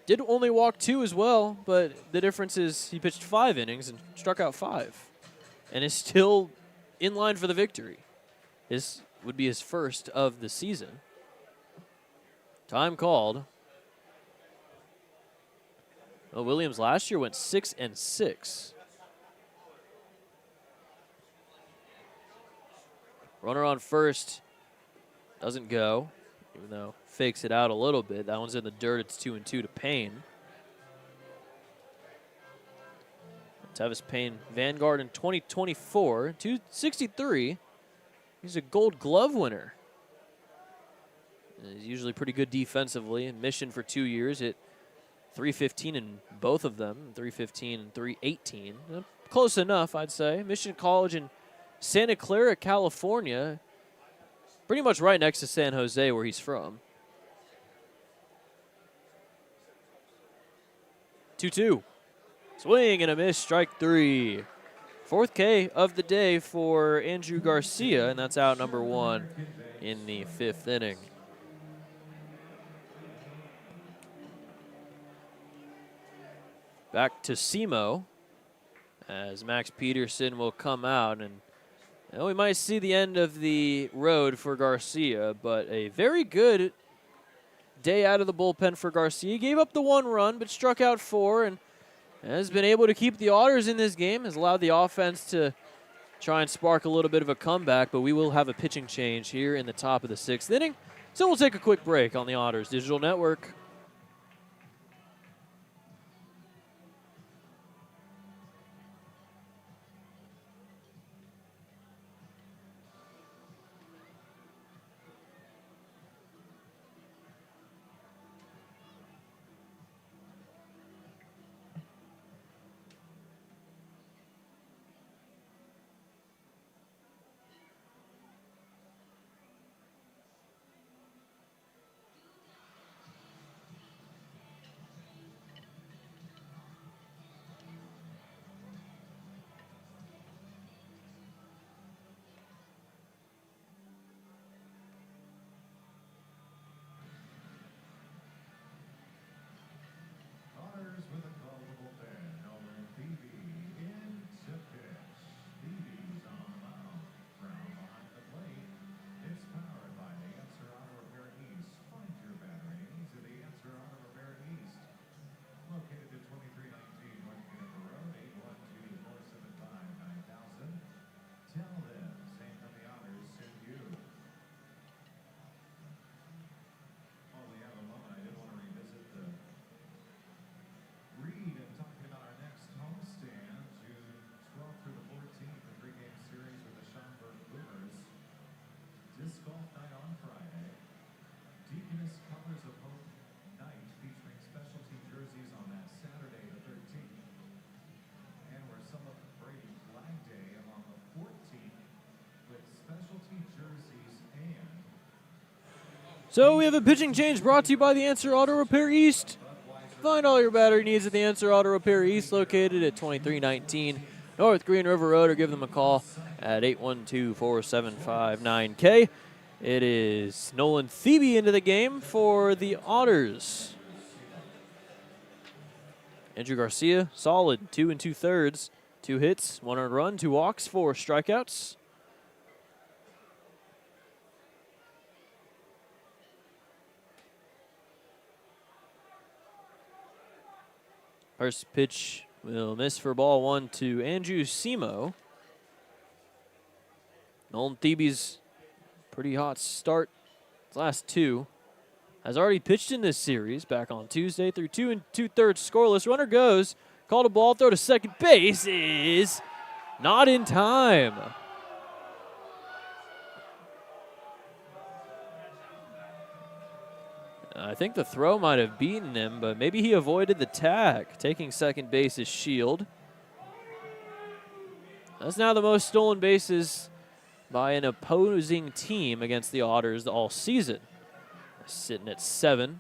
Did only walk 2 as well, but the difference is he pitched 5 innings and struck out 5 and is still in line for the victory. This would be his first of the season. Time called. Well, Williams last year went 6-6. Runner on first doesn't go, even though fakes it out a little bit. That one's in the dirt. It's 2-2 to Payne. Tevis Payne, Vanguard in 2024, 263. He's a Gold Glove winner. He's usually pretty good defensively. Mission for 2 years at 315 in both of them, 315 and 318. Close enough, I'd say. Mission College in Santa Clara, California. Pretty much right next to San Jose, where he's from. 2-2. Swing and a miss, strike 3. 4th K of the day for Andrew Garcia, and that's out number 1 in the 5th inning. Back to Simo as Max Peterson will come out, and we might see the end of the road for Garcia, but a very good day out of the bullpen for Garcia. He gave up the 1 run, but struck out 4, and has been able to keep the Otters in this game, has allowed the offense to try and spark a little bit of a comeback, but we will have a pitching change here in the top of the 6th inning. So we'll take a quick break on the Otters Digital Network. So we have a pitching change brought to you by the Answer Auto Repair East. Find all your battery needs at the Answer Auto Repair East, located at 2319 North Green River Road, or give them a call at 812-475-9K. It is Nolan Thebe into the game for the Otters. Andrew Garcia, solid, 2 2/3, 2 hits, 1 earned run, 2 walks, 4 strikeouts. First pitch will miss for ball 1 to Andrew Simo. Nolan Thebe's pretty hot start. His last 2 has already pitched in this series back on Tuesday through 2 2/3 scoreless. Runner goes, called a ball, throw to second base is not in time. I think the throw might have beaten him, but maybe he avoided the tag. Taking second base is Shield. That's now the most stolen bases by an opposing team against the Otters all season. Sitting at 7.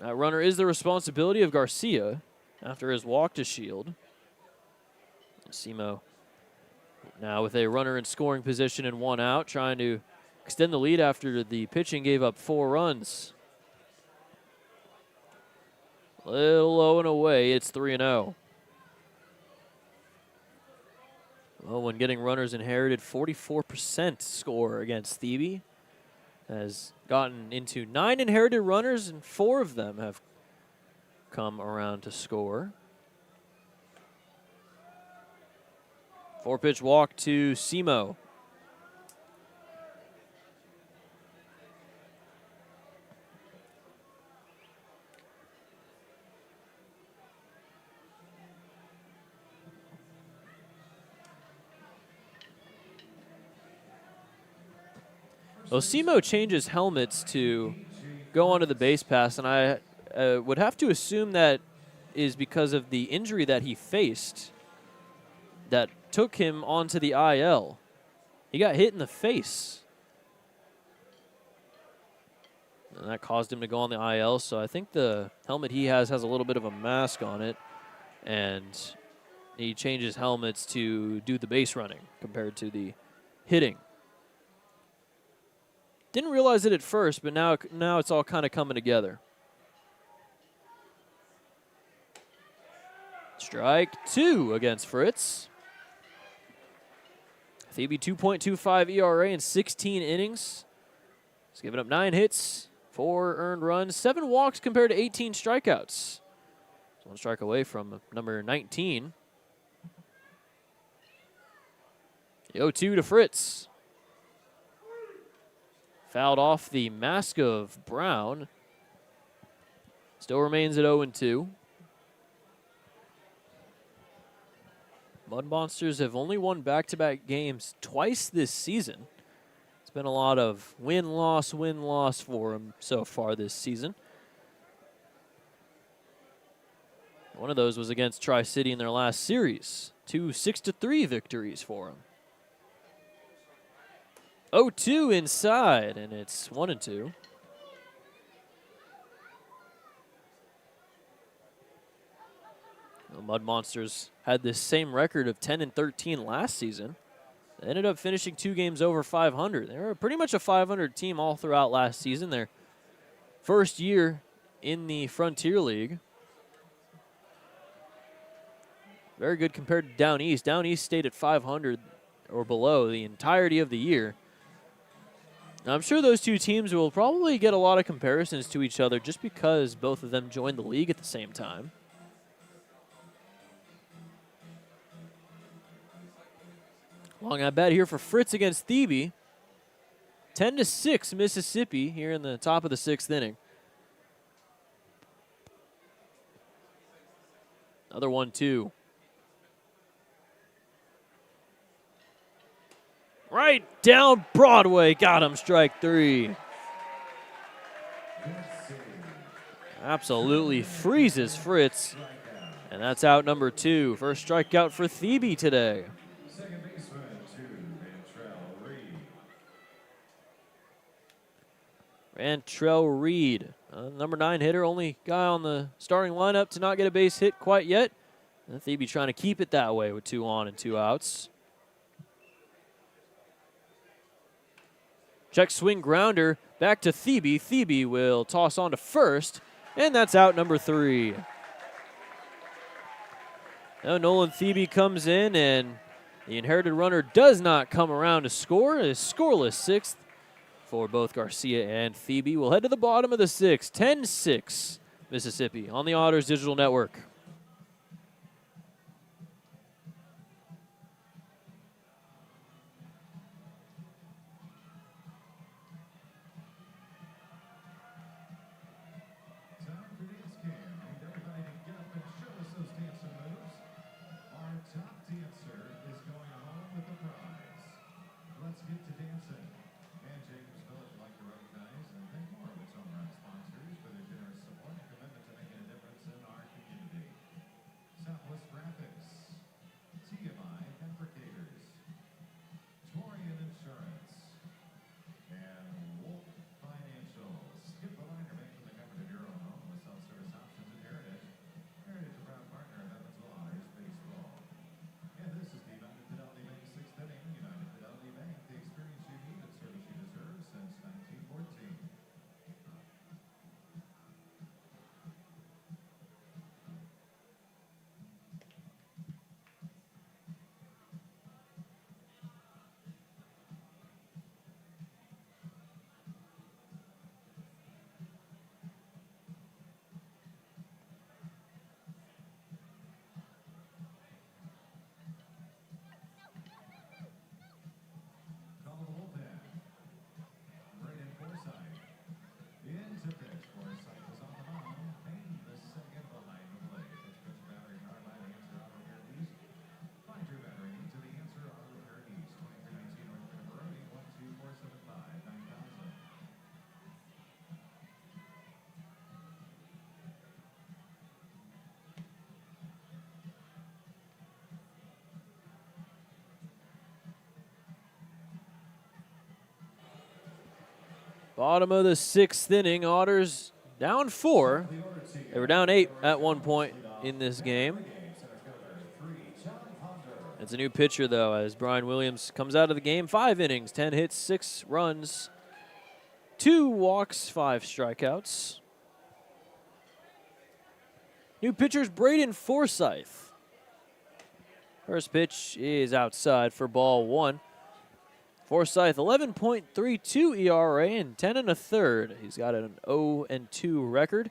That runner is the responsibility of Garcia after his walk to Shield. Simo now with a runner in scoring position and 1 out, trying to extend the lead after the pitching gave up 4 runs. A little low and away, it's 3-0. Well, when getting runners inherited, 44% score against Thebe. Has gotten into 9 inherited runners, and 4 of them have come around to score. 4-pitch walk to Simo. Simo changes helmets to go onto the base pass, and I would have to assume that is because of the injury that he faced that took him onto the IL. He got hit in the face, and that caused him to go on the IL, so I think the helmet he has a little bit of a mask on it, and he changes helmets to do the base running compared to the hitting. Didn't realize it at first, but now it's all kind of coming together. Strike 2 against Fritz. Thebe 2.25 ERA in 16 innings. He's given up 9 hits, 4 earned runs, 7 walks compared to 18 strikeouts. 1 strike away from number 19. The 0-2 to Fritz. Fouled off the mask of Brown. Still remains at 0-2. Mud Monsters have only won back-to-back games twice this season. It's been a lot of win-loss for them so far this season. One of those was against Tri-City in their last series. 2 6-3 victories for them. 0-2 inside, and it's 1-2. The Mud Monsters had this same record of 10-13 last season. They ended up finishing 2 games over 500. They were pretty much a 500 team all throughout last season. Their first year in the Frontier League. Very good compared to Down East. Down East stayed at 500 or below the entirety of the year. Now, I'm sure those 2 teams will probably get a lot of comparisons to each other just because both of them joined the league at the same time. Long at bat here for Fritz against Thebe. 10-6 Mississippi here in the top of the 6th inning. Another 1-2. Right down Broadway. Got him, strike 3. Absolutely freezes Fritz. And that's out number 2. First strikeout for Thebe today. Second baseman, 2, Mantrell Reed. Rantrell Reed, number 9 hitter, only guy on the starting lineup to not get a base hit quite yet. And Thebe trying to keep it that way with 2 on and 2 outs. Check swing grounder back to Thebe. Thebe will toss on to first, and that's out number 3. Now Nolan Thebe comes in, and the inherited runner does not come around to score. A scoreless 6th for both Garcia and Thebe. We'll head to the bottom of the 6th. 10-6 Mississippi on the Otters Digital Network. Time for dance cam. I need everybody to get up and show us those dancing moves. Our top dancer is going home with the prize. Let's get to dancing. And Jacobsville would like to recognize and thank more of its home-run sponsors for their generous support and commitment to making a difference in our community. Southwest Graphics, TMI Fabricators, Torian Insurance, and Wolf Financial. Skip the line or make from the comfort of your own home with self-service options and Heritage. Heritage, a proud partner of Evansville Otters baseball. And this is the United Fidelity Bank 6th inning. United Fidelity Bank, the experience you need and service you deserve since 1914. Call the bullpen. Braden Forsythe. Into pitch. Forsythe is on the mound. Payne the second behind the plate. It's pitch battery powered by the Answer Auto Repair East. Find your battery need to the Answer Auto Repair East. 2319 North Road, 12475 9000. Bottom of the 6th inning, Otters down 4. They were down 8 at one point in this game. It's a new pitcher, though, as Brian Williams comes out of the game. 5 innings, 10 hits, 6 runs, 2 walks, 5 strikeouts. New pitcher's Braden Forsythe. First pitch is outside for ball 1. Forsythe, 11.32 ERA and 10 1/3. He's got an 0-2 record.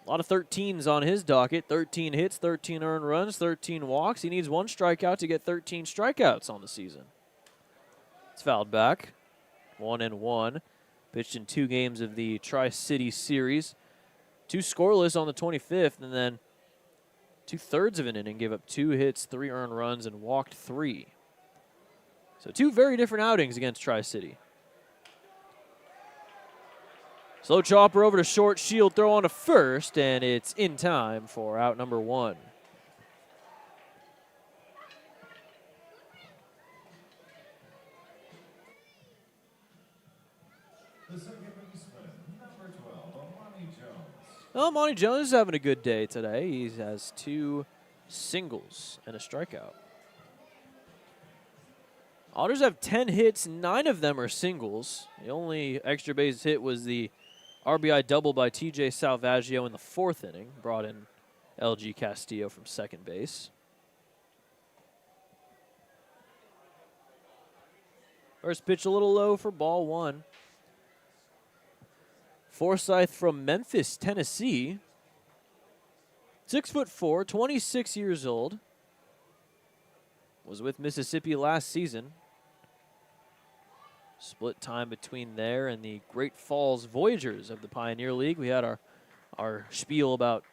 A lot of 13s on his docket. 13 hits, 13 earned runs, 13 walks. He needs 1 strikeout to get 13 strikeouts on the season. It's fouled back. 1-1. Pitched in 2 games of the Tri-City Series. 2 scoreless on the 25th, and then 2/3 of an inning. Gave up 2 hits, 3 earned runs, and walked 3. So 2 very different outings against Tri-City. Slow chopper over to short, Shield throw on to first, and it's in time for out number 1. The second baseman, number 12, Amani Jones. Well, Monty Jones is having a good day today. He has 2 singles and a strikeout. Otters have 10 hits, 9 of them are singles. The only extra base hit was the RBI double by TJ Salvaggio in the 4th inning. Brought in LG Castillo from second base. First pitch a little low for ball 1. Forsythe from Memphis, Tennessee. 6'4", 26 years old. Was with Mississippi last season. Split time between there and the Great Falls Voyagers of the Pioneer League. We had our spiel about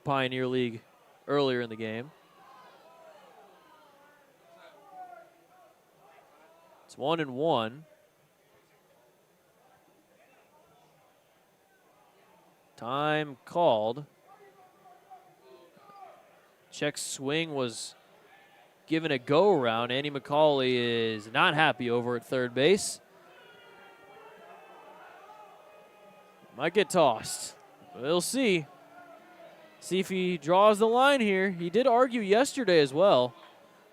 Pioneer League earlier in the game. It's 1-1. Time called. Check swing was given a go-around. Andy McCauley is not happy over at third base. Might get tossed. We'll see. See if he draws the line here. He did argue yesterday as well.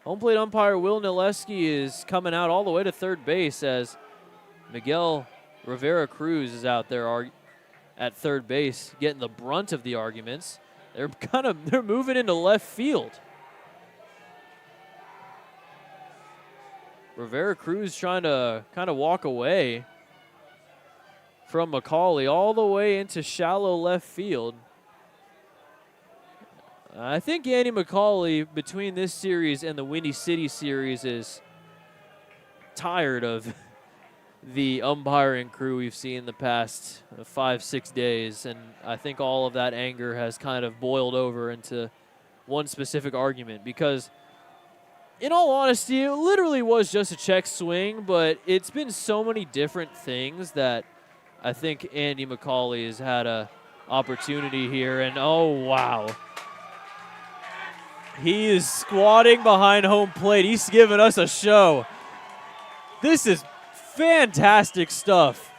Home plate umpire Will Nileski is coming out all the way to third base as Miguel Rivera Cruz is out there at third base, getting the brunt of the arguments. They're moving into left field. Rivera Cruz trying to kind of walk away from McCauley all the way into shallow left field. I think Andy McCauley, between this series and the Windy City series, is tired of the umpiring crew we've seen the past 5-6 days, and I think all of that anger has kind of boiled over into one specific argument because, in all honesty, it literally was just a check swing, but it's been so many different things that I think Andy McCauley has had a opportunity here, and oh, wow. He is squatting behind home plate. He's giving us a show. This is fantastic stuff.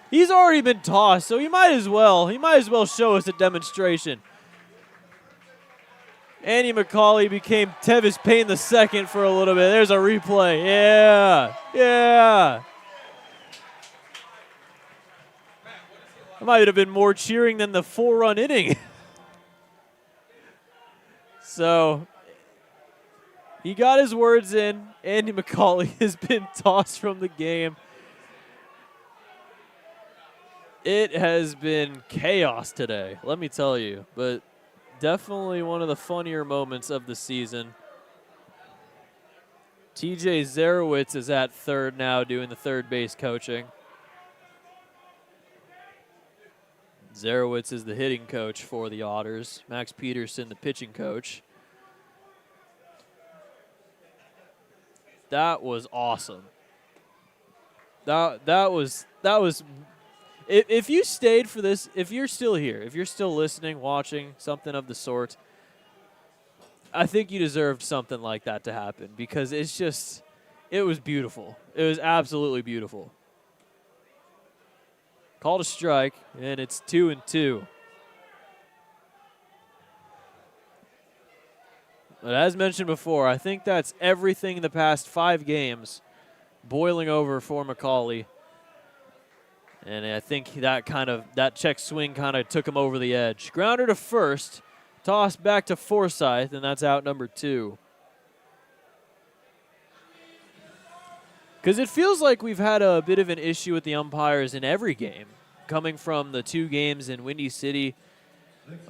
He's already been tossed, so he might as well show us a demonstration. Andy McCauley became Tevis Payne II for a little bit. There's a replay. Yeah. That might have been more cheering than the 4-run inning. So he got his words in. Andy McCauley has been tossed from the game. It has been chaos today, let me tell you. But definitely one of the funnier moments of the season. TJ Zarowitz is at third now doing the third base coaching. Zarowitz is the hitting coach for the Otters. Max Peterson, the pitching coach. That was awesome. That was. If you stayed for this, if you're still here, if you're still listening, watching, something of the sort, I think you deserved something like that to happen because it was beautiful. It was absolutely beautiful. Called a strike, and it's 2-2. But as mentioned before, I think that's everything in the past 5 games boiling over for McCauley. And I think that check swing kind of took him over the edge. Grounder to first, toss back to Forsythe, and that's out number 2. Because it feels like we've had a bit of an issue with the umpires in every game, coming from the 2 games in Windy City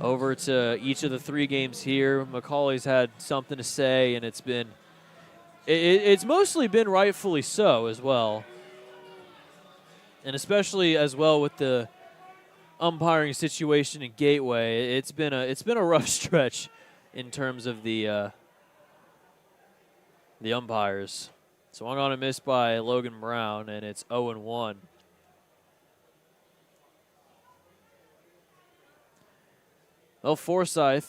over to each of the 3 games here. McCauley's had something to say, and it's mostly been rightfully so as well. And especially as well with the umpiring situation in Gateway, it's been a rough stretch in terms of the umpires. Swung on a miss by Logan Brown, and it's 0-1. Well, Forsythe,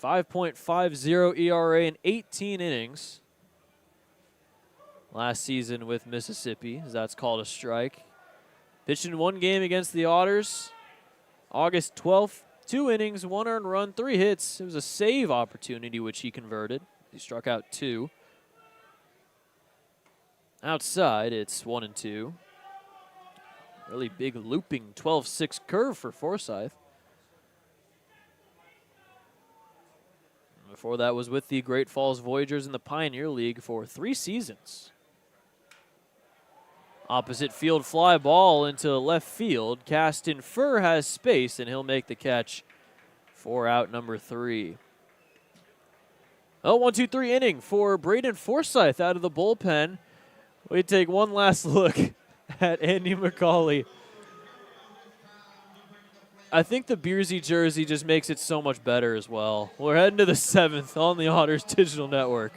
5.50 ERA in 18 innings last season with Mississippi, as that's called a strike. Pitched in 1 game against the Otters, August 12th, 2 innings, 1 earned run, 3 hits. It was a save opportunity, which he converted. He struck out 2. Outside, it's 1-2. Really big looping 12-6 curve for Forsythe. Before that was with the Great Falls Voyagers in the Pioneer League for 3 seasons. Opposite field fly ball into left field. Caston Furr has space, and he'll make the catch for out number 3. Oh, 1-2-3 inning for Braden Forsythe out of the bullpen. We take one last look at Andy McCauley. I think the Beersy jersey just makes it so much better as well. We're heading to the 7th on the Otters Digital Network.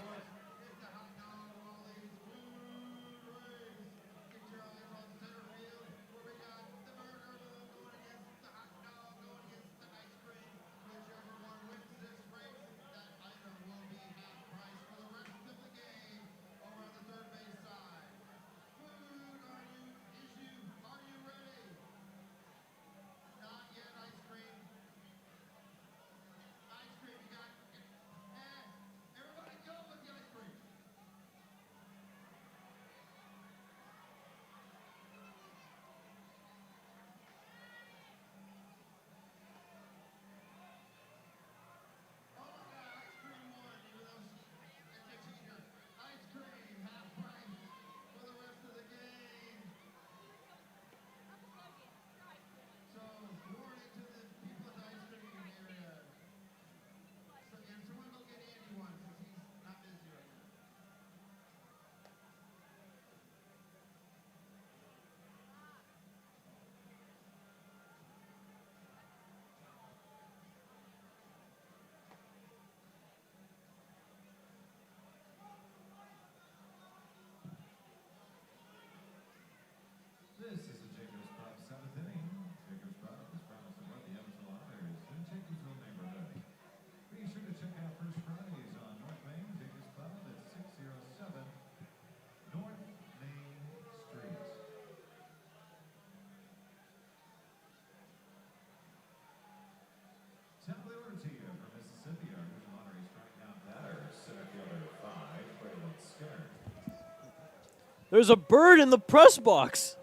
There's a bird in the press box.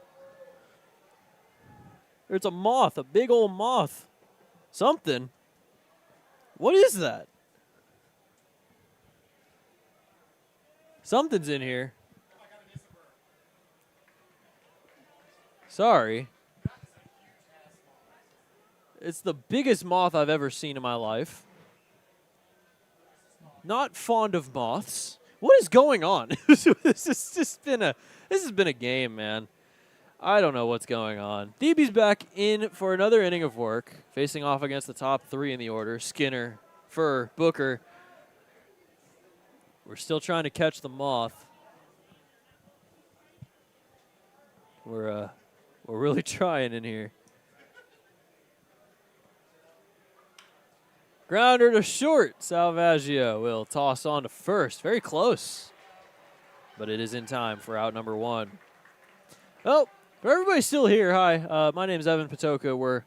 There's a moth, a big old moth. Something. What is that? Something's in here. Sorry. It's the biggest moth I've ever seen in my life. Not fond of moths. What is going on? This has been a game, man. I don't know what's going on. Thebe's back in for another inning of work, facing off against the top three in the order: Skinner, Furr, Booker. We're still trying to catch the moth. We're really trying in here. Grounder to short. Salvaggio will toss on to first. Very close. But it is in time for out number one. Oh, everybody's still here. Hi, my name is Evan Patoka.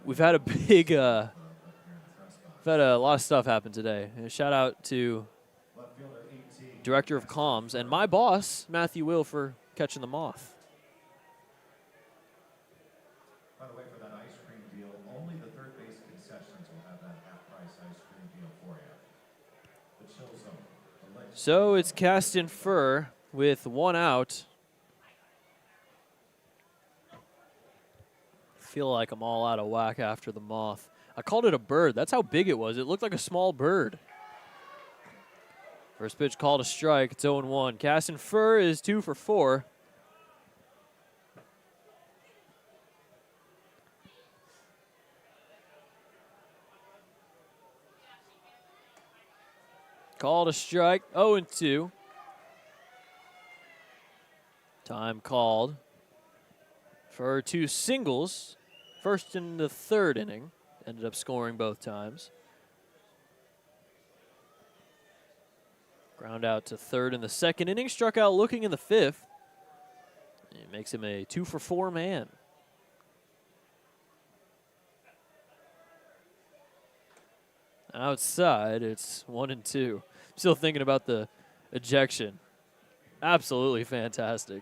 We've had a big, we've had a lot of stuff happen today. And a shout out to Director of Comms and my boss, Matthew Will, for catching the moth. By the way, for that ice cream deal, only the third base concessions will have that half-price ice cream deal for you. The chill zone. So it's Caston Furr with one out. Feel like I'm all out of whack after the moth. I called it a bird. That's how big it was. It looked like a small bird. First pitch called a strike. It's 0-1. Caston Furr is 2 for 4. Called a strike. 0-2. Time called for 2 singles. First in the third inning. Ended up scoring both times. Ground out to third in the second inning. Struck out looking in the fifth. It makes him a 2 for 4 man. Outside, it's 1-2. Still thinking about the ejection. Absolutely fantastic.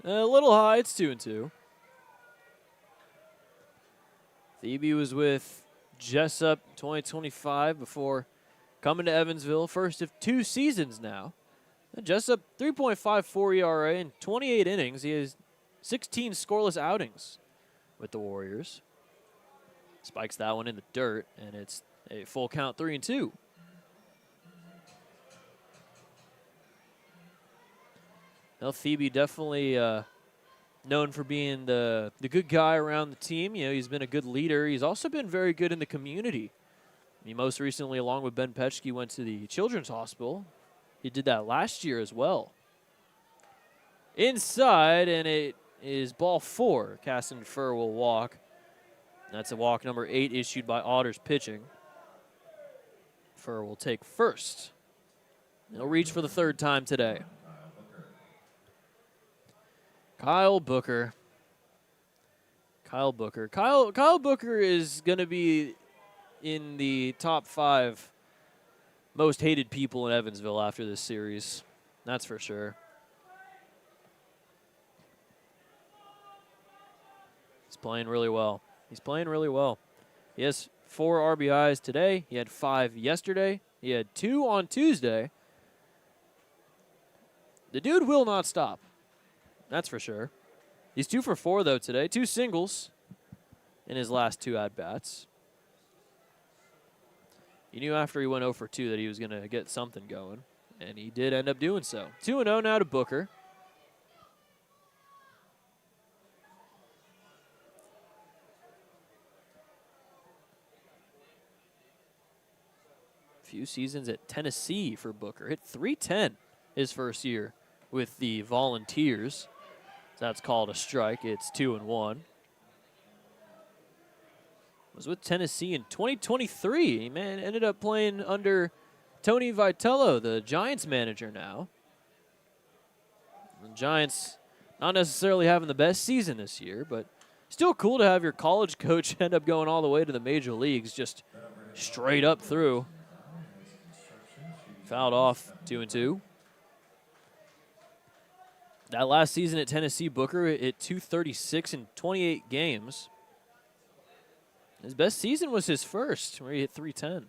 A little high, it's 2-2. Thebe was with Jessup 2025 before coming to Evansville. First of 2 seasons now. And Jessup, 3.54 ERA in 28 innings. He has 16 scoreless outings with the Warriors. Spikes that one in the dirt, and it's a full count 3-2. Well, Thebe definitely known for being the good guy around the team. You know, he's been a good leader. He's also been very good in the community. He most recently, along with Ben Petschke, went to the Children's Hospital. He did that last year as well. Inside, and it is ball 4. Caston Furr will walk. That's a walk number 8 issued by Otters pitching. Furr will take first. He'll reach for the third time today. Kyle Booker. Kyle Booker is going to be in the top 5 most hated people in Evansville after this series. That's for sure. He's playing really well. He's playing really well. He has 4 RBIs today. He had 5 yesterday. He had 2 on Tuesday. The dude will not stop. That's for sure. He's 2 for 4, though, today. 2 singles in his last 2 at-bats. You knew after he went 0 for 2 that he was going to get something going, and he did end up doing so. 2-0 now to Booker. Few seasons at Tennessee for Booker. Hit .310 his first year with the Volunteers. So that's called a strike. It's 2-1. Was with Tennessee in 2023. He ended up playing under Tony Vitello, the Giants manager now. The Giants not necessarily having the best season this year, but Still cool to have your college coach end up going all the way to the major leagues, just straight up through. Fouled off 2-2. That last season at Tennessee, Booker hit .236 in 28 games. His best season was his first, where he hit .310.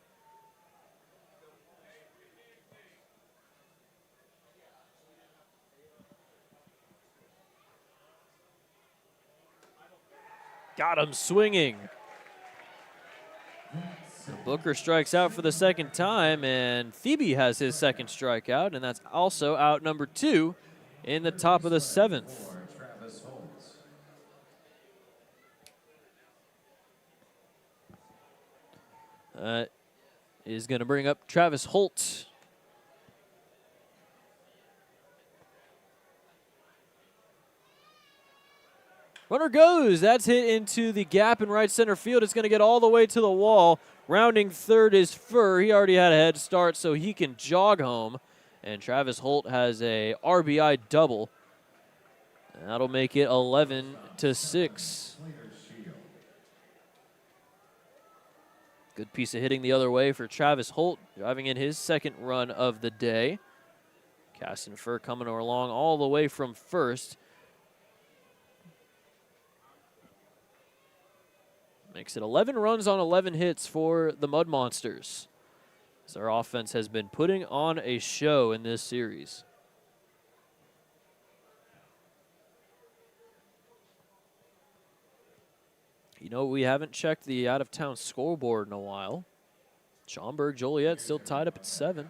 Got him swinging. Booker strikes out for the second time, and Thebe has his second strikeout, and that's also out number 2 in the top of the 7th. Is going to bring up Travis Holt. Runner goes. That's hit into the gap in right center field. It's going to get all the way to the wall. Rounding third is Furr. He already had a head start, so he can jog home. And Travis Holt has a RBI double. That'll make it 11-6. Good piece of hitting the other way for Travis Holt, driving in his second run of the day. Caston Furr coming along all the way from first. Makes it 11 runs on 11 hits for the Mud Monsters, as our offense has been putting on a show in this series. You know, we haven't checked the out-of-town scoreboard in a while. Schaumburg Joliet still tied up at 7.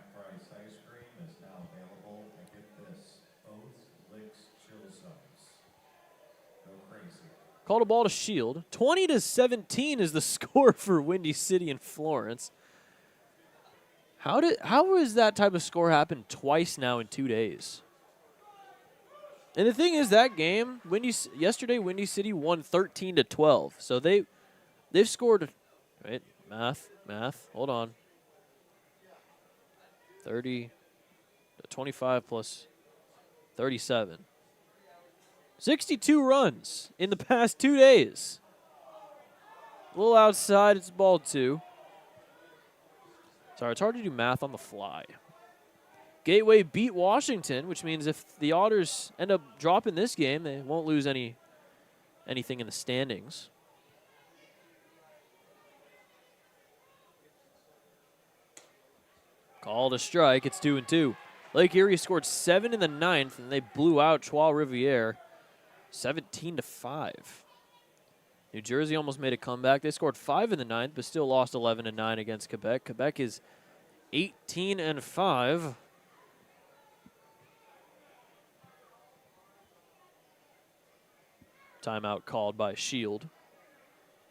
Called a ball to Shield. 20-17 is the score for Windy City and Florence. How has that type of score happened twice now in 2 days? And the thing is, that game, yesterday, Windy City won 13-12. So they've scored, right? Math. Hold on. 25 plus 37. 62 runs in the past 2 days. A little outside, it's ball 2. Sorry, it's hard to do math on the fly. Gateway beat Washington, which means if the Otters end up dropping this game, they won't lose anything in the standings. Called a strike. It's 2-2. Lake Erie scored 7 in the 9th, and they blew out Trois-Rivières 17-5. New Jersey almost made a comeback. They scored 5 in the 9th, but still lost 11-9 against Quebec. Quebec is 18-5. Timeout called by Shield.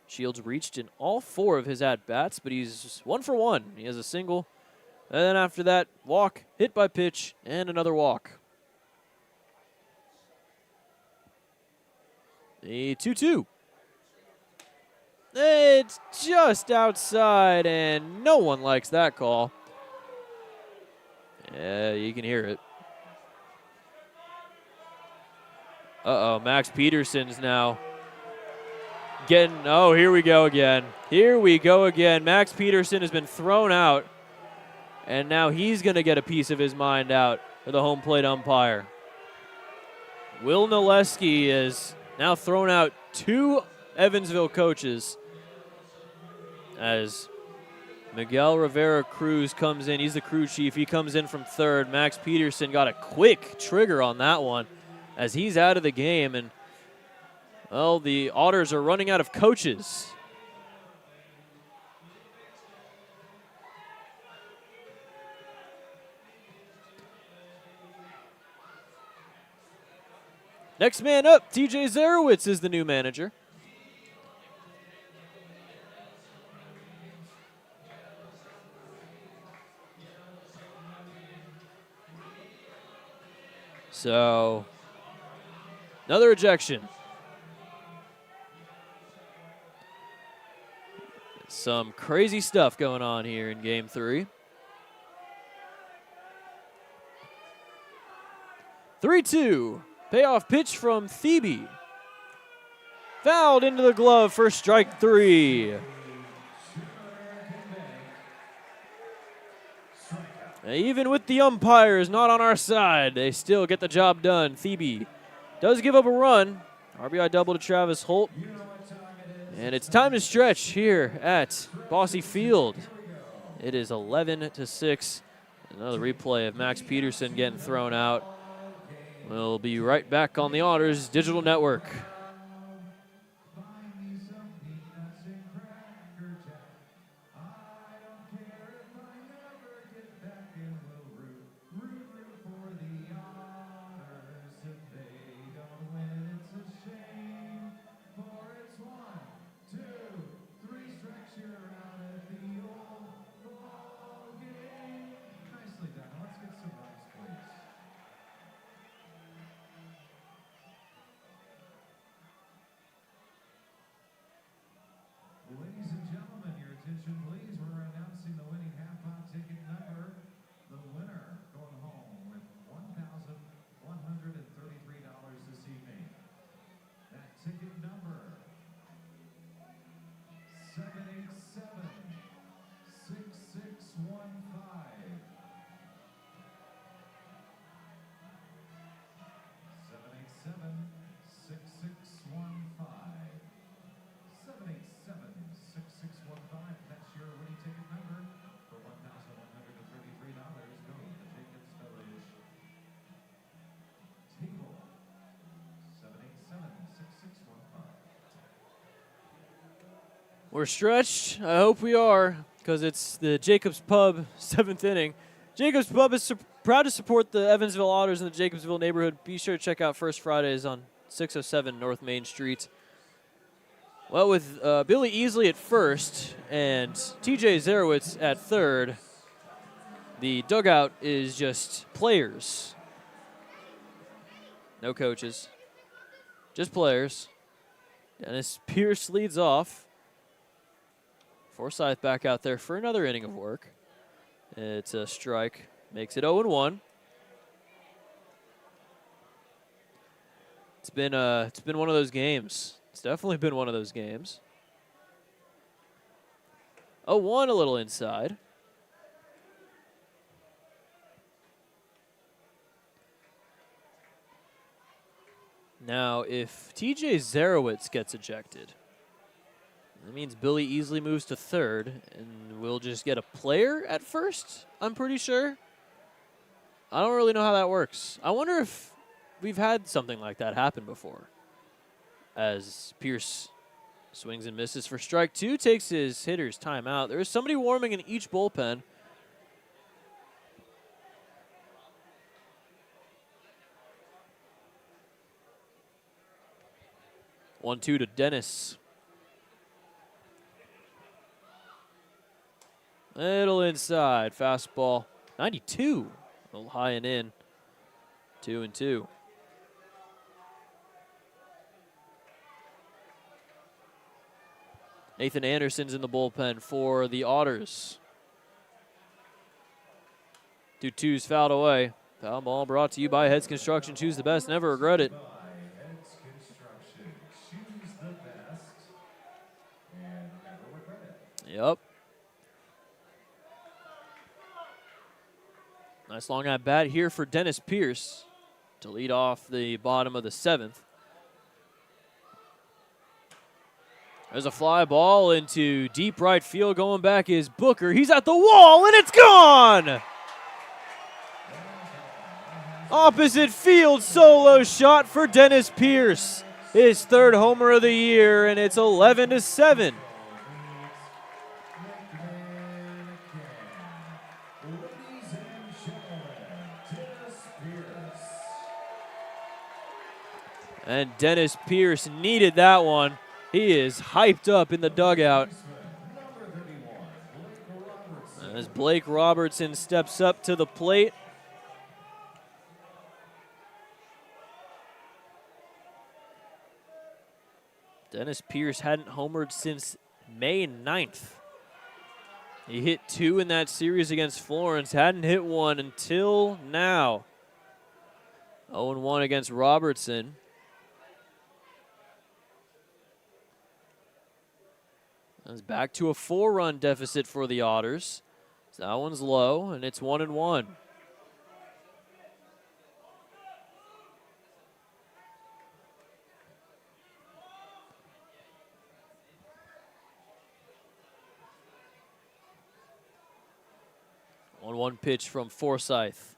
Shield's reached in all 4 of his at-bats, but he's 1 for 1. He has a single, and then after that, walk, hit by pitch, and another walk. The 2-2. It's just outside, and no one likes that call. Yeah, you can hear it. Uh-oh, Max Peterson's now getting, oh, here we go again. Here we go again. Max Peterson has been thrown out, and now he's going to get a piece of his mind out for the home plate umpire. Will Naleski is now thrown out 2 Evansville coaches as Miguel Rivera Cruz comes in. He's the crew chief. He comes in from third. Max Peterson got a quick trigger on that one as he's out of the game. And, well, the Otters are running out of coaches. Next man up, TJ Zarowitz is the new manager. So, another ejection. Some crazy stuff going on here in Game 3. 3-2. Payoff pitch from Thebe. Fouled into the glove for strike 3. Even with the umpires not on our side, they still get the job done. Thebe does give up a run. RBI double to Travis Holt. And it's time to stretch here at Bosse Field. It is 11-6. Another replay of Max Peterson getting thrown out. We'll be right back on the Otters Digital Network. Ladies and gentlemen, your attention please. We're announcing the winning half-out ticket number. The winner going home with $1,133 this evening. That ticket number, 787-6615. 787-6615. 787-6615. That's your winning ticket number for $1,133. Go to the Jacobs Village table. 787-6615. We're stretched. I hope we are, because it's the Jacobs Pub 7th inning. Jacobs Pub is proud to support the Evansville Otters in the Jacobsville neighborhood. Be sure to check out First Fridays on 607 North Main Street. Well, with Billy Easley at first and TJ Zarowitz at third, the dugout is just players. No coaches, just players. Dennis Pierce leads off. Forsyth back out there for another inning of work. It's a strike, makes it 0-1. It's been one of those games. It's definitely been one of those games. 0-1 a little inside. Now, if TJ Zarowitz gets ejected, that means Billy Easley moves to third, and we'll just get a player at first, I'm pretty sure. I don't really know how that works. I wonder if we've had something like that happen before. As Pierce swings and misses for strike 2, takes his hitter's timeout. There is somebody warming in each bullpen. One-two to Dennis. Little inside, fastball. 92, a little high and in. 2-2. Nathan Anderson's in the bullpen for the Otters. 2-2's fouled away. Foul ball brought to you by Heads Construction. Choose the best, never regret it. Heads Construction. Choose the best and never regret it. Yep. Nice long at bat here for Dennis Pierce to lead off the bottom of the 7th. There's a fly ball into deep right field. Going back is Booker. He's at the wall, and it's gone! Opposite field solo shot for Dennis Pierce. His third homer of the year, and it's 11-7. And Dennis Pierce needed that one. He is hyped up in the dugout. As Blake Robertson steps up to the plate. Dennis Pierce hadn't homered since May 9th. He hit 2 in that series against Florence, hadn't hit 1 until now. 0-1 against Robertson. It's back to a 4-run deficit for the Otters. So that one's low, and it's 1-1. One pitch from Forsyth.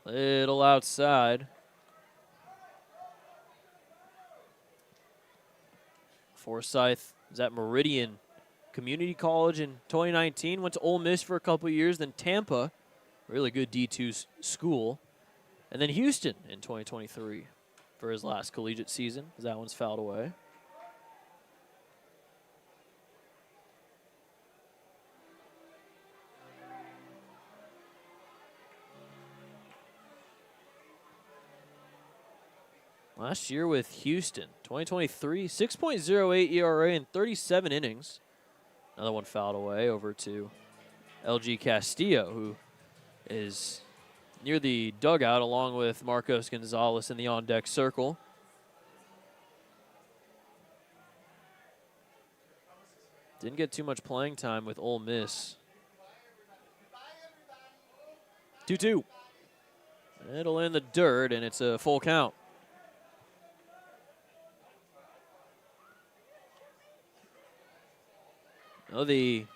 Little outside. Forsyth is at Meridian Community College in 2019. Went to Ole Miss for a couple years, then Tampa, really good D2 school, and then Houston in 2023 for his last collegiate season, as that one's fouled away. Last year with Houston, 2023, 6.08 ERA in 37 innings. Another one fouled away over to LG Castillo, who is near the dugout along with Marcos Gonzalez in the on-deck circle. Didn't get too much playing time with Ole Miss. 2-2. It'll in the dirt, and it's a full count. Well, the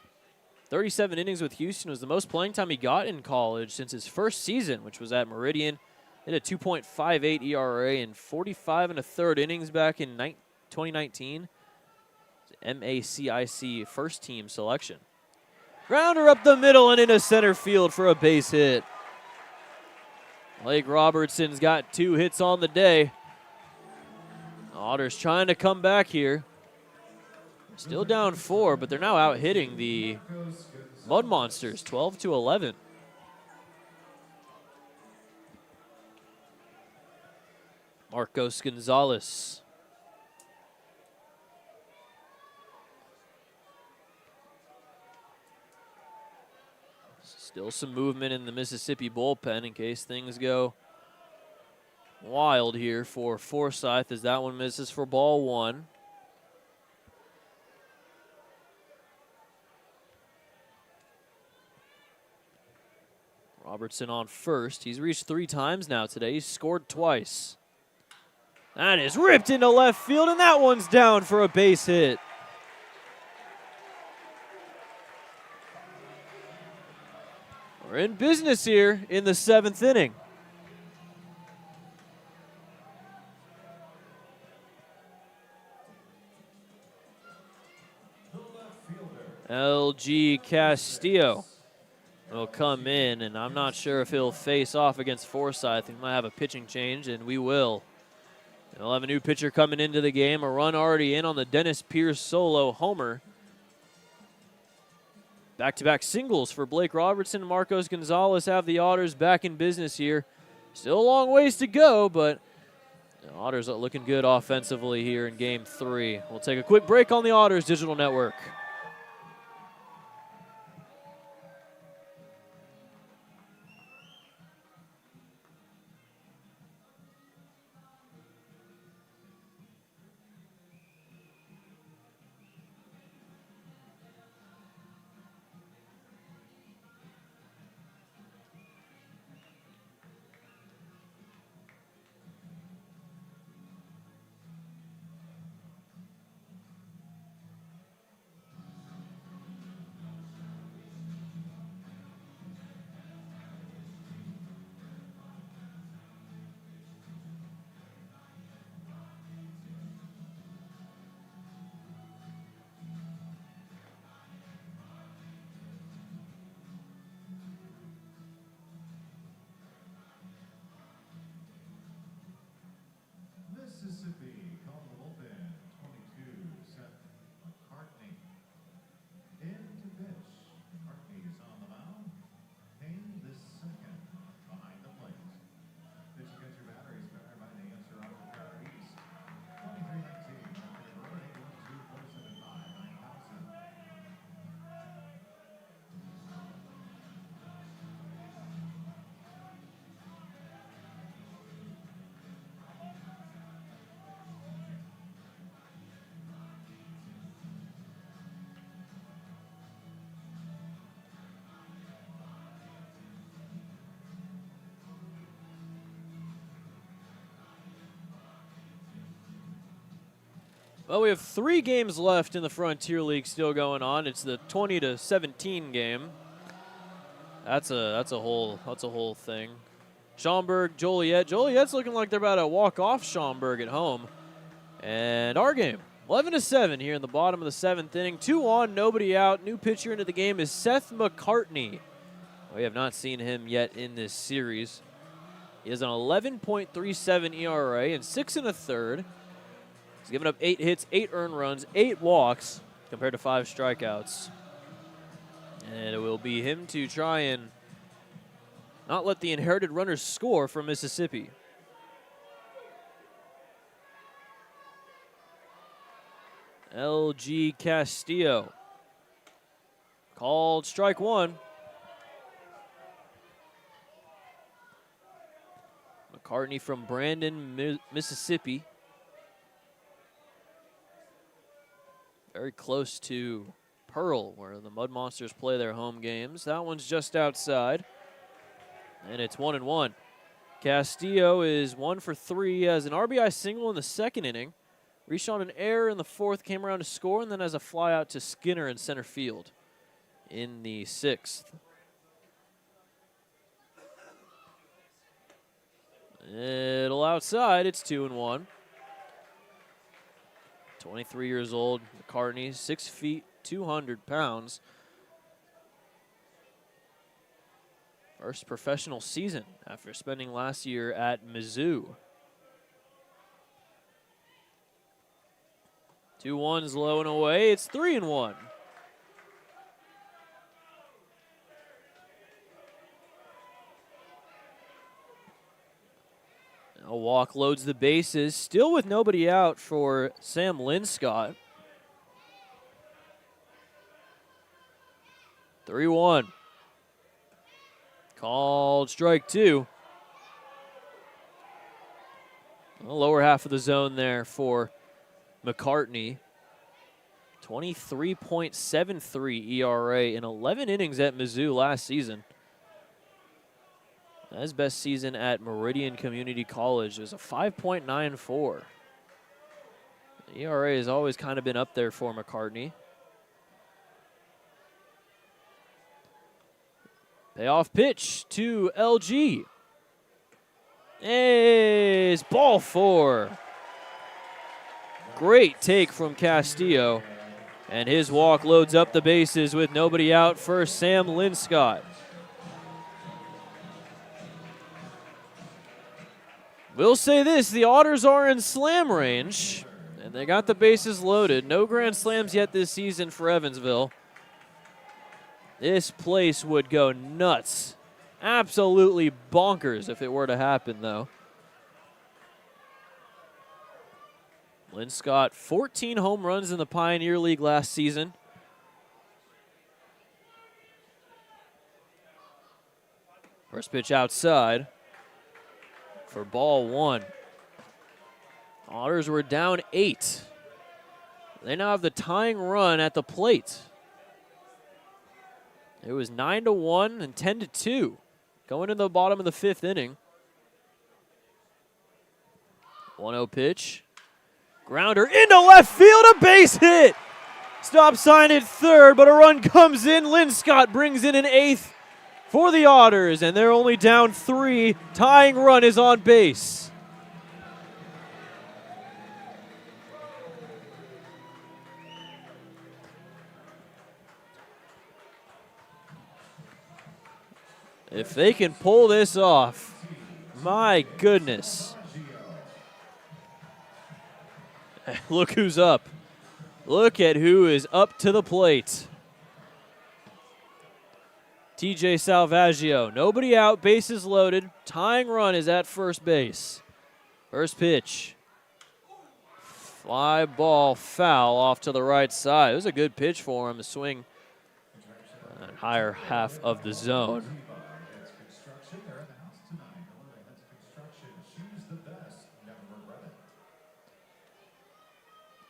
37 innings with Houston was the most playing time he got in college since his first season, which was at Meridian. Hit a 2.58 ERA in 45 1/3 innings back in 2019. MACIC first team selection. Grounder up the middle and into center field for a base hit. Blake Robertson's got 2 hits on the day. Otters trying to come back here. Still down 4, but they're now out hitting the Mud Monsters 12-11. Marcos Gonzalez. Still some movement in the Mississippi bullpen in case things go wild here for Forsyth, as that one misses for ball 1. Robertson on first. He's reached 3 times now today. He's scored twice. That is ripped into left field, and that one's down for a base hit. We're in business here in the 7th inning. LG Castillo will come in, and I'm not sure if he'll face off against Forsyth. He might have a pitching change, and we will. And we'll have a new pitcher coming into the game. A run already in on the Dennis Pierce solo homer. Back-to-back singles for Blake Robertson and Marcos Gonzalez have the Otters back in business here. Still a long ways to go, but the Otters are looking good offensively here in Game 3. We'll take a quick break on the Otters Digital Network. Well, we have 3 games left in the Frontier League still going on. It's the 20-17 game. That's a whole thing. Schaumburg, Joliet. Joliet's looking like they're about to walk off Schaumburg at home. And our game, 11-7 here in the bottom of the 7th inning. 2 on, nobody out. New pitcher into the game is Seth McCartney. We have not seen him yet in this series. He has an 11.37 ERA and 6 1/3. He's given up 8 hits, 8 earned runs, 8 walks, compared to 5 strikeouts. And it will be him to try and not let the inherited runners score from Mississippi. LG Castillo. Called strike 1. McCartney from Brandon, Mississippi. Very close to Pearl, where the Mud Monsters play their home games. That one's just outside. And it's 1-1. Castillo is 1 for 3. He has an RBI single in the 2nd inning. Reached on an error in the 4th, came around to score, and then has a fly out to Skinner in center field in the 6th. It'll outside. It's 2-1. 23 years old, McCartney, 6 feet, 200 pounds. First professional season after spending last year at Mizzou. 2-1's low and away. It's 3-1. A walk loads the bases, still with nobody out for Sam Linscott. 3-1. Called strike 2. The lower half of the zone there for McCartney. 23.73 ERA in 11 innings at Mizzou last season. His best season at Meridian Community College was a 5.94. The ERA has always kind of been up there for McCartney. Payoff pitch to LG. Is ball 4. Great take from Castillo. And his walk loads up the bases with nobody out for Sam Linscott. We'll say this, the Otters are in slam range, and they got the bases loaded. No grand slams yet this season for Evansville. This place would go nuts. Absolutely bonkers if it were to happen, though. Linscott, 14 home runs in the Pioneer League last season. First pitch outside for ball 1. Otters were down 8. They now have the tying run at the plate. It was 9-1 and 10-2 going in the bottom of the 5th inning. 1-0 pitch. Grounder into left field, a base hit. Stop sign at 3rd, but a run comes in. Linscott brings in an 8th for the Otters, and they're only down 3. Tying run is on base. If they can pull this off, my goodness. Look who's up. Look at who is up to the plate. TJ Salvaggio, nobody out, bases loaded. Tying run is at first base. First pitch. Fly ball foul off to the right side. It was a good pitch for him to swing higher half of the zone.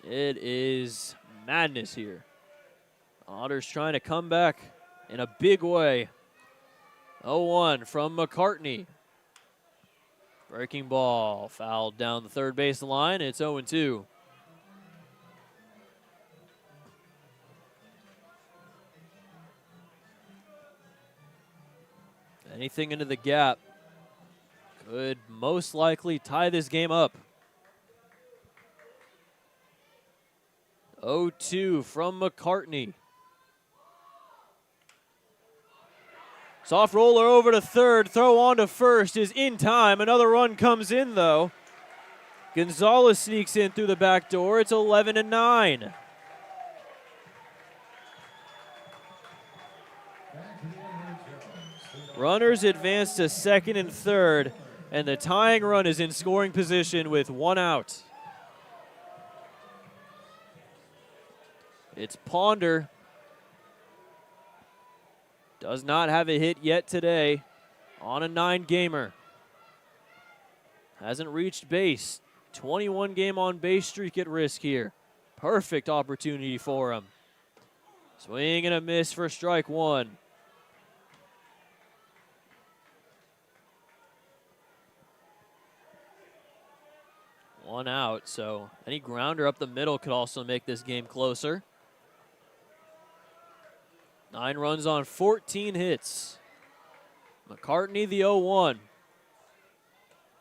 It is madness here. Otters trying to come back in a big way. 0-1 from McCartney. Breaking ball, fouled down the third base line. It's 0-2. Anything into the gap could most likely tie this game up. 0-2 from McCartney. Soft roller over to third. Throw on to first is in time. Another run comes in, though. Gonzalez sneaks in through the back door. It's 11-9. Runners advance to second and third, and the tying run is in scoring position with 1 out. It's Ponder. Does not have a hit yet today on a 9-gamer. Hasn't reached base. 21 game on base streak at risk here. Perfect opportunity for him. Swing and a miss for strike 1. One out, so any grounder up the middle could also make this game closer. 9 runs on 14 hits. McCartney the 0-1.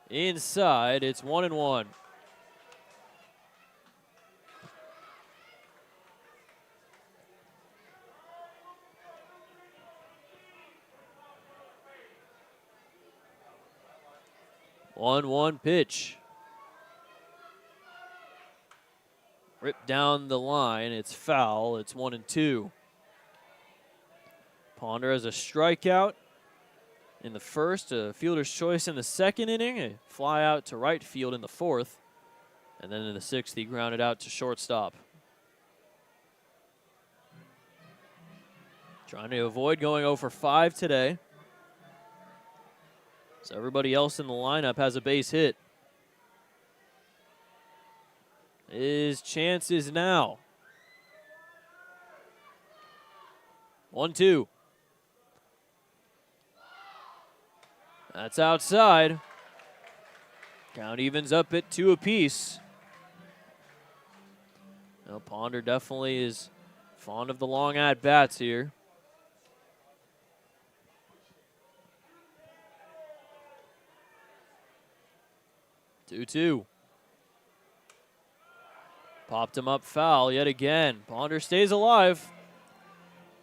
Inside, it's 1-1. One pitch. Ripped down the line. It's foul. It's 1-2. Ponder has a strikeout in the first, a fielder's choice in the second inning, a fly out to right field in the fourth, and then in the sixth he grounded out to shortstop. Trying to avoid going 0 for 5 today. So everybody else in the lineup has a base hit. His chance is now. 1-2. That's outside. Count evens up at 2 apiece. Now Ponder definitely is fond of the long at-bats here. Two. Popped him up foul yet again. Ponder stays alive.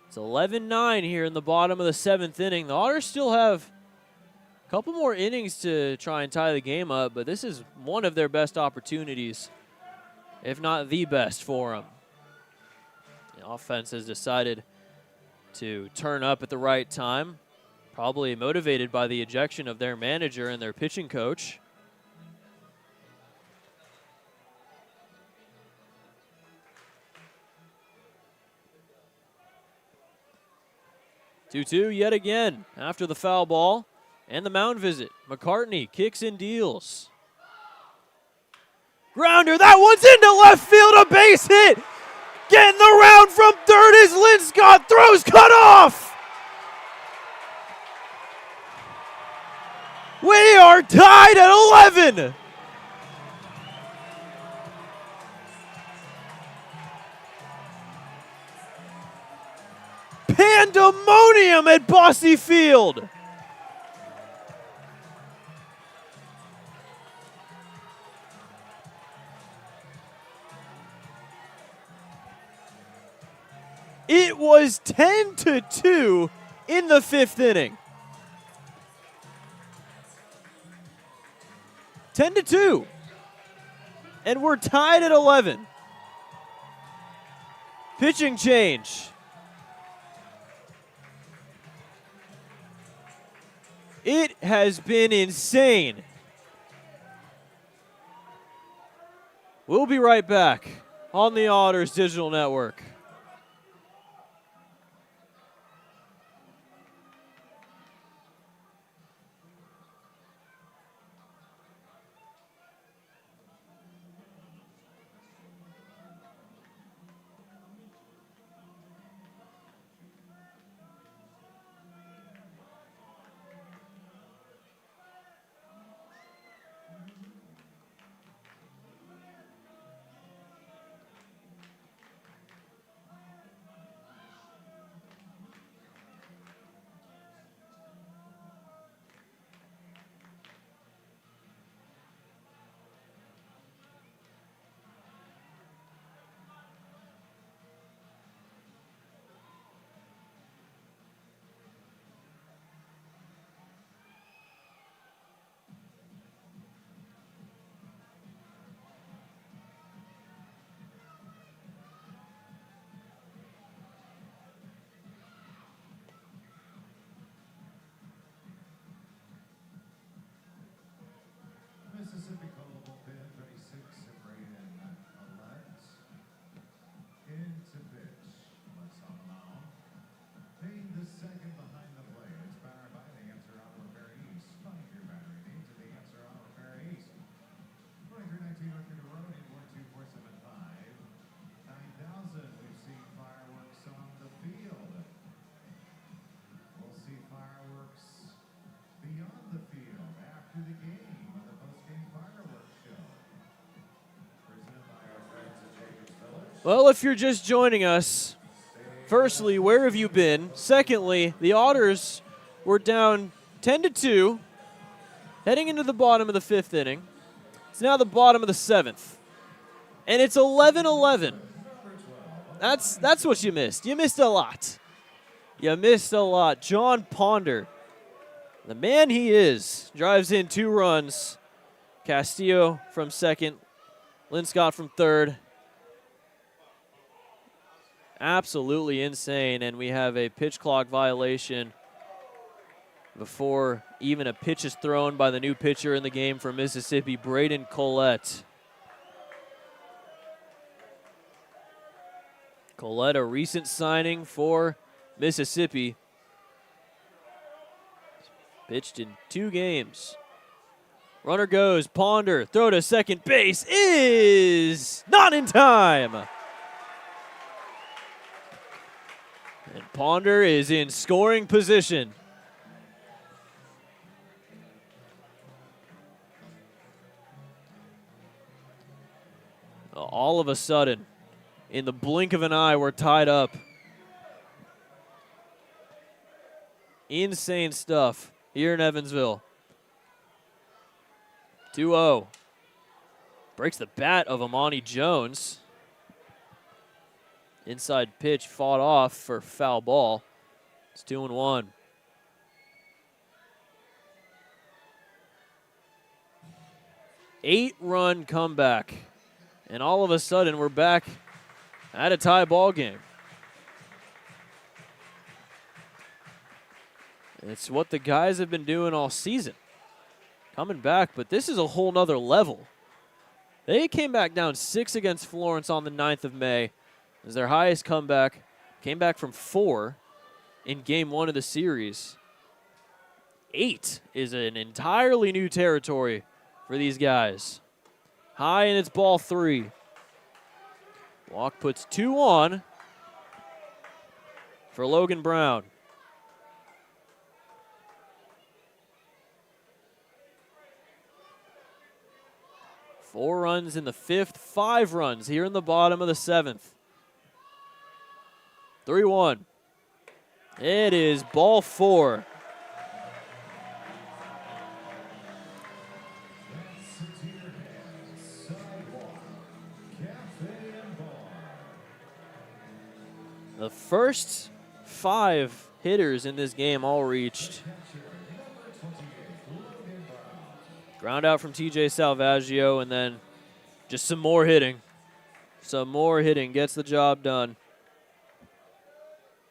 It's 11-9 here in the bottom of the 7th inning. The Otters still have a couple more innings to try and tie the game up, but this is one of their best opportunities, if not the best for them. The offense has decided to turn up at the right time, probably motivated by the ejection of their manager and their pitching coach. Two yet again after the foul ball and the mound visit. McCartney kicks and deals. Grounder, that one's into left field, a base hit. Getting the round from third is Linscott, throws cut off. We are tied at 11. Pandemonium at Bosse Field. It was 10-2 in the 5th inning. 10-2. And we're tied at 11. Pitching change. It has been insane. We'll be right back on the Otters Digital Network. Well, if you're just joining us, firstly, where have you been? Secondly, the Otters were down 10-2, heading into the bottom of the 5th inning. It's now the bottom of the 7th, and it's 11-11. That's what you missed. You missed a lot. You missed a lot. John Ponder, the man he is, drives in 2 runs. Castillo from second, Linscott from third. Absolutely insane, and we have a pitch clock violation before even a pitch is thrown by the new pitcher in the game for Mississippi, Braden Collette. Collette, a recent signing for Mississippi. Pitched in 2 games. Runner goes, Ponder, throw to second base, is not in time. And Ponder is in scoring position. All of a sudden, in the blink of an eye, we're tied up. Insane stuff here in Evansville. 2-0. Breaks the bat of Amani Jones. Inside pitch fought off for foul ball. It's 2-1. Eight-run comeback. And all of a sudden, we're back at a tie ball game. It's what the guys have been doing all season. Coming back, but this is a whole nother level. They came back down 6 against Florence on the 9th of May. It was their highest comeback. Came back from 4 in game 1 of the series. 8 is an entirely new territory for these guys. High, and it's ball 3. Walk puts 2 on for Logan Brown. Four runs in the 5th, 5 runs here in the bottom of the 7th. 3-1. It is ball 4. The first 5 hitters in this game all reached. Ground out from TJ Salvaggio, and then just some more hitting. Some more hitting gets the job done.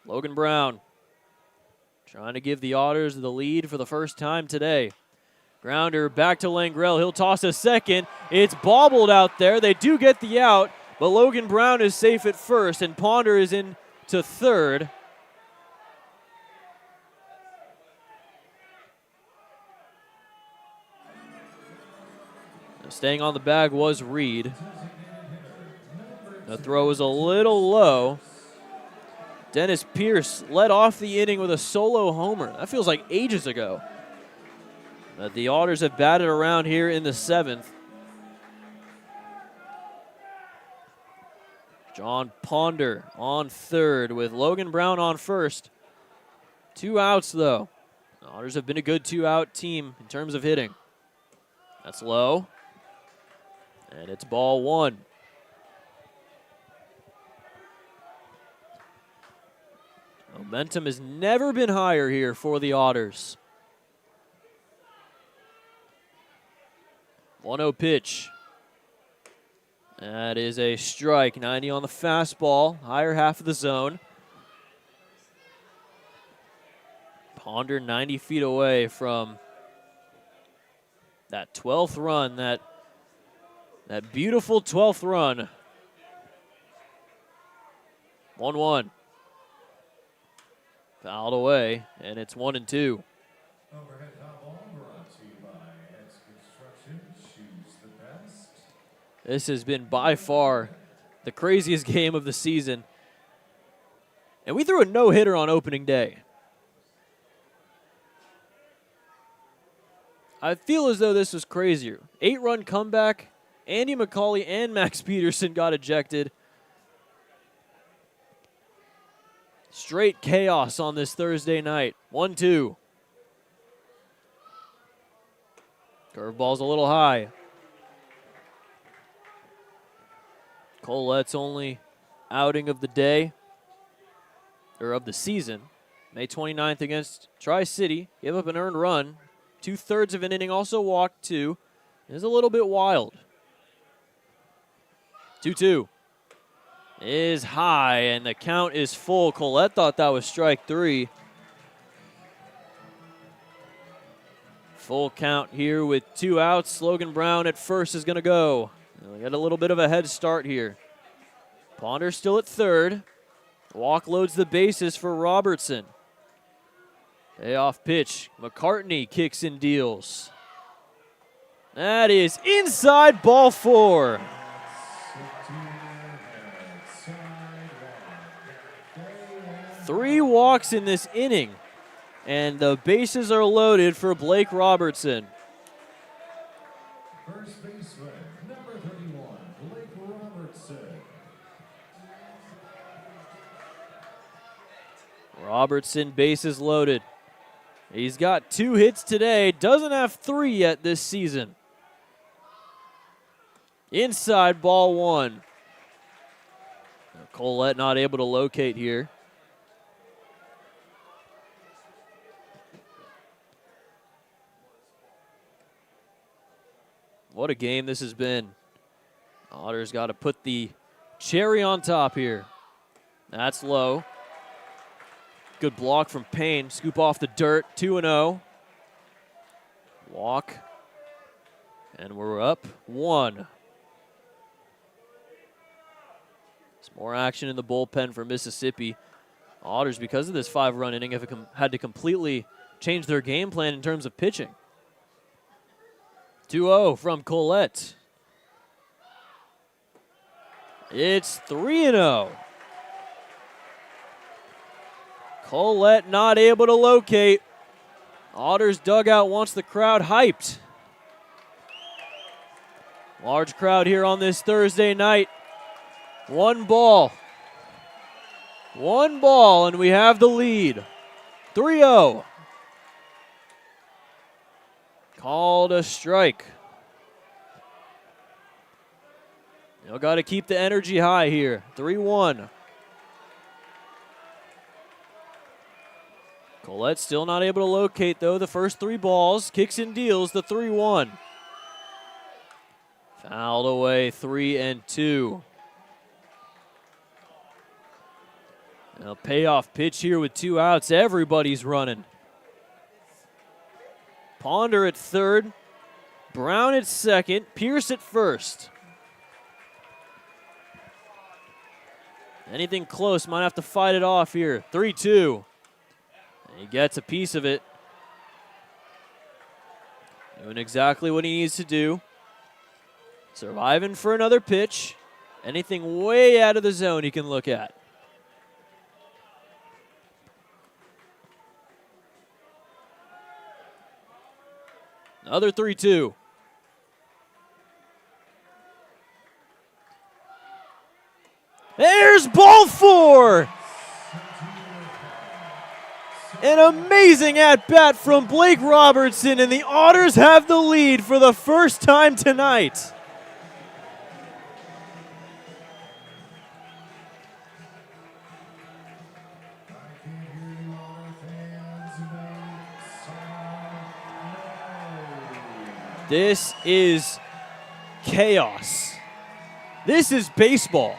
Logan Brown trying to give the Otters the lead for the first time today. Grounder back to Langrell. He'll toss a second. It's bobbled out there. They do get the out, but Logan Brown is safe at first, and Ponder is in to third. Staying on the bag was Reed. The throw was a little low. Dennis Pierce led off the inning with a solo homer. That feels like ages ago. The Otters have batted around here in the 7th. John Ponder on third with Logan Brown on first. 2 outs, though. The Otters have been a good 2-out team in terms of hitting. That's low. And it's ball 1. Momentum has never been higher here for the Otters. 1-0 pitch. That is a strike. 90 on the fastball, higher half of the zone. Ponder 90 feet away from that 12th run, that beautiful 12th run. 1-1. Fouled away, and it's 1-2. Overhead foul ball brought to you by X Construction. Choose the best. This has been by far the craziest game of the season. And we threw a no-hitter on opening day. I feel as though this was crazier. 8-run comeback. Andy McCauley and Max Peterson got ejected. Straight chaos on this Thursday night. 1-2. Curveball's a little high. Colette's only outing of the day, or of the season. May 29th against Tri-City. Gave up an earned run. 2/3 of an inning, also walked 2. It is a little bit wild. 2-2 is high, and the count is full. Colette thought that was strike 3. Full count here with 2 outs. Logan Brown at first is going to go. We got a little bit of a head start here. Ponder still at third. Walk loads the bases for Robertson. Payoff pitch. McCartney kicks and deals. That is inside, ball 4. Three walks in this inning, and the bases are loaded for Blake Robertson. First baseman, number 31, Blake Robertson. Robertson, bases loaded. He's got 2 hits today, doesn't have 3 yet this season. Inside, ball 1. Colette not able to locate here. What a game this has been. Otters got to put the cherry on top here. That's low. Good block from Payne. Scoop off the dirt. 2-0. Walk. And we're up 1. Some more action in the bullpen for Mississippi. Otters, because of this 5-run inning, have had to completely change their game plan in terms of pitching. 2-0 from Colette. It's 3-0. Colette not able to locate. Otters dugout wants the crowd hyped. Large crowd here on this Thursday night. 1 ball. 1 ball, and we have the lead. 3-0. Called a strike. You got to keep the energy high here. 3-1. Colette still not able to locate, though, the first 3 balls. Kicks and deals the 3-1. Fouled away, 3-2. Now payoff pitch here with 2 outs. Everybody's running. Ponder at third. Brown at second. Pierce at first. Anything close, might have to fight it off here. 3-2. He gets a piece of it. Doing exactly what he needs to do. Surviving for another pitch. Anything way out of the zone he can look at. Another 3-2. There's ball 4. An amazing at-bat from Blake Robertson, and the Otters have the lead for the first time tonight. This is chaos. This is baseball.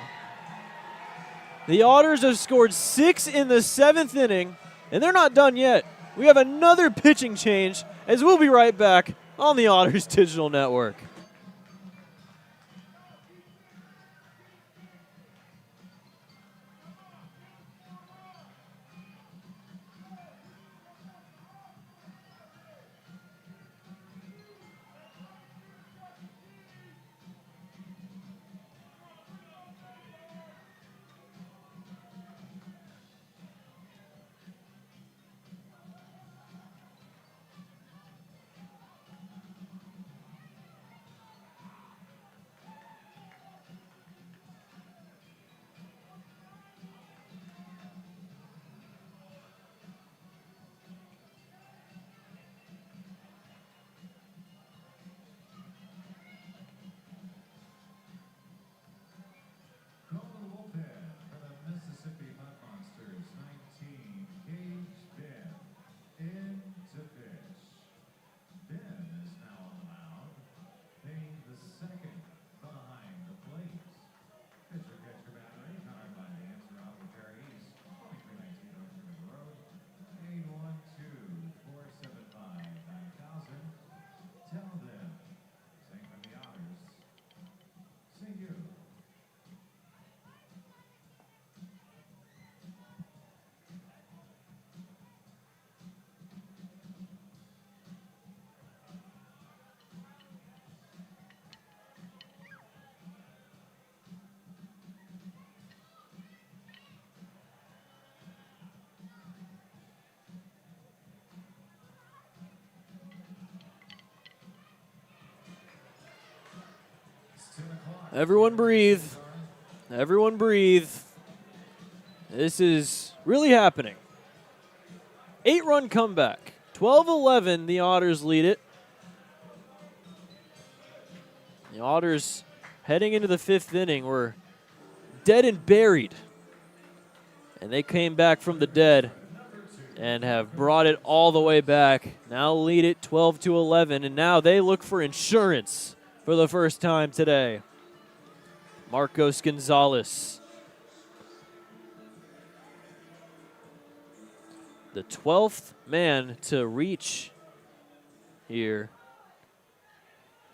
The Otters have scored 6 in the 7th inning, and they're not done yet. We have another pitching change, as we'll be right back on the Otters Digital Network. Everyone breathe. Everyone breathe. This is really happening. 8-run comeback. 12-11, the Otters lead it. The Otters heading into the 5th inning were dead and buried. And they came back from the dead and have brought it all the way back. Now lead it 12-11, and now they look for insurance for the first time today. Marcos Gonzalez, the 12th man to reach here.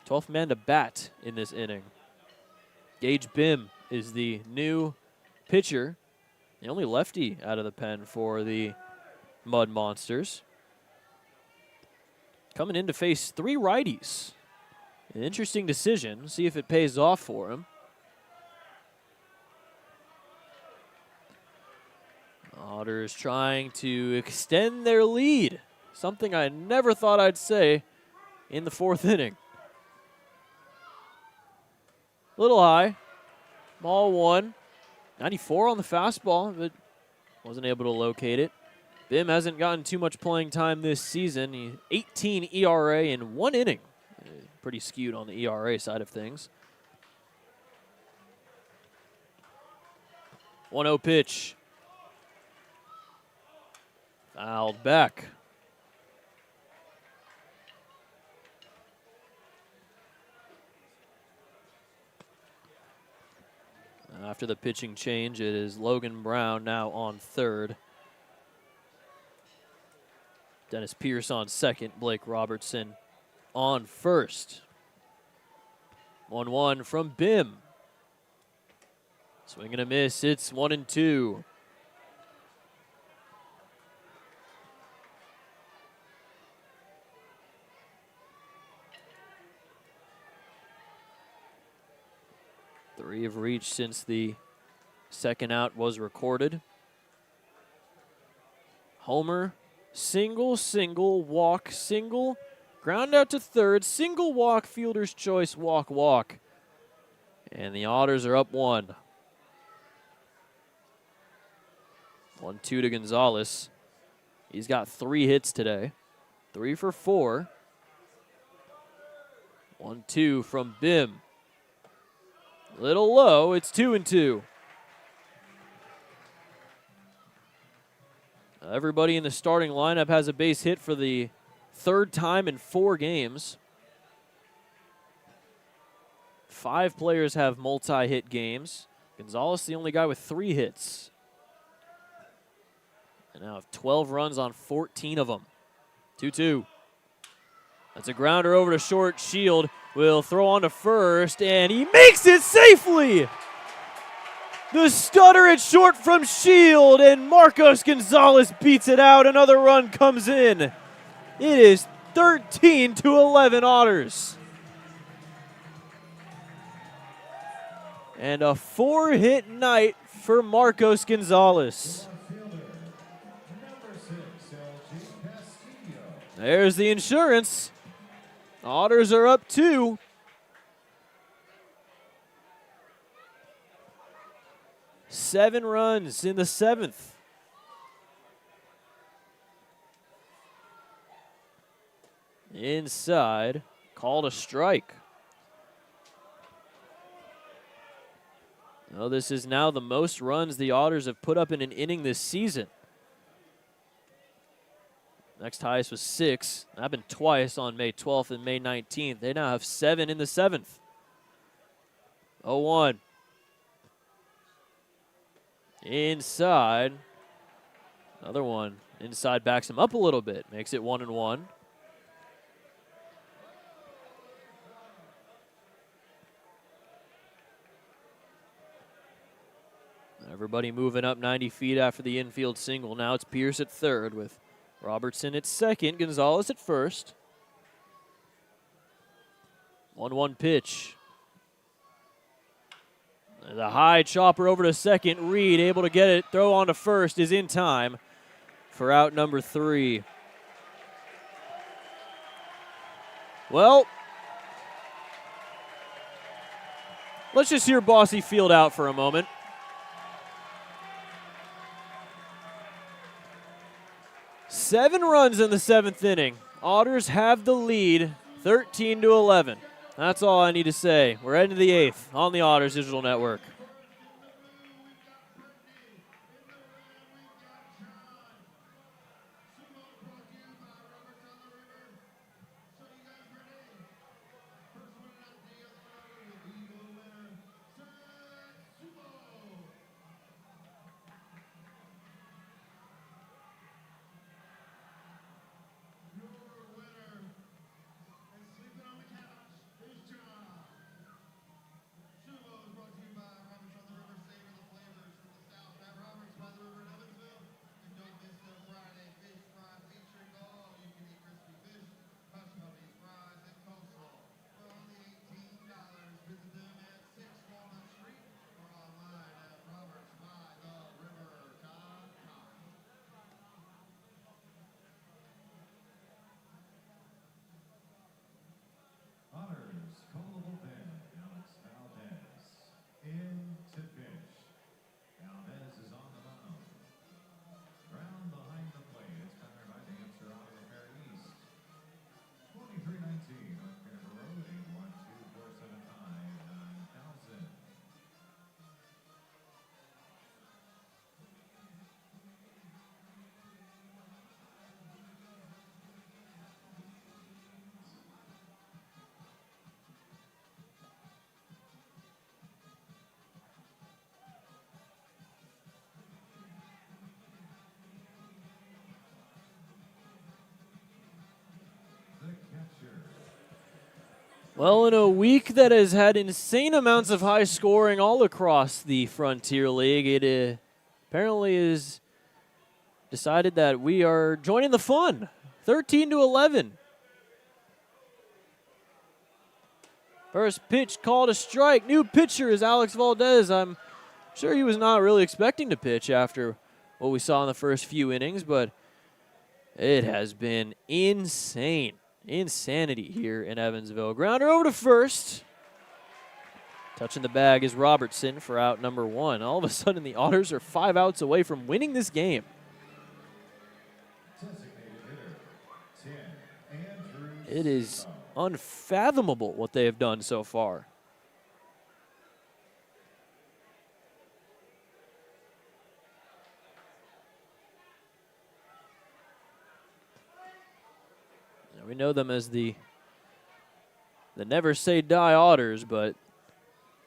12th man to bat in this inning. Gage Bim is the new pitcher, the only lefty out of the pen for the Mud Monsters. Coming in to face 3 righties. An interesting decision. See if it pays off for him. Otters trying to extend their lead. Something I never thought I'd say in the 4th inning. A little high. Ball 1. 94 on the fastball, but wasn't able to locate it. Bim hasn't gotten too much playing time this season. 18 ERA in 1 inning. Pretty skewed on the ERA side of things. 1-0 pitch. Fouled back. After the pitching change, it is Logan Brown now on 3rd. Dennis Pierce on 2nd. Blake Robertson on 1st. 1-1 from Bim. Swing and a miss. It's 1-2. Three have reached since the second out was recorded. Homer, single, walk, single, ground out to 3rd, single walk, fielder's choice, walk. And the Otters are up 1. 1-2 to Gonzalez. He's got 3 hits today. 3 for 4. 1-2 from Bim. Little low, it's 2-2. Everybody in the starting lineup has a base hit for the 3rd time in 4 games. 5 players have multi-hit games. Gonzalez, the only guy with 3 hits. And now have 12 runs on 14 of them. 2-2. That's a grounder over to short. Shield will throw on to first, and he makes it safely. The stutter at short from Shield, and Marcos Gonzalez beats it out. Another run comes in. It is 13-11 Otters. And a 4-hit night for Marcos Gonzalez. There's the insurance. Otters are up 2. Seven runs in the 7th. Inside, called a strike. Well, this is now the most runs the Otters have put up in an inning this season. Next highest was 6. Happened twice on May 12th and May 19th. They now have 7 in the 7th. 0-1. Inside. Another one. Inside backs him up a little bit. Makes it 1-1. Everybody moving up 90 feet after the infield single. Now it's Pierce at 3rd with Robertson at 2nd, Gonzalez at 1st. 1-1 pitch. The high chopper over to 2nd. Reed able to get it. Throw on to 1st is in time for out number 3. Well, Let's just hear Bossy field out for a moment. Seven runs in the 7th inning. Otters have the lead, 13-11. That's all I need to say. We're heading to the 8th on the Otters Digital Network. Otters, callable then, Alex Valdez. In to pitch. Valdez is on the mound. Ground behind the plate. It's covered by the Hampshire Auto Repair East. 2319 on River Road, 812-475-9000. Well, in a week that has had insane amounts of high scoring all across the Frontier League, it apparently is decided that we are joining the fun. 13-11. First pitch called a strike. New pitcher is Alex Valdez. I'm sure he was not really expecting to pitch after what we saw in the first few innings, but it has been insane. Insanity here in Evansville. Grounder over to first. Touching the bag is Robertson for out number 1. All of a sudden, the Otters are 5 outs away from winning this game. It is unfathomable what they have done so far. We know them as the never say die Otters, but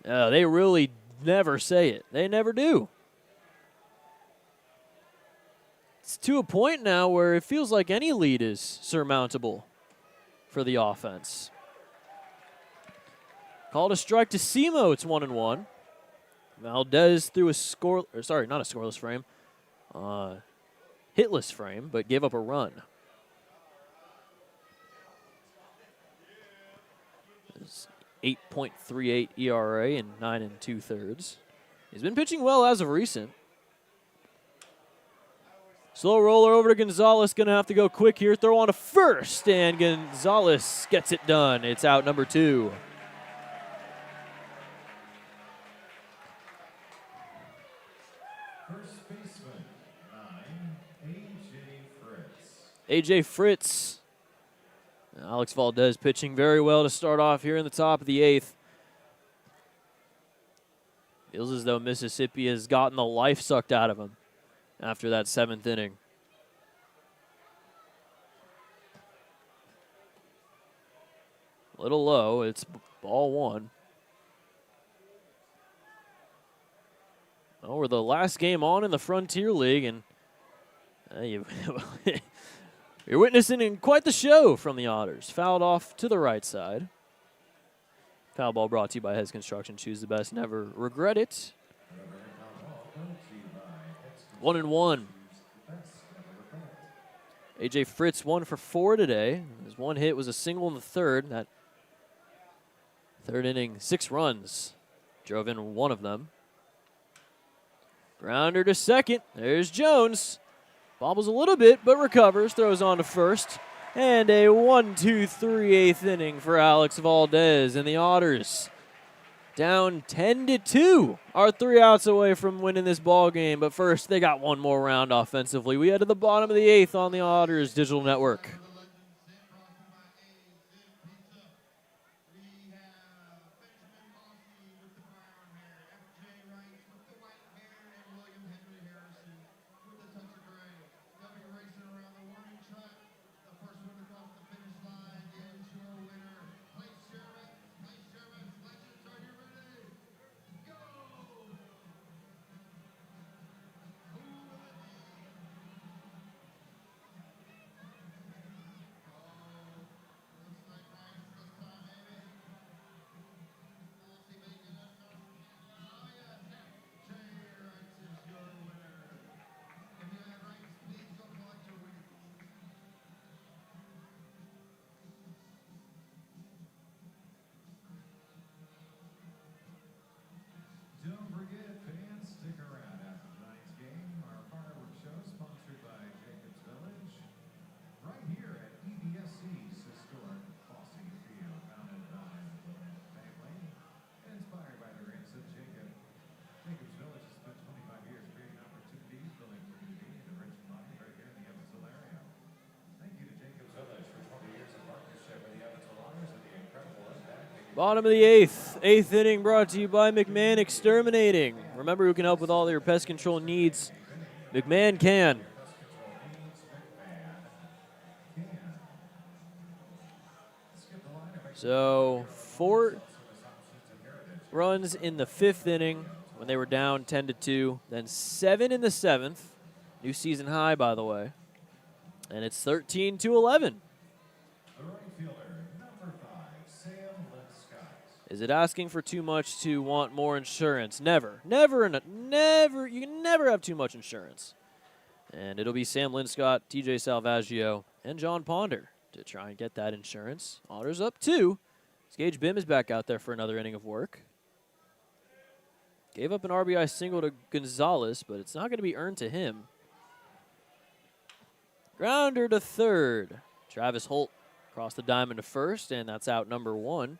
they really never say it. They never do. It's to a point now where it feels like any lead is surmountable for the offense. Called a strike to Simo. It's 1-1. Valdez threw a not a scoreless frame, hitless frame, but gave up a run. 8.38 ERA in 9 2/3. He's been pitching well as of recent. Slow roller over to Gonzalez. Going to have to go quick here. Throw on to first, and Gonzalez gets it done. It's out number 2. First baseman, 9, A.J. Fritz. A.J. Fritz. Alex Valdez pitching very well to start off here in the top of the 8th. Feels as though Mississippi has gotten the life sucked out of him after that 7th inning. A little low. It's ball 1. Well, we're the last game on in the Frontier League, and you're witnessing quite the show from the Otters. Fouled off to the right side. Foul ball brought to you by Hes Construction. Choose the best, never regret it. 1-1. A.J. Fritz 1 for 4 today. His one hit was a single in the 3rd. That 3rd inning, 6 runs. Drove in 1 of them. Grounder to second. There's Jones. Bobbles a little bit, but recovers. Throws on to first. And a 1-2-3 8th inning for Alex Valdez. And the Otters Down 10-2. Are 3 outs away from winning this ball game. But first, they got one more round offensively. We head to the bottom of the 8th on the Otters Digital Network. Don't forget, fans, stick around after tonight's game. Our fireworks show sponsored by Jacobs Village, right here at EVSC's historic Fossey Field, founded by the Lynn family and inspired by their grandson Jacob. Jacobs Village has spent 25 years creating opportunities, building community in the rich and mighty right here in the Evansville area. Thank you to Jacobs Village for 20 years of partnership with the Evansville Otters and the incredible impact. Bottom of the 8th. 8th inning brought to you by McMahon Exterminating. Remember who can help with all your pest control needs. McMahon can. So 4 runs in the 5th inning when they were down 10-2. Then 7 in the 7th. New season high, by the way. And it's 13-11. The right fielder, number 5, Sam Linscott. Is it asking for too much to want more insurance? Never. Never. Never. You can never have too much insurance. And it'll be Sam Linscott, TJ Salvaggio, and John Ponder to try and get that insurance. Otters up 2. Gage Bim is back out there for another inning of work. Gave up an RBI single to Gonzalez, but it's not going to be earned to him. Grounder to third. Travis Holt across the diamond to first, and that's out number 1.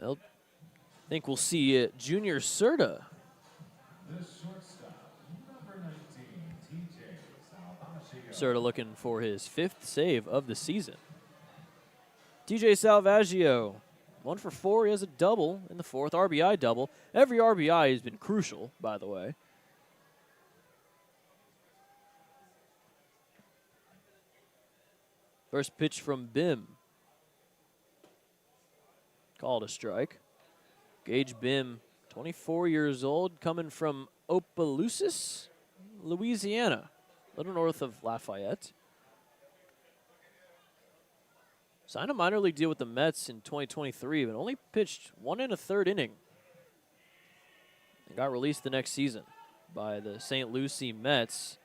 I think we'll see Junior Serta. The shortstop, number 19, TJ Salvaggio. Serta looking for his 5th save of the season. TJ Salvaggio, 1 for 4. He has a double in the 4th, RBI double. Every RBI has been crucial, by the way. First pitch from Bim. Called a strike. Gage Bim, 24 years old, coming from Opelousas, Louisiana, a little north of Lafayette. Signed a minor league deal with the Mets in 2023, but only pitched 1 1/3 inning. And got released the next season by the St. Lucie Mets.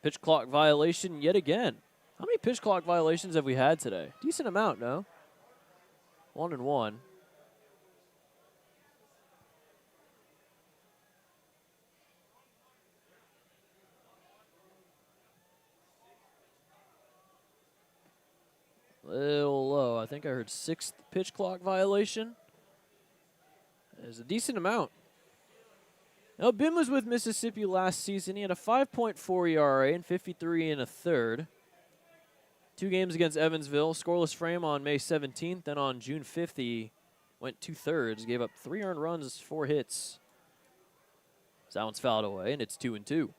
Pitch clock violation yet again. How many pitch clock violations have we had today? Decent amount, no? 1 and 1. Little low. I think I heard 6th pitch clock violation. There's a decent amount. Now, Bim was with Mississippi last season. He had a 5.4 ERA and 53 1/3. 2 games against Evansville. Scoreless frame on May 17th. Then on June 5th, he went 2/3. Gave up 3 earned runs, 4 hits. So that one's fouled away, and it's 2-2.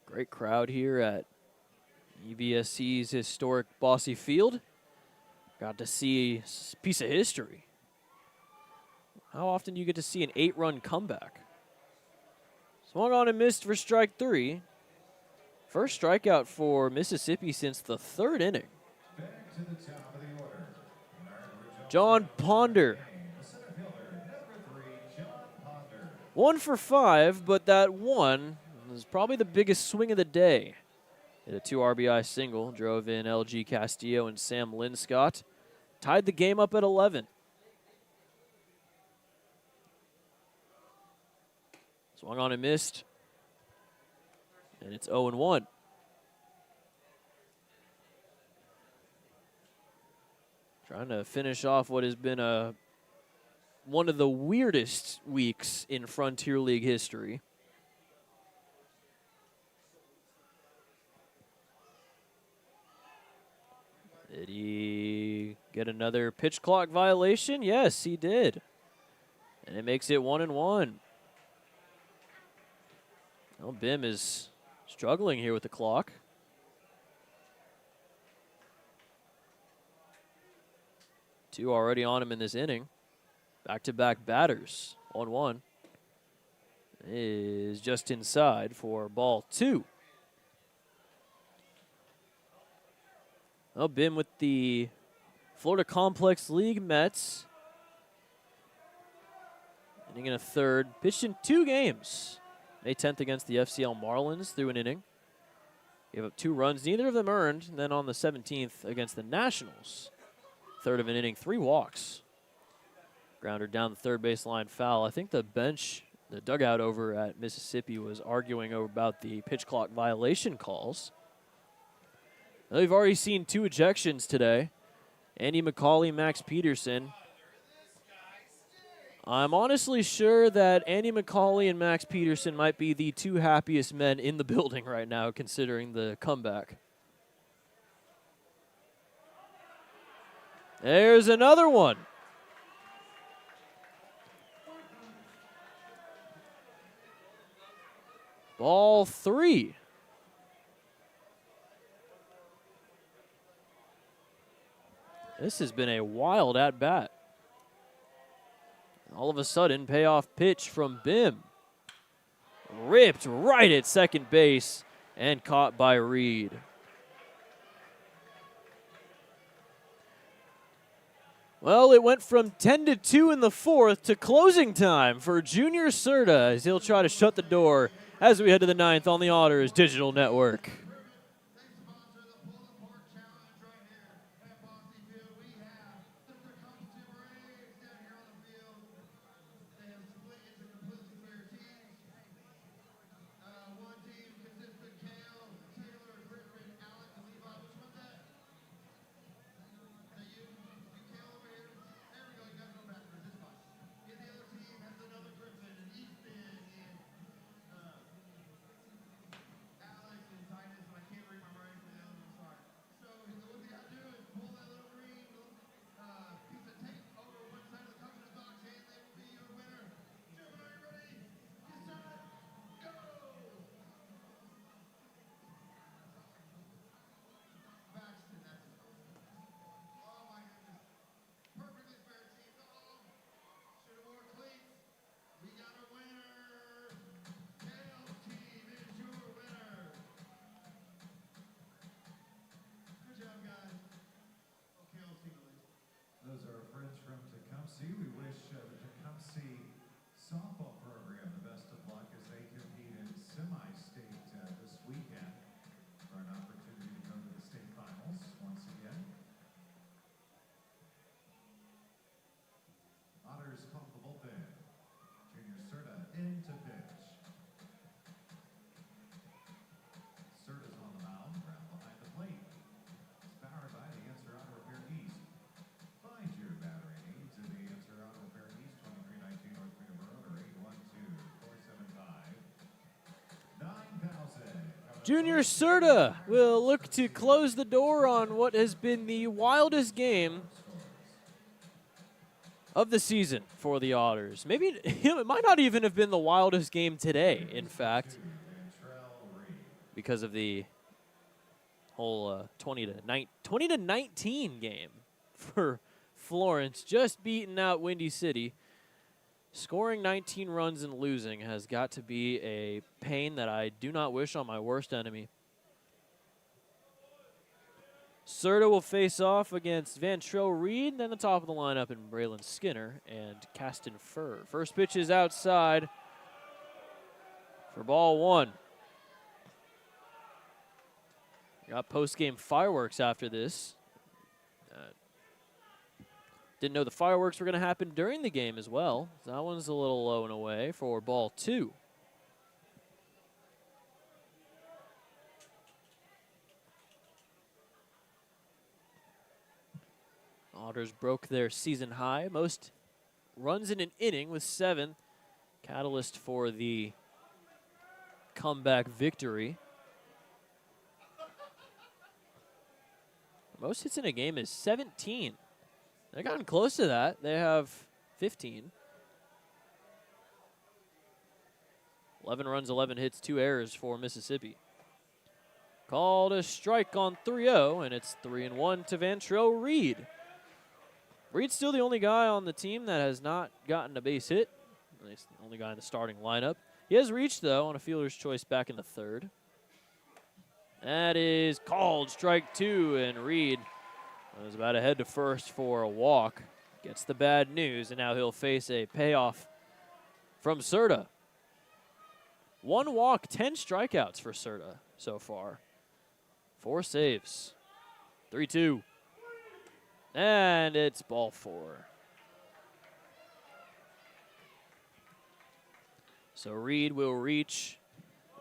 Great crowd here at EVSC's historic Bossy Field. Got to see a piece of history. How often do you get to see an 8-run comeback? Swung on and missed for strike 3. First strikeout for Mississippi since the 3rd inning. Back to the top of the order. John Ponder. The center fielder, number 3, John Ponder. 1 for 5, but that one was probably the biggest swing of the day. Hit a 2 RBI single, drove in LG Castillo and Sam Linscott. Tied the game up at 11. Swung on and missed. And it's 0-1. Trying to finish off what has been one of the weirdest weeks in Frontier League history. Did he get another pitch clock violation? Yes, he did. And it makes it 1-1. Well, Bim is struggling here with the clock. Two already on him in this inning. Back-to-back batters, 1-1. Is just inside for ball 2. Well, Bim with the Florida Complex League Mets. Inning in a third. Pitched in 2 games. May 10th against the FCL Marlins through an inning. Gave up 2 runs, neither of them earned. And then on the 17th against the Nationals. Third of an inning, 3 walks. Grounder down the third baseline foul. I think the bench, the dugout over at Mississippi was arguing about the pitch clock violation calls. Now, we've already seen 2 ejections today. Andy McCauley, Max Peterson. I'm honestly sure that Andy McCauley and Max Peterson might be the 2 happiest men in the building right now, considering the comeback. There's another one. Ball 3. This has been a wild at-bat. All of a sudden, payoff pitch from Bim. Ripped right at second base and caught by Reed. Well, it went from 10-2 in the 4th to closing time for Junior Serta as he'll try to shut the door as we head to the 9th on the Otters Digital Network. Those are our friends from Tecumseh. We wish the Tecumseh softball program the best of luck as they compete in semi-state this weekend for an opportunity to go to the state finals once again. Otters call the bullpen. Junior Serta into pitch. Serta's on the mound, ground behind the plate. It's powered by the Answer Auto Repair East. Find your battery needs in the Answer Auto Repair East, 2319 North Freedom Road, or 812-475-9000. Junior Serta will look to close the door on what has been the wildest game of the season for the Otters. Maybe it might not even have been the wildest game today, in fact, because of the whole 20-19 game for Florence, just beating out Windy City. Scoring 19 runs and losing has got to be a pain that I do not wish on my worst enemy. Serta will face off against Vantrell Reed, then the top of the lineup in Braylon Skinner and Caston Furr. First pitch is outside for ball 1. Got post-game fireworks after this. Didn't know the fireworks were going to happen during the game as well. That one's a little low and away for ball 2. Otters broke their season high. Most runs in an inning with 7. Catalyst for the comeback victory. Most hits in a game is 17. They've gotten close to that. They have 15. 11 runs, 11 hits, 2 errors for Mississippi. Called a strike on 3-0, and it's 3-1 to Vantrell Reed. Reed's still the only guy on the team that has not gotten a base hit. At least the only guy in the starting lineup. He has reached, though, on a fielder's choice back in the 3rd. That is called strike 2, and Reed was about to head to first for a walk. Gets the bad news, and now he'll face a payoff from Serta. 1 walk, 10 strikeouts for Serta so far. 4 saves. 3-2. And it's ball 4. So Reed will reach,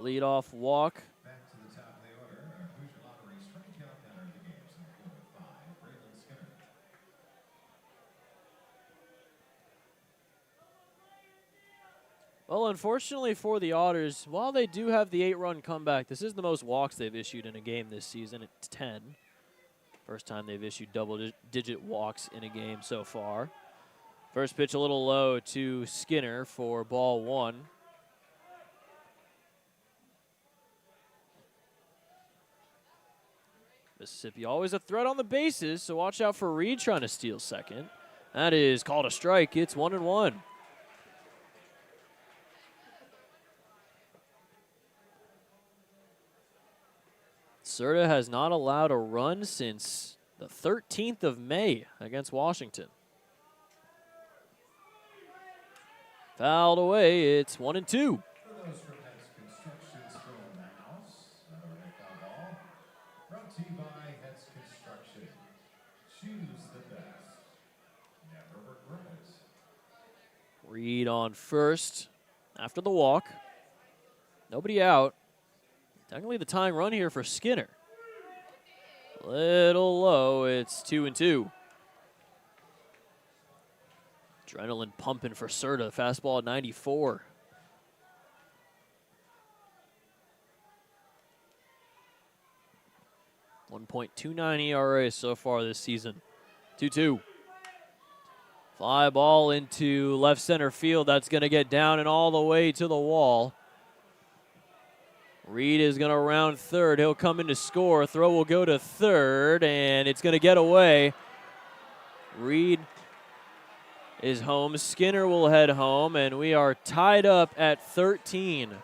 leadoff walk. Back to the top of the order, our Evansville Otters strikeout batter of the game, number 5, Braylon Skinner. Well, unfortunately for the Otters, while they do have the 8-run comeback, this is the most walks they've issued in a game this season. It's 10. First time they've issued double-digit walks in a game so far. First pitch a little low to Skinner for ball 1. Mississippi always a threat on the bases, so watch out for Reed trying to steal second. That is called a strike. It's 1-1. Serta has not allowed a run since the 13th of May against Washington. Fouled away. It's 1-2. For those from Hex Construction still in the house, another foul ball. Brought to you by Hex Construction. Choose the best. Never regret it. Reed on first after the walk. Nobody out. Technically the tying run here for Skinner. Little low. It's 2-2. Adrenaline pumping for Serta. Fastball at 94. .29 ERA so far this season. 2-2. Fly ball into left center field. That's going to get down and all the way to the wall. Reed is going to round third. He'll come in to score. Throw will go to third, and it's going to get away. Reed is home. Skinner will head home, and we are tied up at 13.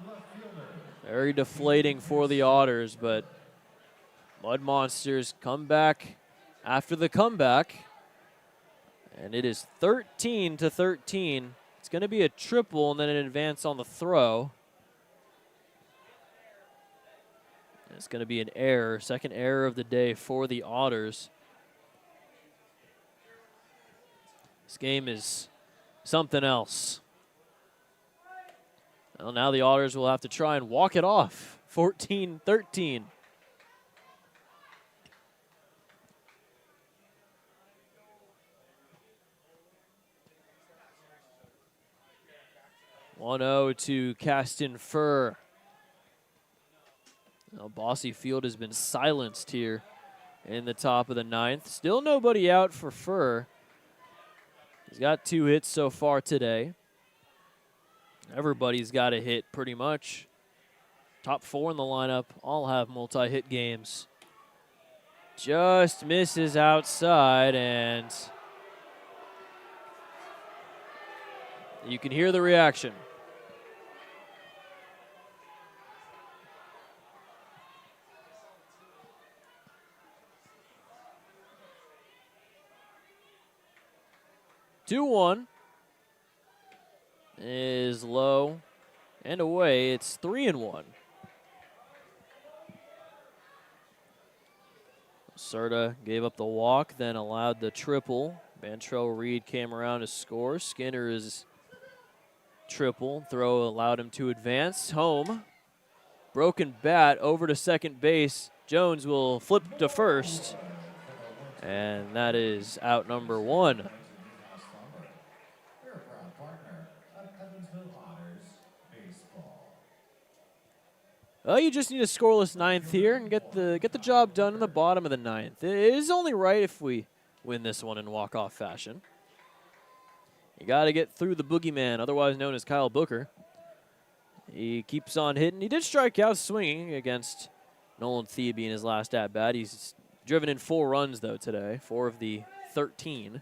Left fielder. Very deflating for the Otters, but Mud Monsters come back after the comeback, and it is 13-13. It's going to be a triple and then an advance on the throw. And it's going to be an error, second error of the day for the Otters. This game is something else. Well, now the Otters will have to try and walk it off. 14-13. .1-0 to Caston Furr. Now, Bossy Field has been silenced here in the top of the 9th. Still nobody out for Furr. He's got 2 hits so far today. Everybody's got a hit pretty much. Top 4 in the lineup all have multi-hit games. Just misses outside, and you can hear the reaction. Two-one is low and away. It's 3-1. Serta gave up the walk, then allowed the triple. Vantrell Reed came around to score. Skinner is triple. Throw allowed him to advance. Home. Broken bat over to second base. Jones will flip to first. And that is out number 1. They're a proud partner of Evansville Otters baseball. Well, you just need a scoreless 9th here and get the job done in the bottom of the 9th. It is only right if we win this one in walk-off fashion. You got to get through the boogeyman, otherwise known as Kyle Booker. He keeps on hitting. He did strike out swinging against Nolan Thebe in his last at-bat. He's driven in 4 runs, though, today, 4 of the 13.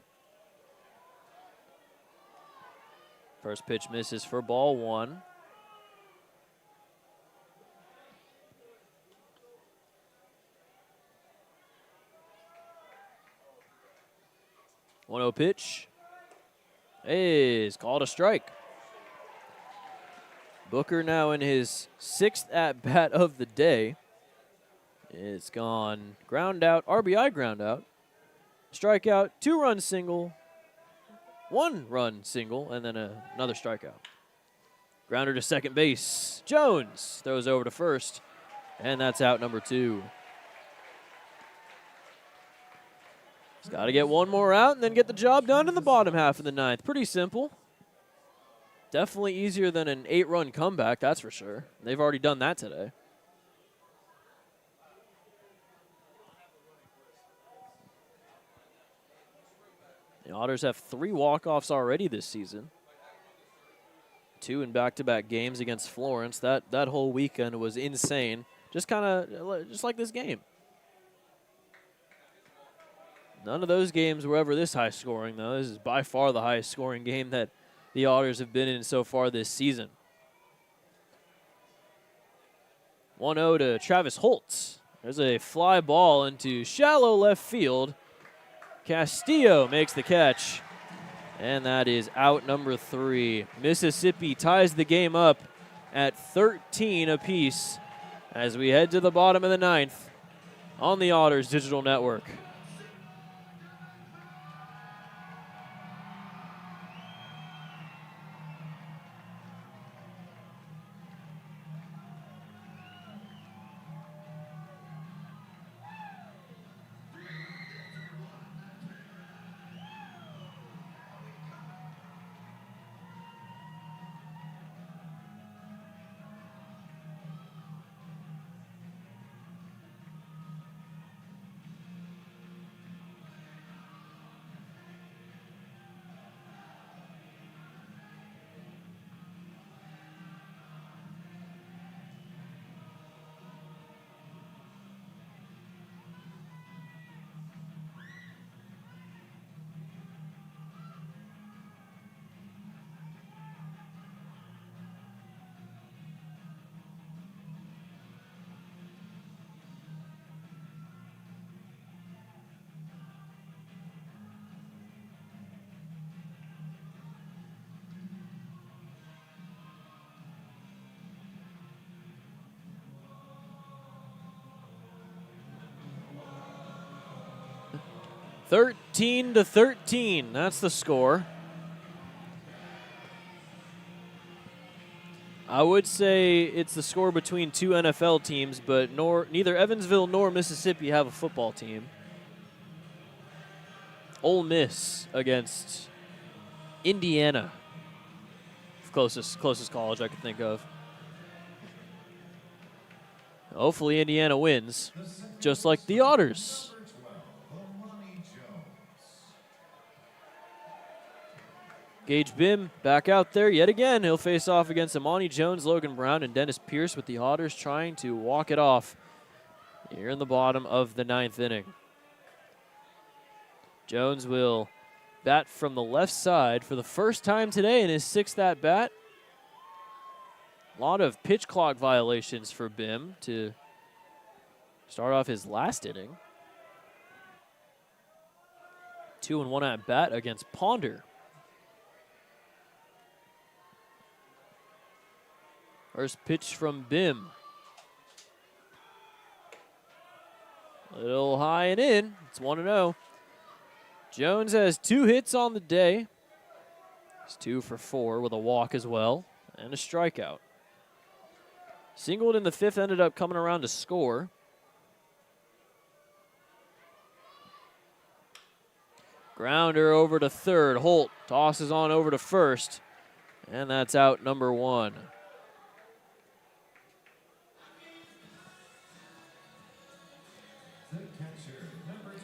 First pitch misses for ball 1. One-0 pitch is called a strike. Booker now in his 6th at-bat of the day. It's gone ground out, RBI ground out, strikeout, 2-run single, 1-run single, and then another strikeout. Grounder to second base. Jones throws over to first, and that's out number 2. He's got to get one more out and then get the job done in the bottom half of the 9th. Pretty simple. Definitely easier than an 8-run comeback, that's for sure. They've already done that today. The Otters have 3 walk-offs already this season. 2 in back-to-back games against Florence. That whole weekend was insane. Just like this game. None of those games were ever this high scoring, though. This is by far the highest scoring game that the Otters have been in so far this season. 1-0 to Travis Holtz. There's a fly ball into shallow left field. Castillo makes the catch, and that is out number 3. Mississippi ties the game up at 13 apiece as we head to the bottom of the 9th on the Otters Digital Network. Thirteen to 13, that's the score. I would say it's the score between 2 NFL teams, but neither Evansville nor Mississippi have a football team. Ole Miss against Indiana, closest college I could think of. Hopefully Indiana wins, just like the Otters. Gage Bim back out there yet again. He'll face off against Amani Jones, Logan Brown, and Dennis Pierce, with the Otters trying to walk it off here in the bottom of the 9th inning. Jones will bat from the left side for the first time today in his 6th at-bat. A lot of pitch clock violations for Bim to start off his last inning. 2-1 at-bat against Ponder. First pitch from Bim. A little high and in. It's 1-0. Jones has 2 hits on the day. He's 2 for 4 with a walk as well and a strikeout. Singled in the 5th, ended up coming around to score. Grounder over to third. Holt tosses on over to first, and that's out number 1.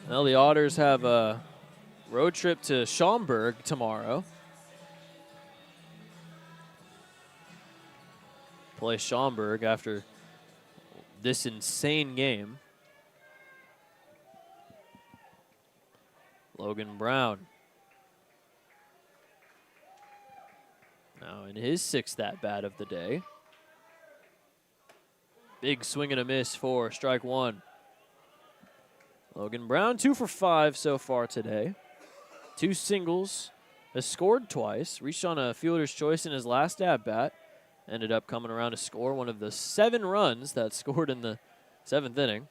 Well, the Otters have a road trip to Schaumburg tomorrow. Play Schaumburg after this insane game. Logan Brown. Now in his 6th at-bat of the day. Big swing and a miss for strike 1. Logan Brown, 2 for 5 so far today. 2 singles, has scored twice, reached on a fielder's choice in his last at-bat. Ended up coming around to score one of the 7 runs that scored in the 7th inning.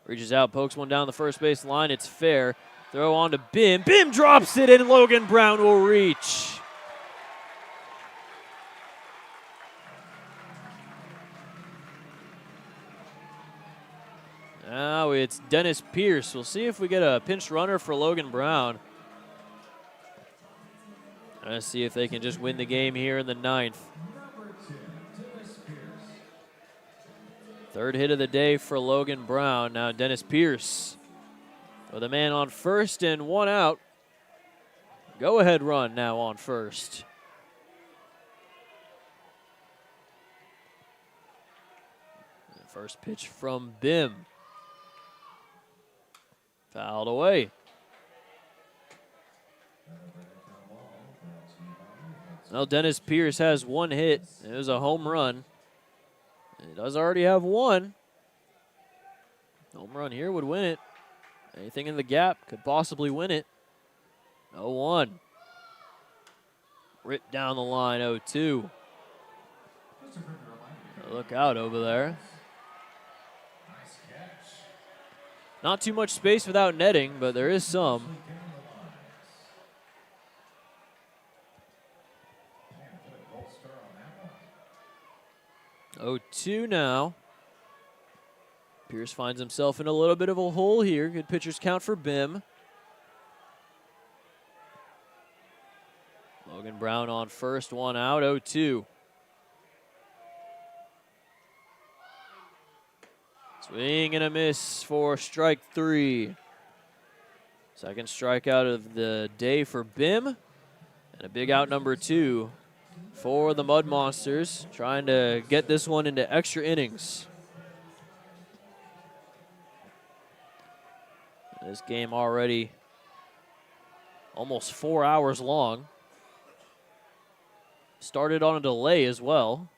Reaches out, pokes one down the first base line. It's fair. Throw on to Bim. Bim drops it, and Logan Brown will reach. Now it's Dennis Pierce. We'll see if we get a pinch runner for Logan Brown. Let's see if they can just win the game here in the 9th. 3rd hit of the day for Logan Brown. Now Dennis Pierce with a man on first and 1 out. Go-ahead run now on first. First pitch from Bim. Fouled away. Well, Dennis Pierce has 1 hit. It was a home run. He does already have 1. Home run here would win it. Anything in the gap could possibly win it. 0-1. Ripped down the line, 0-2. Look out over there. Not too much space without netting, but there is some. 0-2 now. Pierce finds himself in a little bit of a hole here. Good pitcher's count for Bim. Logan Brown on first, 1 out, 0-2. Swing and a miss for strike 3. Second strikeout of the day for Bim. And a big out number 2 for the Mud Monsters, trying to get this one into extra innings. This game already almost 4 hours long. Started on a delay as well.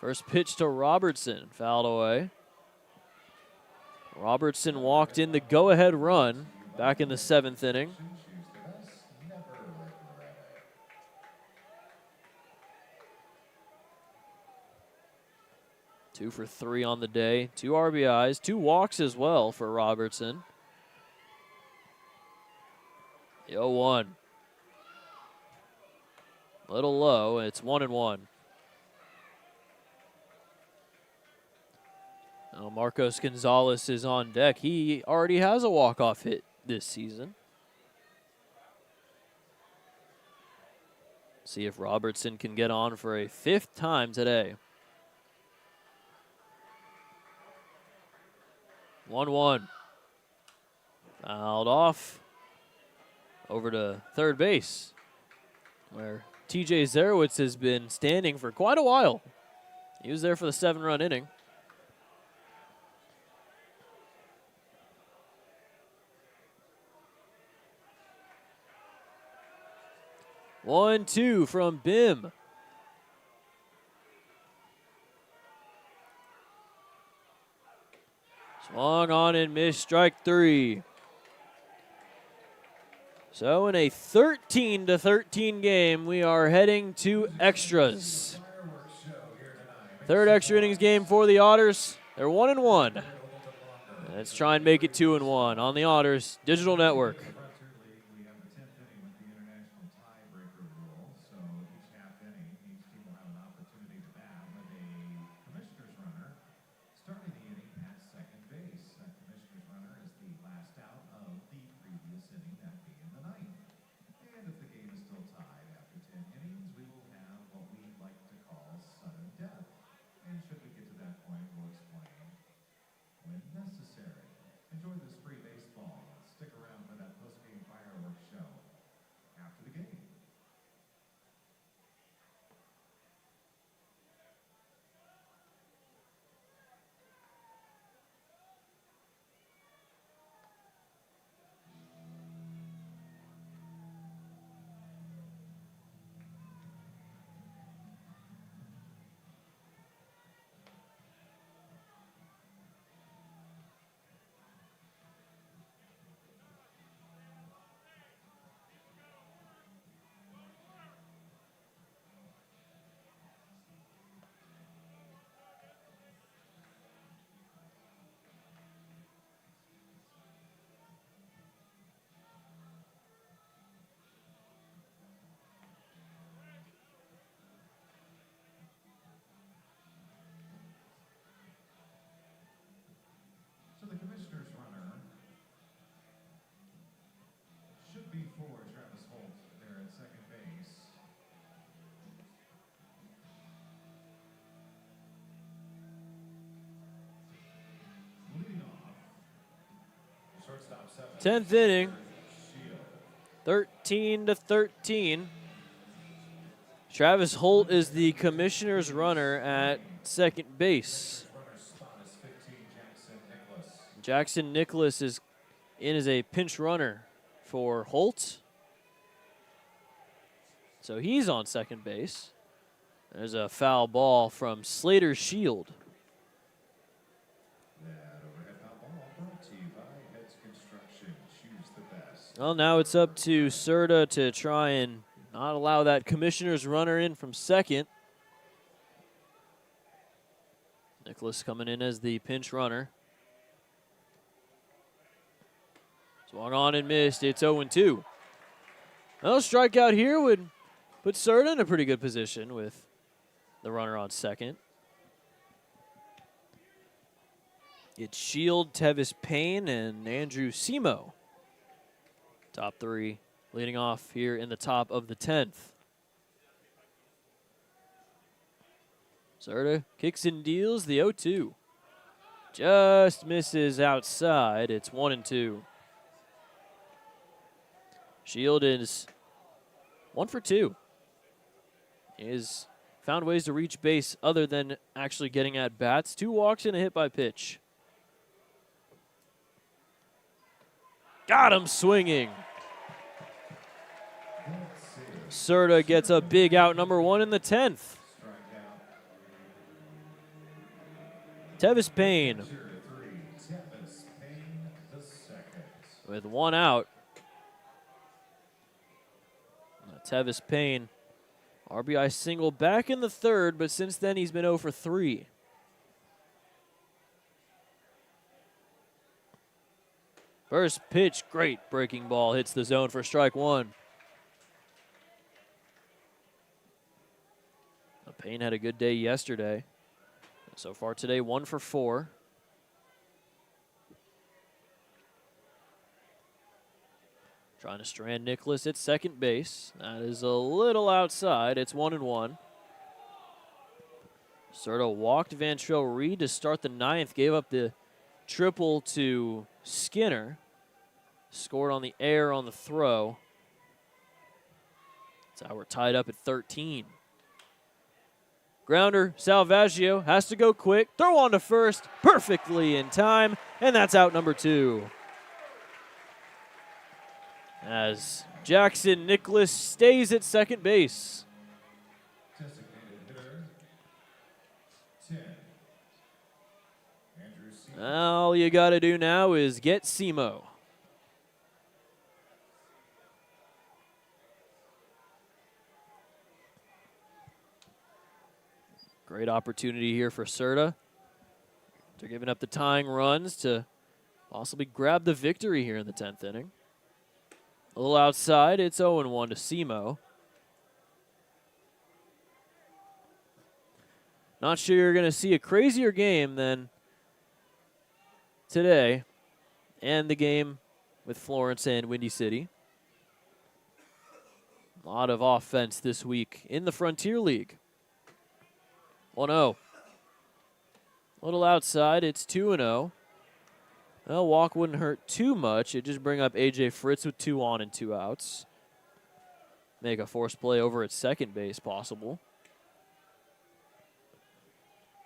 First pitch to Robertson, fouled away. Robertson walked in the go-ahead run back in the 7th inning. Two for 3 on the day, 2 RBIs, 2 walks as well for Robertson. 0-1. Little low, it's 1-1. Now Marcos Gonzalez is on deck. He already has a walk-off hit this season. See if Robertson can get on for a 5th time today. 1-1. Fouled off. Over to third base, where TJ Zarowitz has been standing for quite a while. He was there for the 7-run inning. One, 2 from Bim. Swung on and missed, strike 3. So in a 13-13 game, we are heading to extras. 3rd extra innings game for the Otters. They're 1-1. Let's try and make it 2-1 on the Otters Digital Network. Shortstop 7. 10th inning, Shield. 13-13. Travis Holt is the commissioner's runner at second base. Runner spot is 15, Jackson Nicholas. Jackson Nicholas is in as a pinch runner for Holt. So he's on second base. There's a foul ball from Slater Shield. That overhead foul ball brought to you by Heads Construction. Choose the best. Well, now it's up to Serta to try and not allow that commissioner's runner in from second. Nicholas coming in as the pinch runner. Swung on and missed. It's 0-2. Well, strikeout here would put Serta in a pretty good position with the runner on second. It's Shield, Tevis Payne, and Andrew Simo. Top three leading off here in the top of the 10th. Serta kicks and deals the 0-2. Just misses outside. It's 1-2. Shield is 1 for 2. He has found ways to reach base other than actually getting at bats. 2 walks and a hit by pitch. Got him swinging. Serta gets a big out, number 1 in the 10th. Tevis Payne with 1 out. Tevis Payne, RBI single back in the 3rd, but since then he's been 0 for 3. First pitch, great breaking ball, hits the zone for strike 1. Payne had a good day yesterday. So far today, 1 for 4. Trying to strand Nicholas at second base. That is a little outside. It's 1-1. Serta walked Vantrell Reed to start the 9th. Gave up the triple to Skinner. Scored on the air on the throw. That's how we're tied up at 13. Grounder, Salvaggio has to go quick. Throw on to first, perfectly in time, and that's out number 2. As Jackson Nicholas stays at second base. Designated hitter 10. Andrew Simo. All you got to do now is get Simo. Great opportunity here for Serta. They're giving up the tying runs to possibly grab the victory here in the 10th inning. A little outside, it's 0-1 to Simo. Not sure you're going to see a crazier game than today and the game with Florence and Windy City. A lot of offense this week in the Frontier League. 1-0. A little outside, it's 2-0. Well, walk wouldn't hurt too much. It'd just bring up A.J. Fritz with 2 on and 2 outs. Make a forced play over at second base possible.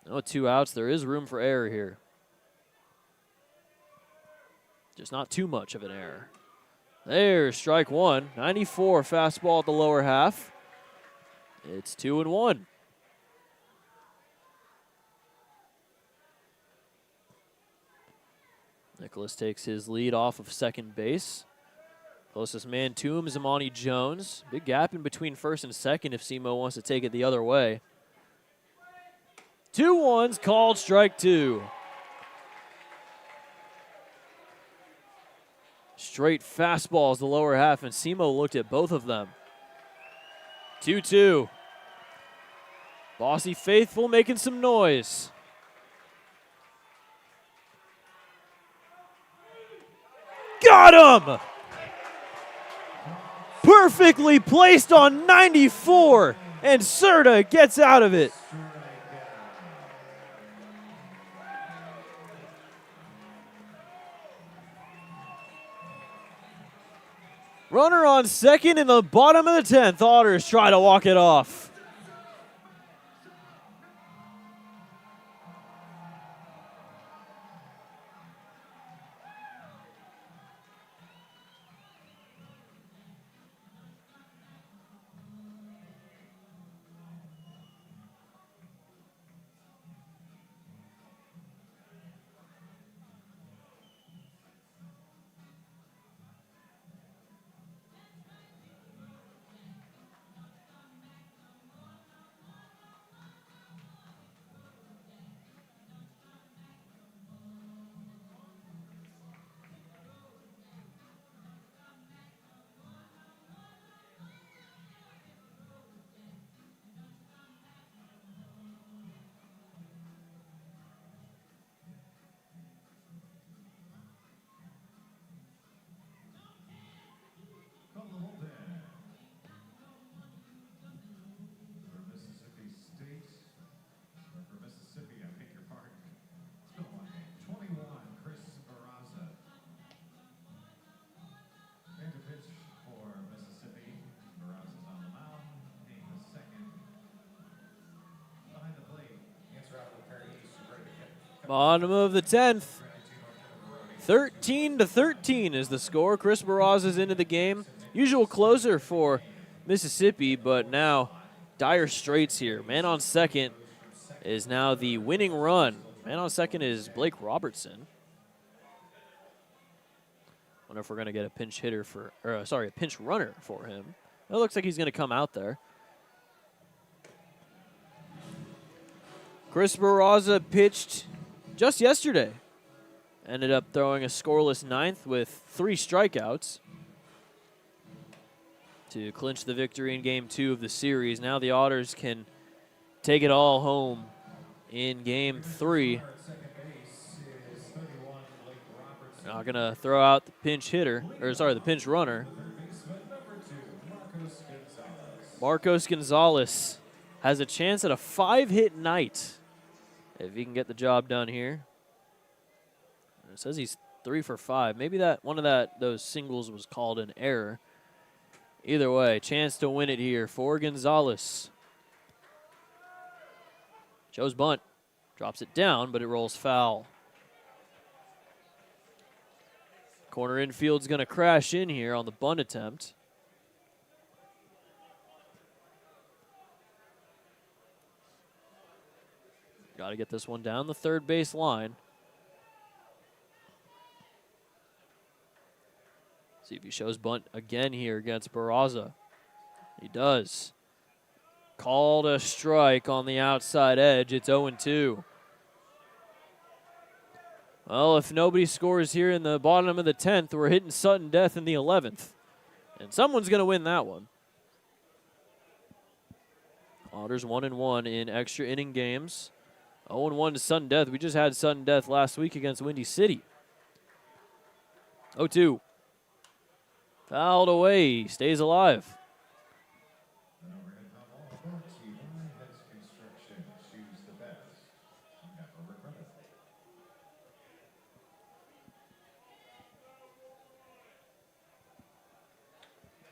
No 2 outs. There is room for error here. Just not too much of an error. There's strike 1. 94 fastball at the lower half. It's 2-1. Nicholas takes his lead off of second base. Closest man to him is Amani Jones. Big gap in between first and second if Simo wants to take it the other way. 2-1's called, strike 2. Straight fastballs the lower half, and Simo looked at both of them. 2-2. Bossy Faithful making some noise. Got him! Perfectly placed on 94, and Serta gets out of it. Runner on second in the bottom of the 10th. Otters try to walk it off. From the bullpen. For Mississippi State. Or for Mississippi, I beg your pardon. It's been a long game. 21, Chris Barraza. And to pitch for Mississippi. Barraza's on the mound. Named the second. Behind the plate. Answer out of the pair east. Bottom of the 10th. 13-13 is the score. Chris Barraza's into the game. Usual closer for Mississippi, but now dire straits here. Man on second is now the winning run. Man on second is Blake Robertson. Wonder if we're going to get a pinch hitter for, or sorry, a pinch runner for him. It looks like he's going to come out there. Chris Barraza pitched just yesterday. Ended up throwing a scoreless ninth with 3 strikeouts to clinch the victory in Game 2 of the series. Now the Otters can take it all home in Game 3. Not going to throw out the pinch hitter, or sorry, the pinch runner. Marcos Gonzalez has a chance at a 5-hit night if he can get the job done here. It says he's 3 for 5. Maybe that one of those singles was called an error. Either way, chance to win it here for Gonzalez. Joe's bunt drops it down, but it rolls foul. Corner infield's going to crash in here on the bunt attempt. Got to get this one down the third base line. See if he shows bunt again here against Barraza. He does. Called a strike on the outside edge. It's 0-2. Well, if nobody scores here in the bottom of the 10th, we're hitting sudden death in the 11th. And someone's going to win that one. Otters 1-1 in extra inning games. 0-1 to sudden death. We just had sudden death last week against Windy City. 0-2. Fouled away. Stays alive.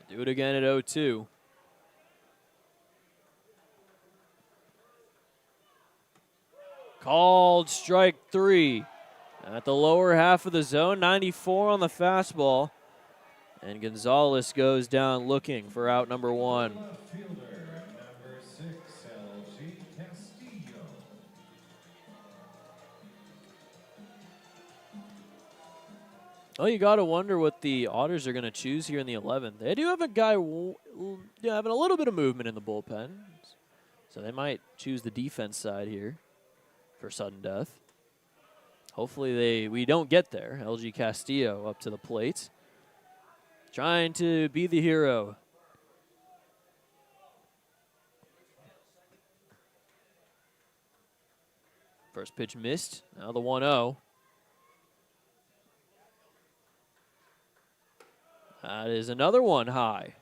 Do it again at 0-2. Called strike 3. At the lower half of the zone, 94 on the fastball. And Gonzalez goes down looking for out number 1. Left fielder, number 6, LG Castillo. Oh, you got to wonder what the Otters are going to choose here in the 11th. They do have a guy having a little bit of movement in the bullpen. So they might choose the defense side here for sudden death. Hopefully we don't get there. LG Castillo up to the plate. Trying to be the hero. First pitch missed. Now the 1-0. That is another one high.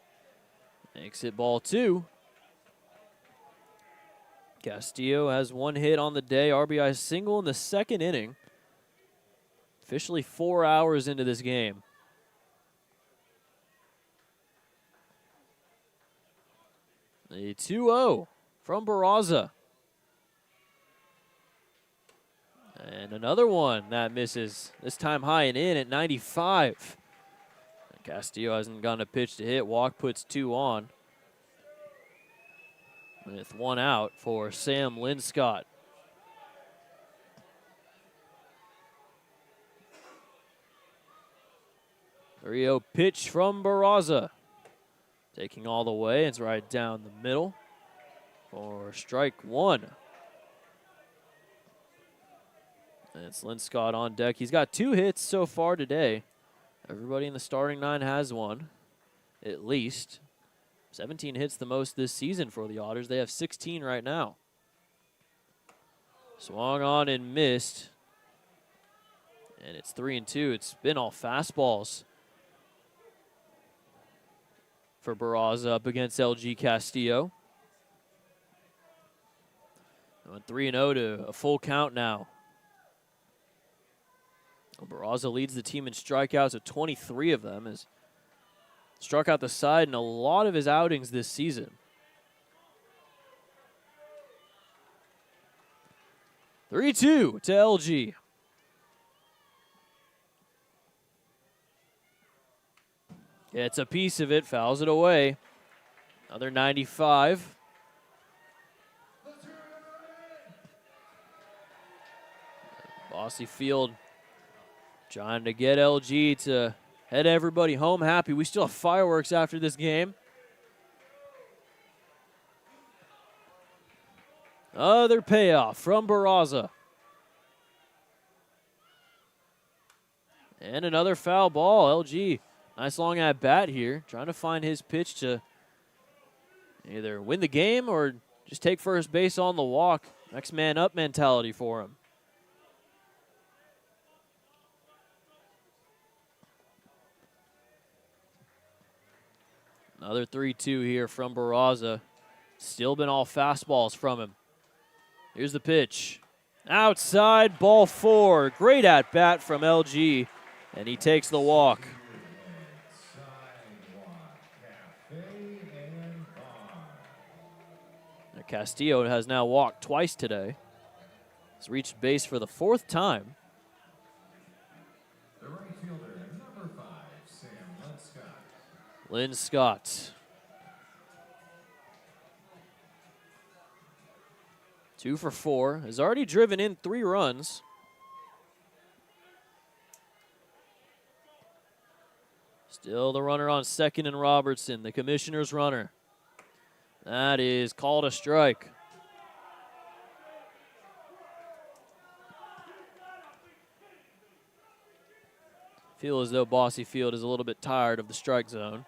Makes it ball 2. Castillo has 1 hit on the day. RBI single in the 2nd inning. Officially 4 hours into this game. The 2-0 from Barraza. And another one that misses, this time high and in at 95. Castillo hasn't gotten a pitch to hit. Walk puts 2 on. With 1 out for Sam Linscott. Rio pitch from Barraza. Taking all the way. It's right down the middle for strike 1. And it's Linscott on deck. He's got 2 hits so far today. Everybody in the starting 9 has one, at least. 17 hits the most this season for the Otters. They have 16 right now. Swung on and missed. And it's 3-2. It's been all fastballs for Barraza up against LG Castillo. Went 3-0 to a full count now. Barraza leads the team in strikeouts with 23 of them. Has struck out the side in a lot of his outings this season. 3-2 to LG. Gets a piece of it, fouls it away. Another 95. Bossy Field trying to get LG to head everybody home happy. We still have fireworks after this game. Other payoff from Barraza. And another foul ball. LG, nice long at bat here. Trying to find his pitch to either win the game or just take first base on the walk. Next man up mentality for him. Another 3-2 here from Barraza. Still been all fastballs from him. Here's the pitch. Outside, ball 4. Great at bat from LG, and he takes the walk. Now Castillo has now walked twice today. He's reached base for the 4th time. The right fielder, number 5, Sam Linscott. Linscott. 2 for 4. Has already driven in 3 runs. Still the runner on second and Robertson, the commissioner's runner. That is called a strike. Feel as though Bossy Field is a little bit tired of the strike zone.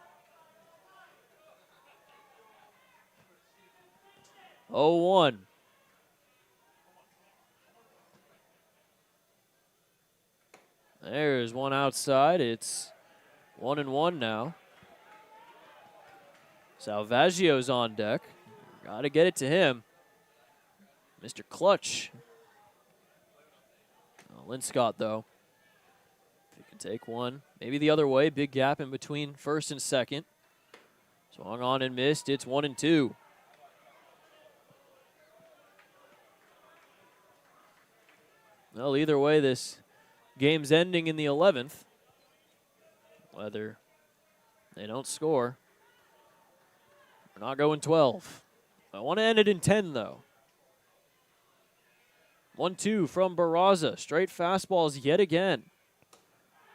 0-1. There's one outside. It's 1-1 now. Salvaggio's on deck. Got to get it to him. Mr. Clutch. Linscott, though. If he can take one. Maybe the other way. Big gap in between first and second. Swung on and missed. It's 1-2. Well, either way, this game's ending in the 11th. Whether they don't score. We're not going 12. I want to end it in 10, though. 1-2 from Barraza. Straight fastballs yet again.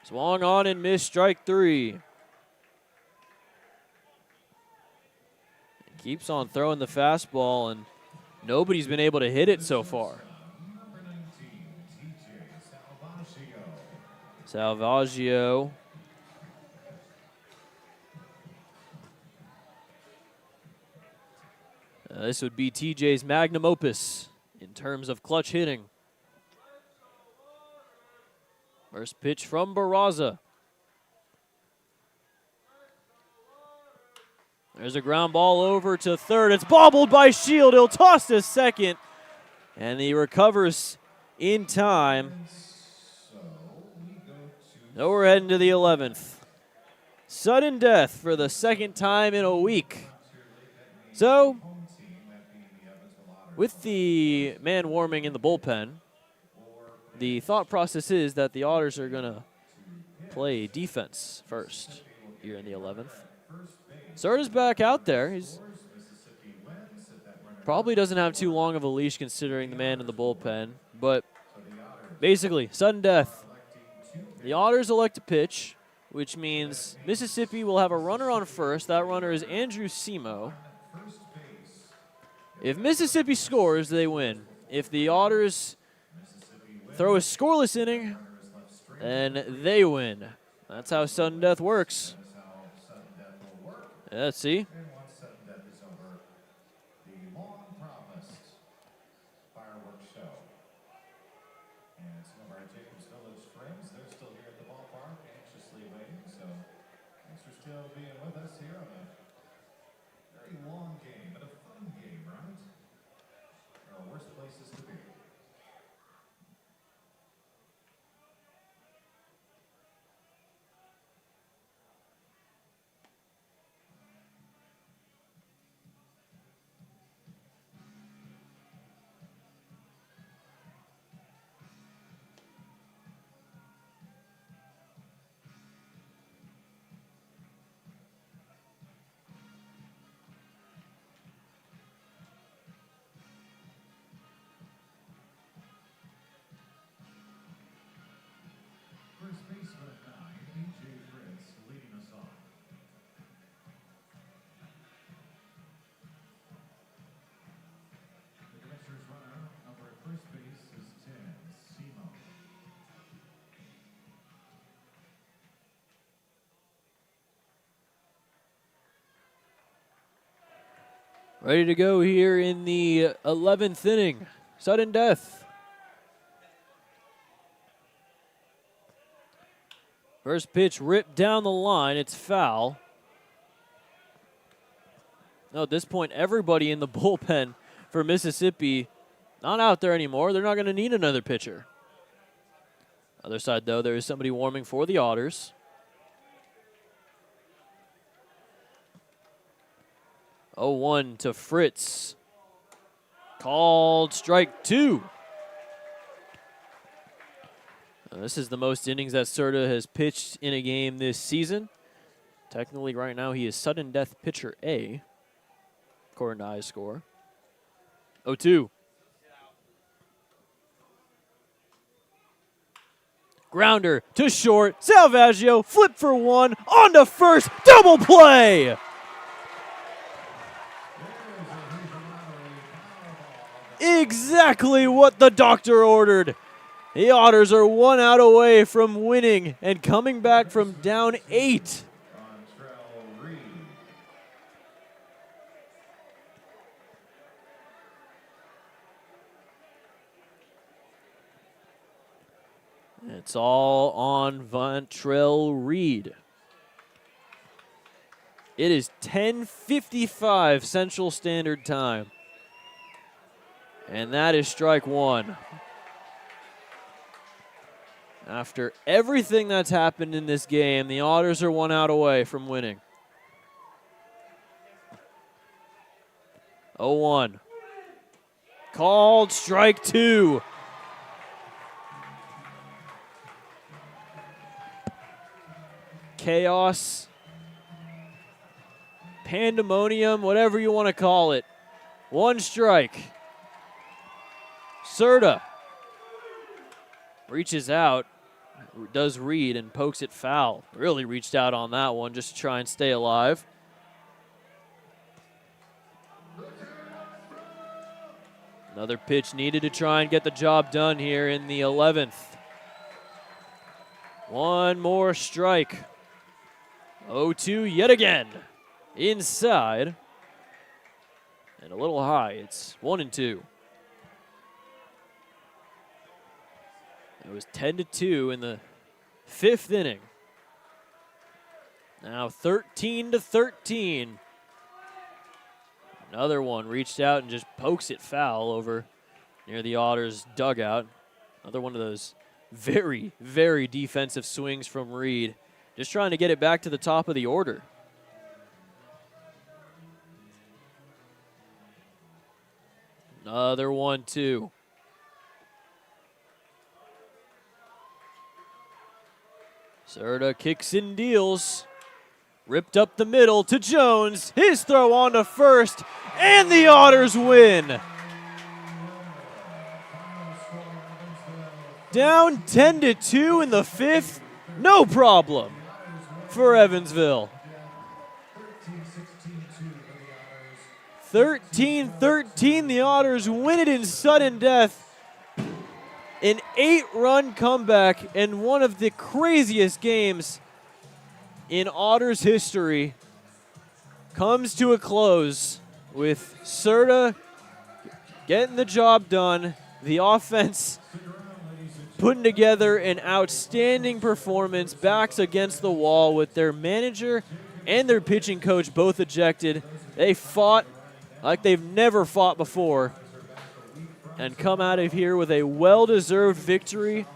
Swung on and missed, strike 3. Keeps on throwing the fastball, and nobody's been able to hit it so far. Salvaggio. This would be TJ's magnum opus in terms of clutch hitting. First pitch from Barraza. There's a ground ball over to third. It's bobbled by Shield. He'll toss to second, and he recovers in time. Now we're heading to the 11th. Sudden death for the second time in a week. So, home team, that being the Evansville Otters. with the man warming in the bullpen, the thought process is that the Otters are going to play defense first here in the 11th. Serta's back out there. He's Mississippi wins if that runner probably doesn't have too long of a leash considering the man in the bullpen. But basically, sudden death. The Otters elect to pitch, which means Mississippi will have a runner on first. That runner is Andrew Simo. If Mississippi scores, they win. If the Otters throw a scoreless inning, then they win. That's how sudden death works. is how sudden death will work. Let's see. And once sudden death is over, the long-promised fireworks show. And some of our Jacobs Village friends, they're still here at the ballpark, anxiously waiting. So thanks for still being with us here on a very long game, but a fun game, right? There are worse places to be. First baseman at 9, A.J. Fritz leading us off. The commissioner's runner over at first base is 10, Simo. Ready to go here in the 11th inning. Sudden death. First pitch ripped down the line. It's foul. No, at this point, everybody in the bullpen for Mississippi not out there anymore. They're not going to need another pitcher. Other side, though, there is somebody warming for the Otters. 0-1 to Fritz. Called strike 2. This is the most innings that Serta has pitched in a game this season. Technically, right now, he is sudden death pitcher A, according to iScore. 0-2. Grounder to short. Salvaggio, flip for one, on to first, double play! Exactly what the doctor ordered. The Otters are 1 out away from winning and coming back from down 8. It's all on Vontrell Reed. It is 10:55 Central Standard Time. And that is strike 1. After everything that's happened in this game, the Otters are 1 out away from winning. 0-1. Called strike 2. Chaos, pandemonium, whatever you want to call it. 1 strike. Serta reaches out, does Reed, and pokes it foul. Really reached out on that one just to try and stay alive. Another pitch needed to try and get the job done here in the 11th. 1 more strike. 0-2 yet again. Inside. And a little high. It's 1-2. It was 10-2 in the 5th inning. Now 13-13. Another one reached out and just pokes it foul over near the Otters dugout. Another one of those very, very defensive swings from Reed. Just trying to get it back to the top of the order. Another 1-2. Serta kicks and deals. Ripped up the middle to Jones. His throw on to first, and the Otters win. Down 10-2 in the 5th. No problem for Evansville. 13-13, the Otters win it in sudden death. An 8-run comeback and one of the craziest games in Otters history comes to a close with Serta getting the job done. The offense putting together an outstanding performance, backs against the wall with their manager and their pitching coach both ejected. They fought like they've never fought before and come out of here with a well-deserved victory,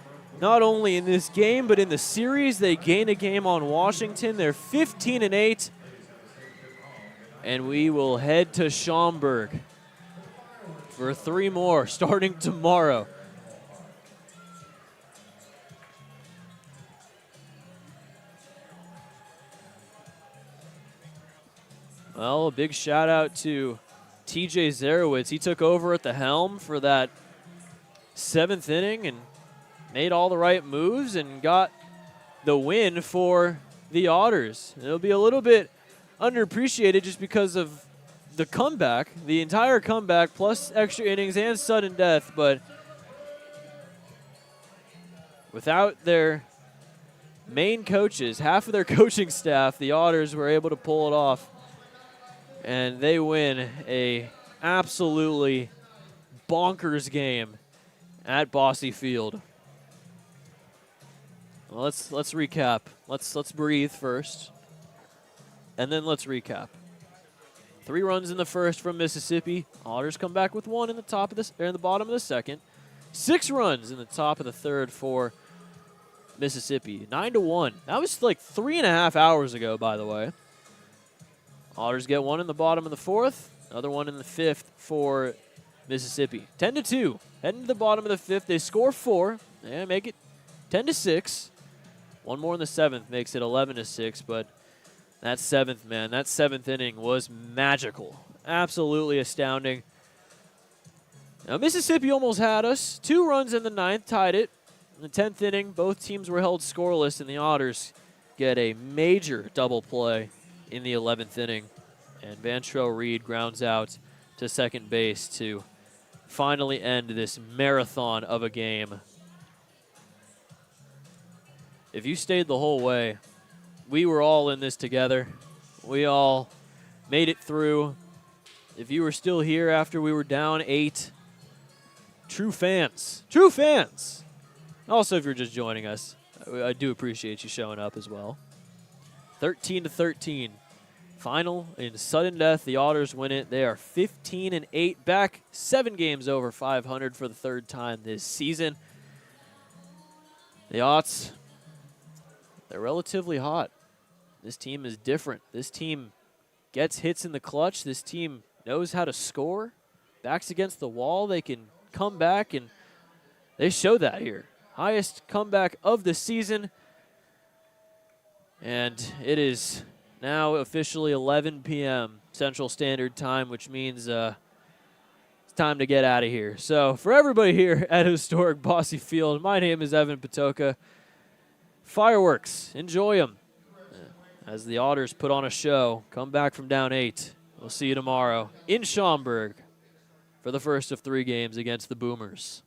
not only in this game, but in the series. They gain a game on Washington. They're 15-8, and we will head to Schaumburg for 3 more starting tomorrow. Well, a big shout out to TJ Zarowitz. He took over at the helm for that 7th inning and made all the right moves and got the win for the Otters. It'll be a little bit underappreciated just because of the comeback, the entire comeback, plus extra innings and sudden death. But without their main coaches, half of their coaching staff, the Otters were able to pull it off. And they win a absolutely bonkers game at Bosse Field. Well, let's recap. Let's breathe first, and then let's recap. 3 runs in the first from Mississippi. Otters come back with 1 in the top of this, or in the bottom of the second. 6 runs in the top of the third for Mississippi. 9-1. That was like 3.5 hours ago, by the way. Otters get 1 in the bottom of the 4th, another 1 in the 5th for Mississippi. 10-2. Heading to the bottom of the 5th. They score 4 and make it 10-6. 1 more in the 7th makes it 11-6, but that 7th, man, that 7th inning was magical. Absolutely astounding. Now, Mississippi almost had us. 2 runs in the 9th, tied it. In the 10th inning, both teams were held scoreless, and the Otters get a major double play in the 11th inning, and Vantrell Reed grounds out to second base to finally end this marathon of a game. If you stayed the whole way, we were all in this together. We all made it through. If you were still here after we were down 8, true fans. True fans. Also, if you're just joining us, I do appreciate you showing up as well. 13-13. Final in sudden death. The Otters win it. They are 15-8, back 7 games over 500 for the 3rd time this season. The Otts, they're relatively hot. This team is different. This team gets hits in the clutch. This team knows how to score. Backs against the wall, they can come back, and they show that here. Highest comeback of the season. And it is now officially 11 p.m. Central Standard Time, which means it's time to get out of here. So for everybody here at historic Bosse Field, my name is Evan Patoka. Fireworks, enjoy them. As the Otters put on a show, come back from down 8. We'll see you tomorrow in Schaumburg for the first of 3 games against the Boomers.